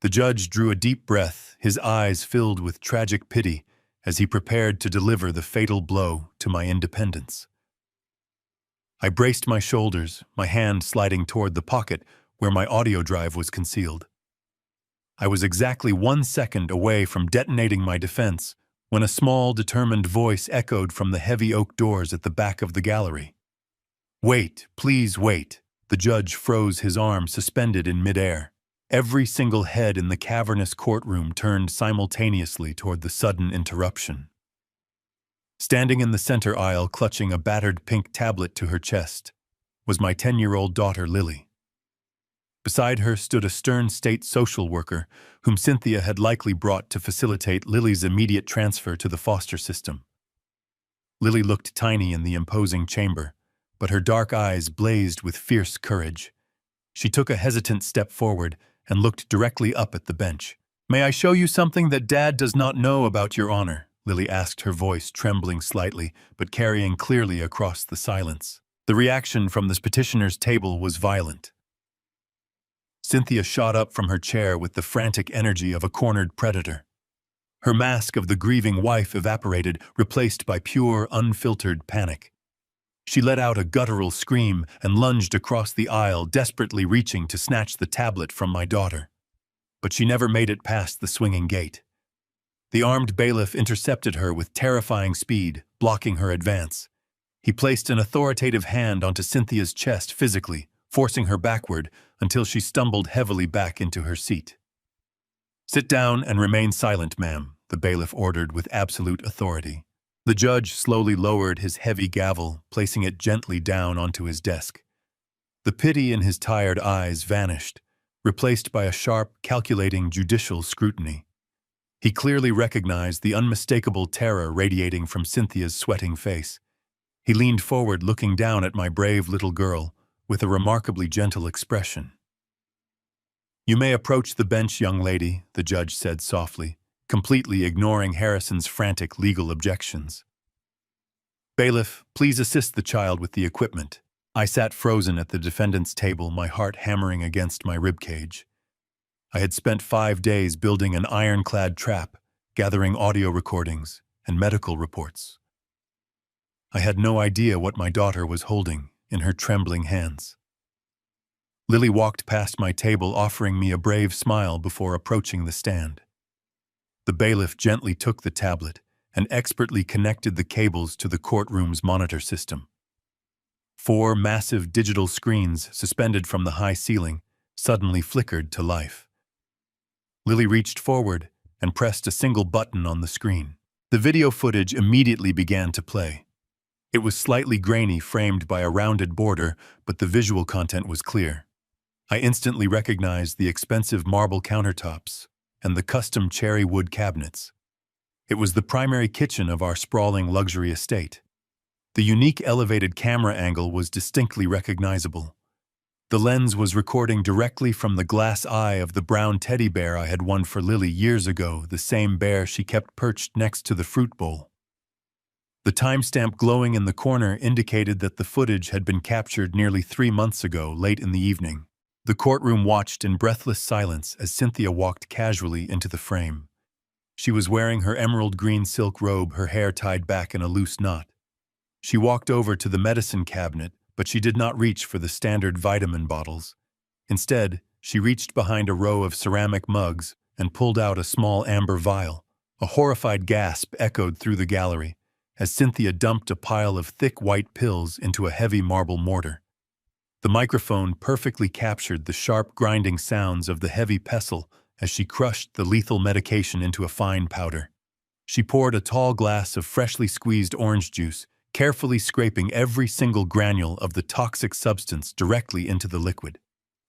The judge drew a deep breath, his eyes filled with tragic pity as he prepared to deliver the fatal blow to my independence. I braced my shoulders, my hand sliding toward the pocket where my audio drive was concealed. I was exactly 1 second away from detonating my defense when a small, determined voice echoed from the heavy oak doors at the back of the gallery. "Wait, please wait." The judge froze, his arm suspended in midair. Every single head in the cavernous courtroom turned simultaneously toward the sudden interruption. Standing in the center aisle, clutching a battered pink tablet to her chest, was my 10-year-old daughter, Lily. Beside her stood a stern state social worker, whom Cynthia had likely brought to facilitate Lily's immediate transfer to the foster system. Lily looked tiny in the imposing chamber, but her dark eyes blazed with fierce courage. She took a hesitant step forward and looked directly up at the bench. "May I show you something that Dad does not know about your honor?" Lily asked, her voice trembling slightly, but carrying clearly across the silence. The reaction from the petitioner's table was violent. Cynthia shot up from her chair with the frantic energy of a cornered predator. Her mask of the grieving wife evaporated, replaced by pure, unfiltered panic. She let out a guttural scream and lunged across the aisle, desperately reaching to snatch the tablet from my daughter. But she never made it past the swinging gate. The armed bailiff intercepted her with terrifying speed, blocking her advance. He placed an authoritative hand onto Cynthia's chest physically, forcing her backward until she stumbled heavily back into her seat. "Sit down and remain silent, ma'am," the bailiff ordered with absolute authority. The judge slowly lowered his heavy gavel, placing it gently down onto his desk. The pity in his tired eyes vanished, replaced by a sharp, calculating judicial scrutiny. He clearly recognized the unmistakable terror radiating from Cynthia's sweating face. He leaned forward, looking down at my brave little girl with a remarkably gentle expression. "You may approach the bench, young lady," the judge said softly, completely ignoring Harrison's frantic legal objections. "Bailiff, please assist the child with the equipment." I sat frozen at the defendant's table, my heart hammering against my ribcage. I had spent 5 days building an ironclad trap, gathering audio recordings and medical reports. I had no idea what my daughter was holding in her trembling hands. Lily walked past my table, offering me a brave smile before approaching the stand. The bailiff gently took the tablet and expertly connected the cables to the courtroom's monitor system. 4 massive digital screens suspended from the high ceiling suddenly flickered to life. Lily reached forward and pressed a single button on the screen. The video footage immediately began to play. It was slightly grainy, framed by a rounded border, but the visual content was clear. I instantly recognized the expensive marble countertops and the custom cherry wood cabinets. It was the primary kitchen of our sprawling luxury estate. The unique elevated camera angle was distinctly recognizable. The lens was recording directly from the glass eye of the brown teddy bear I had won for Lily years ago, the same bear she kept perched next to the fruit bowl. The timestamp glowing in the corner indicated that the footage had been captured nearly 3 months ago, late in the evening. The courtroom watched in breathless silence as Cynthia walked casually into the frame. She was wearing her emerald green silk robe, her hair tied back in a loose knot. She walked over to the medicine cabinet, but she did not reach for the standard vitamin bottles. Instead, she reached behind a row of ceramic mugs and pulled out a small amber vial. A horrified gasp echoed through the gallery as Cynthia dumped a pile of thick white pills into a heavy marble mortar. The microphone perfectly captured the sharp grinding sounds of the heavy pestle as she crushed the lethal medication into a fine powder. She poured a tall glass of freshly squeezed orange juice carefully scraping every single granule of the toxic substance directly into the liquid.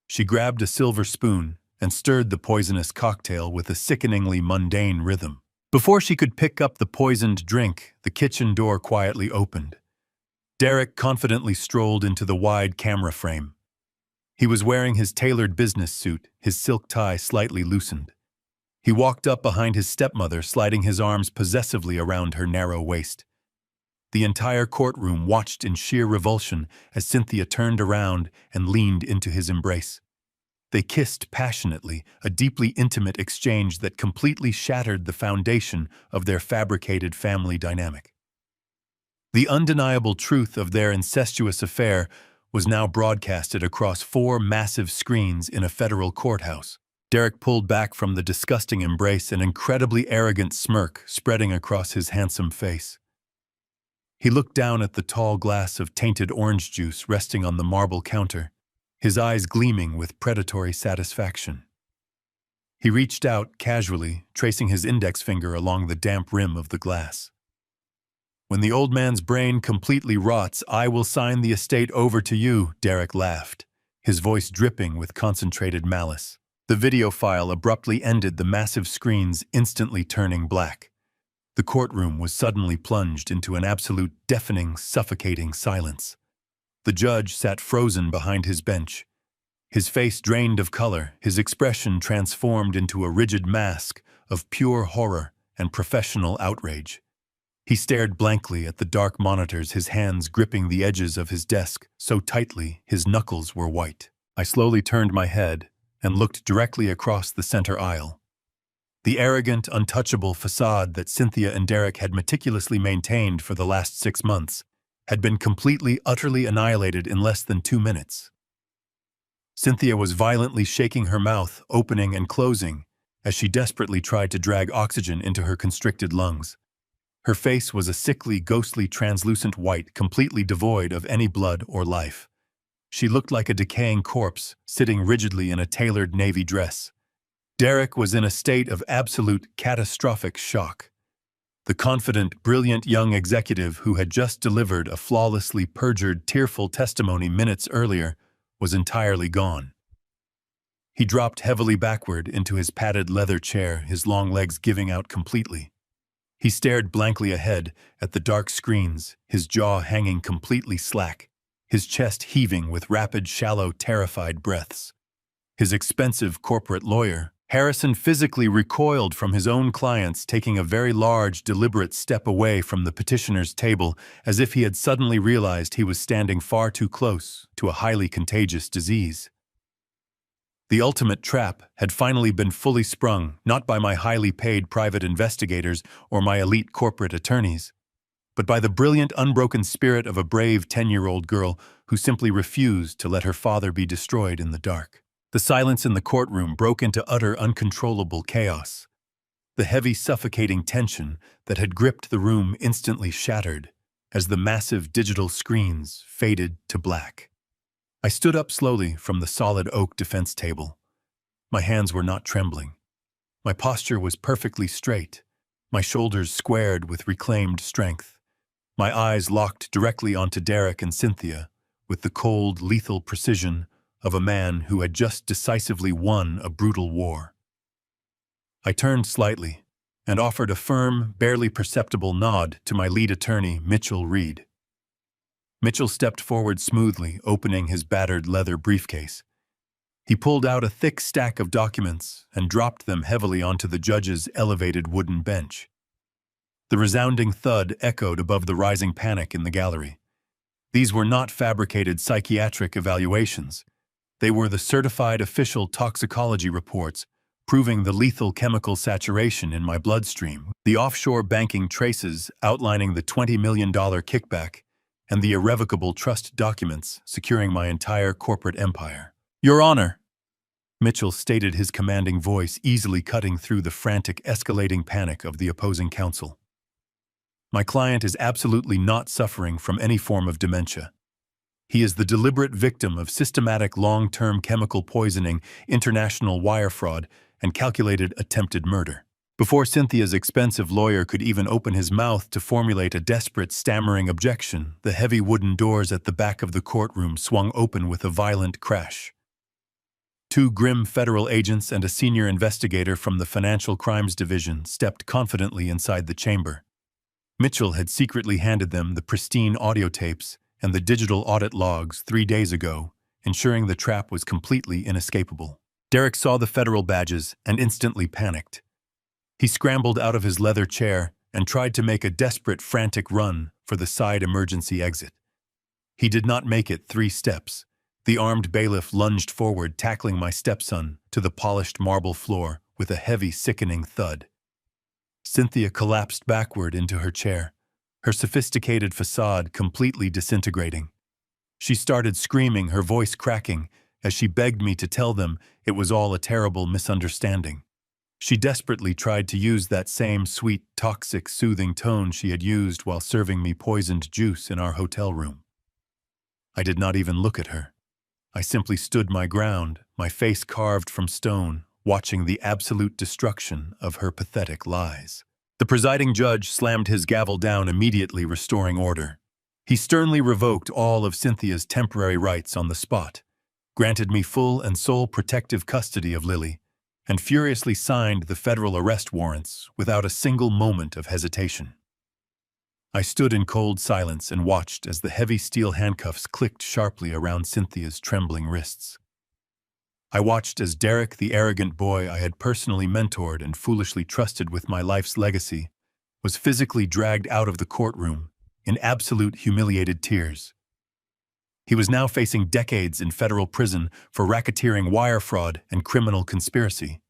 She grabbed a silver spoon and stirred the poisonous cocktail with a sickeningly mundane rhythm. Before she could pick up the poisoned drink, the kitchen door quietly opened. Derek confidently strolled into the wide camera frame. He was wearing his tailored business suit, his silk tie slightly loosened. He walked up behind his stepmother, sliding his arms possessively around her narrow waist. The entire courtroom watched in sheer revulsion as Cynthia turned around and leaned into his embrace. They kissed passionately, a deeply intimate exchange that completely shattered the foundation of their fabricated family dynamic. The undeniable truth of their incestuous affair was now broadcasted across 4 massive screens in a federal courthouse. Derek pulled back from the disgusting embrace, an incredibly arrogant smirk spreading across his handsome face. He looked down at the tall glass of tainted orange juice resting on the marble counter, his eyes gleaming with predatory satisfaction. He reached out casually, tracing his index finger along the damp rim of the glass. "When the old man's brain completely rots, I will sign the estate over to you," Derek laughed, his voice dripping with concentrated malice. The video file abruptly ended, the massive screens instantly turning black. The courtroom was suddenly plunged into an absolute deafening, suffocating silence. The judge sat frozen behind his bench, his face drained of color, his expression transformed into a rigid mask of pure horror and professional outrage. He stared blankly at the dark monitors, his hands gripping the edges of his desk so tightly his knuckles were white. I slowly turned my head and looked directly across the center aisle. The arrogant, untouchable facade that Cynthia and Derek had meticulously maintained for the last 6 months had been completely, utterly annihilated in less than 2 minutes. Cynthia was violently shaking her mouth, opening and closing, as she desperately tried to drag oxygen into her constricted lungs. Her face was a sickly, ghostly, translucent white, completely devoid of any blood or life. She looked like a decaying corpse, sitting rigidly in a tailored navy dress. Derek was in a state of absolute, catastrophic shock. The confident, brilliant young executive who had just delivered a flawlessly perjured, tearful testimony minutes earlier was entirely gone. He dropped heavily backward into his padded leather chair, his long legs giving out completely. He stared blankly ahead at the dark screens, his jaw hanging completely slack, his chest heaving with rapid, shallow, terrified breaths. His expensive corporate lawyer, Harrison, physically recoiled from his own clients, taking a very large, deliberate step away from the petitioner's table, as if he had suddenly realized he was standing far too close to a highly contagious disease. The ultimate trap had finally been fully sprung, not by my highly paid private investigators or my elite corporate attorneys, but by the brilliant, unbroken spirit of a brave 10-year-old girl who simply refused to let her father be destroyed in the dark. The silence in the courtroom broke into utter, uncontrollable chaos. The heavy, suffocating tension that had gripped the room instantly shattered as the massive digital screens faded to black. I stood up slowly from the solid oak defense table. My hands were not trembling. My posture was perfectly straight, my shoulders squared with reclaimed strength. My eyes locked directly onto Derek and Cynthia with the cold, lethal precision of a man who had just decisively won a brutal war. I turned slightly and offered a firm, barely perceptible nod to my lead attorney, Mitchell Reed. Mitchell stepped forward smoothly, opening his battered leather briefcase. He pulled out a thick stack of documents and dropped them heavily onto the judge's elevated wooden bench. The resounding thud echoed above the rising panic in the gallery. These were not fabricated psychiatric evaluations. They were the certified official toxicology reports proving the lethal chemical saturation in my bloodstream, the offshore banking traces outlining the $20 million kickback, and the irrevocable trust documents securing my entire corporate empire. "Your Honor," Mitchell stated, his commanding voice easily cutting through the frantic, escalating panic of the opposing counsel. "My client is absolutely not suffering from any form of dementia. He is the deliberate victim of systematic long-term chemical poisoning, international wire fraud, and calculated attempted murder. Before Cynthia's expensive lawyer could even open his mouth to formulate a desperate, stammering objection, the heavy wooden doors at the back of the courtroom swung open with a violent crash. Two grim federal agents and a senior investigator from the Financial Crimes Division stepped confidently inside the chamber. Mitchell had secretly handed them the pristine audio tapes and the digital audit logs 3 days ago, ensuring the trap was completely inescapable. Derek saw the federal badges and instantly panicked. He scrambled out of his leather chair and tried to make a desperate, frantic run for the side emergency exit. He did not make it 3 steps. The armed bailiff lunged forward, tackling my stepson to the polished marble floor with a heavy, sickening thud. Cynthia collapsed backward into her chair, her sophisticated facade completely disintegrating. She started screaming, her voice cracking, as she begged me to tell them it was all a terrible misunderstanding. She desperately tried to use that same sweet, toxic, soothing tone she had used while serving me poisoned juice in our hotel room. I did not even look at her. I simply stood my ground, my face carved from stone, watching the absolute destruction of her pathetic lies. The presiding judge slammed his gavel down, immediately restoring order. He sternly revoked all of Cynthia's temporary rights on the spot, granted me full and sole protective custody of Lily, and furiously signed the federal arrest warrants without a single moment of hesitation. I stood in cold silence and watched as the heavy steel handcuffs clicked sharply around Cynthia's trembling wrists. I watched as Derek, the arrogant boy I had personally mentored and foolishly trusted with my life's legacy, was physically dragged out of the courtroom in absolute humiliated tears. He was now facing decades in federal prison for racketeering, wire fraud, and criminal conspiracy.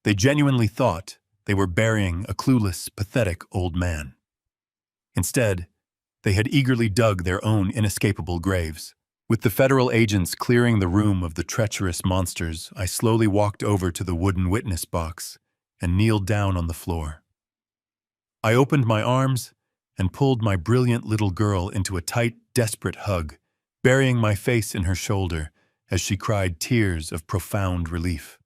They genuinely thought they were burying a clueless, pathetic old man. Instead, they had eagerly dug their own inescapable graves. With the federal agents clearing the room of the treacherous monsters, I slowly walked over to the wooden witness box and kneeled down on the floor. I opened my arms and pulled my brilliant little girl into a tight, desperate hug, burying my face in her shoulder as she cried tears of profound relief.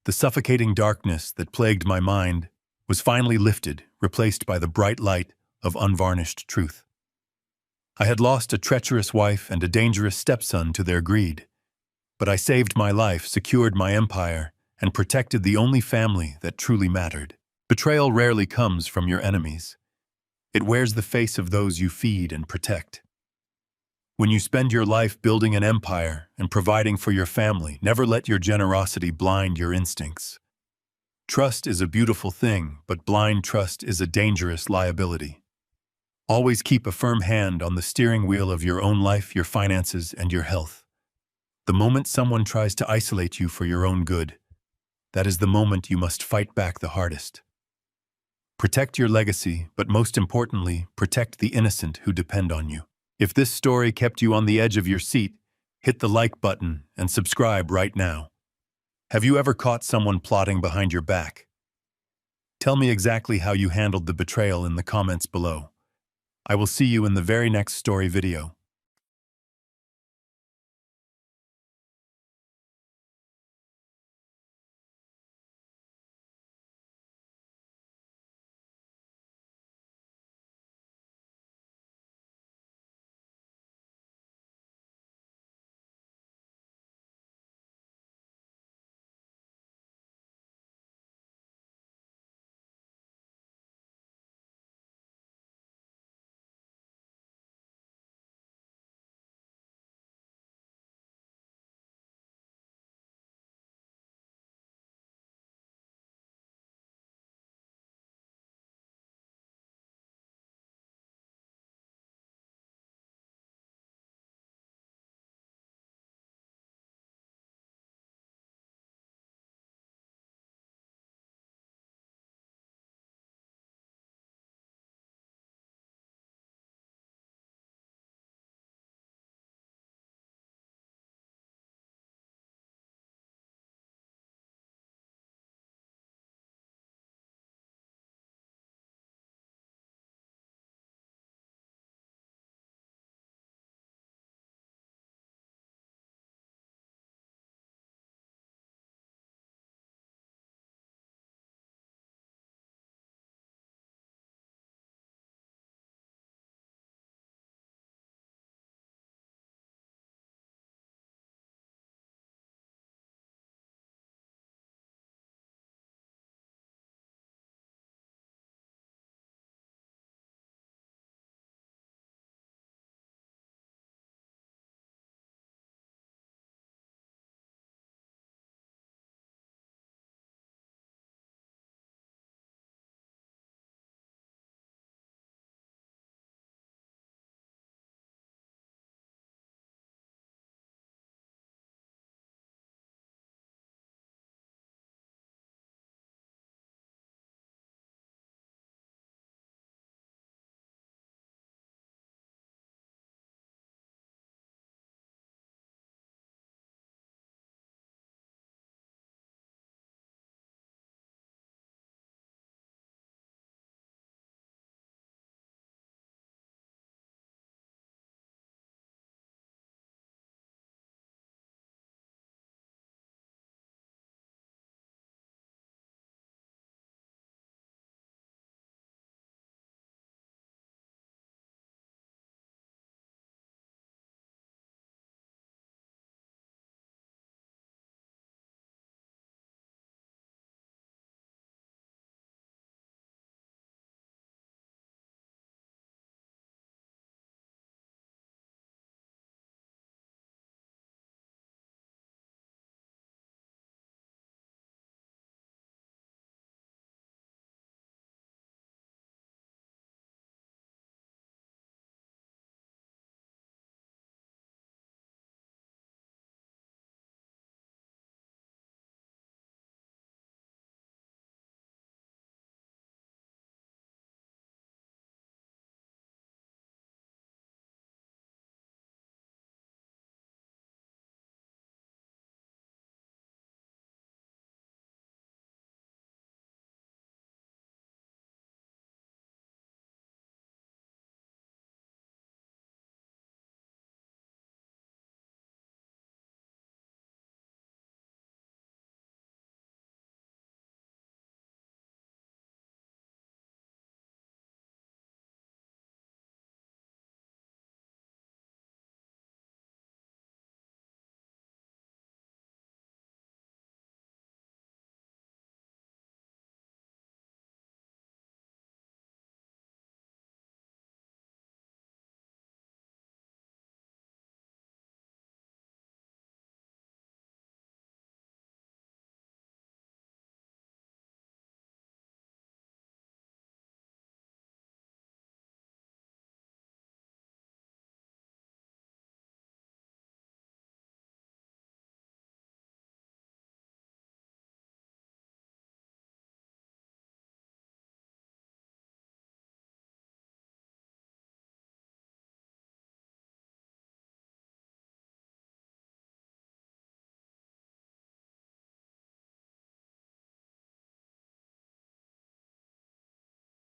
The suffocating darkness that plagued my mind was finally lifted, replaced by the bright light of unvarnished truth. I had lost a treacherous wife and a dangerous stepson to their greed, but I saved my life, secured my empire, and protected the only family that truly mattered. Betrayal rarely comes from your enemies. It wears the face of those you feed and protect. When you spend your life building an empire and providing for your family, never let your generosity blind your instincts. Trust is a beautiful thing, but blind trust is a dangerous liability. Always keep a firm hand on the steering wheel of your own life, your finances, and your health. The moment someone tries to isolate you for your own good, that is the moment you must fight back the hardest. Protect your legacy, but most importantly, protect the innocent who depend on you. If this story kept you on the edge of your seat, hit the like button and subscribe right now. Have you ever caught someone plotting behind your back? Tell me exactly how you handled the betrayal in the comments below. I will see you in the very next story video.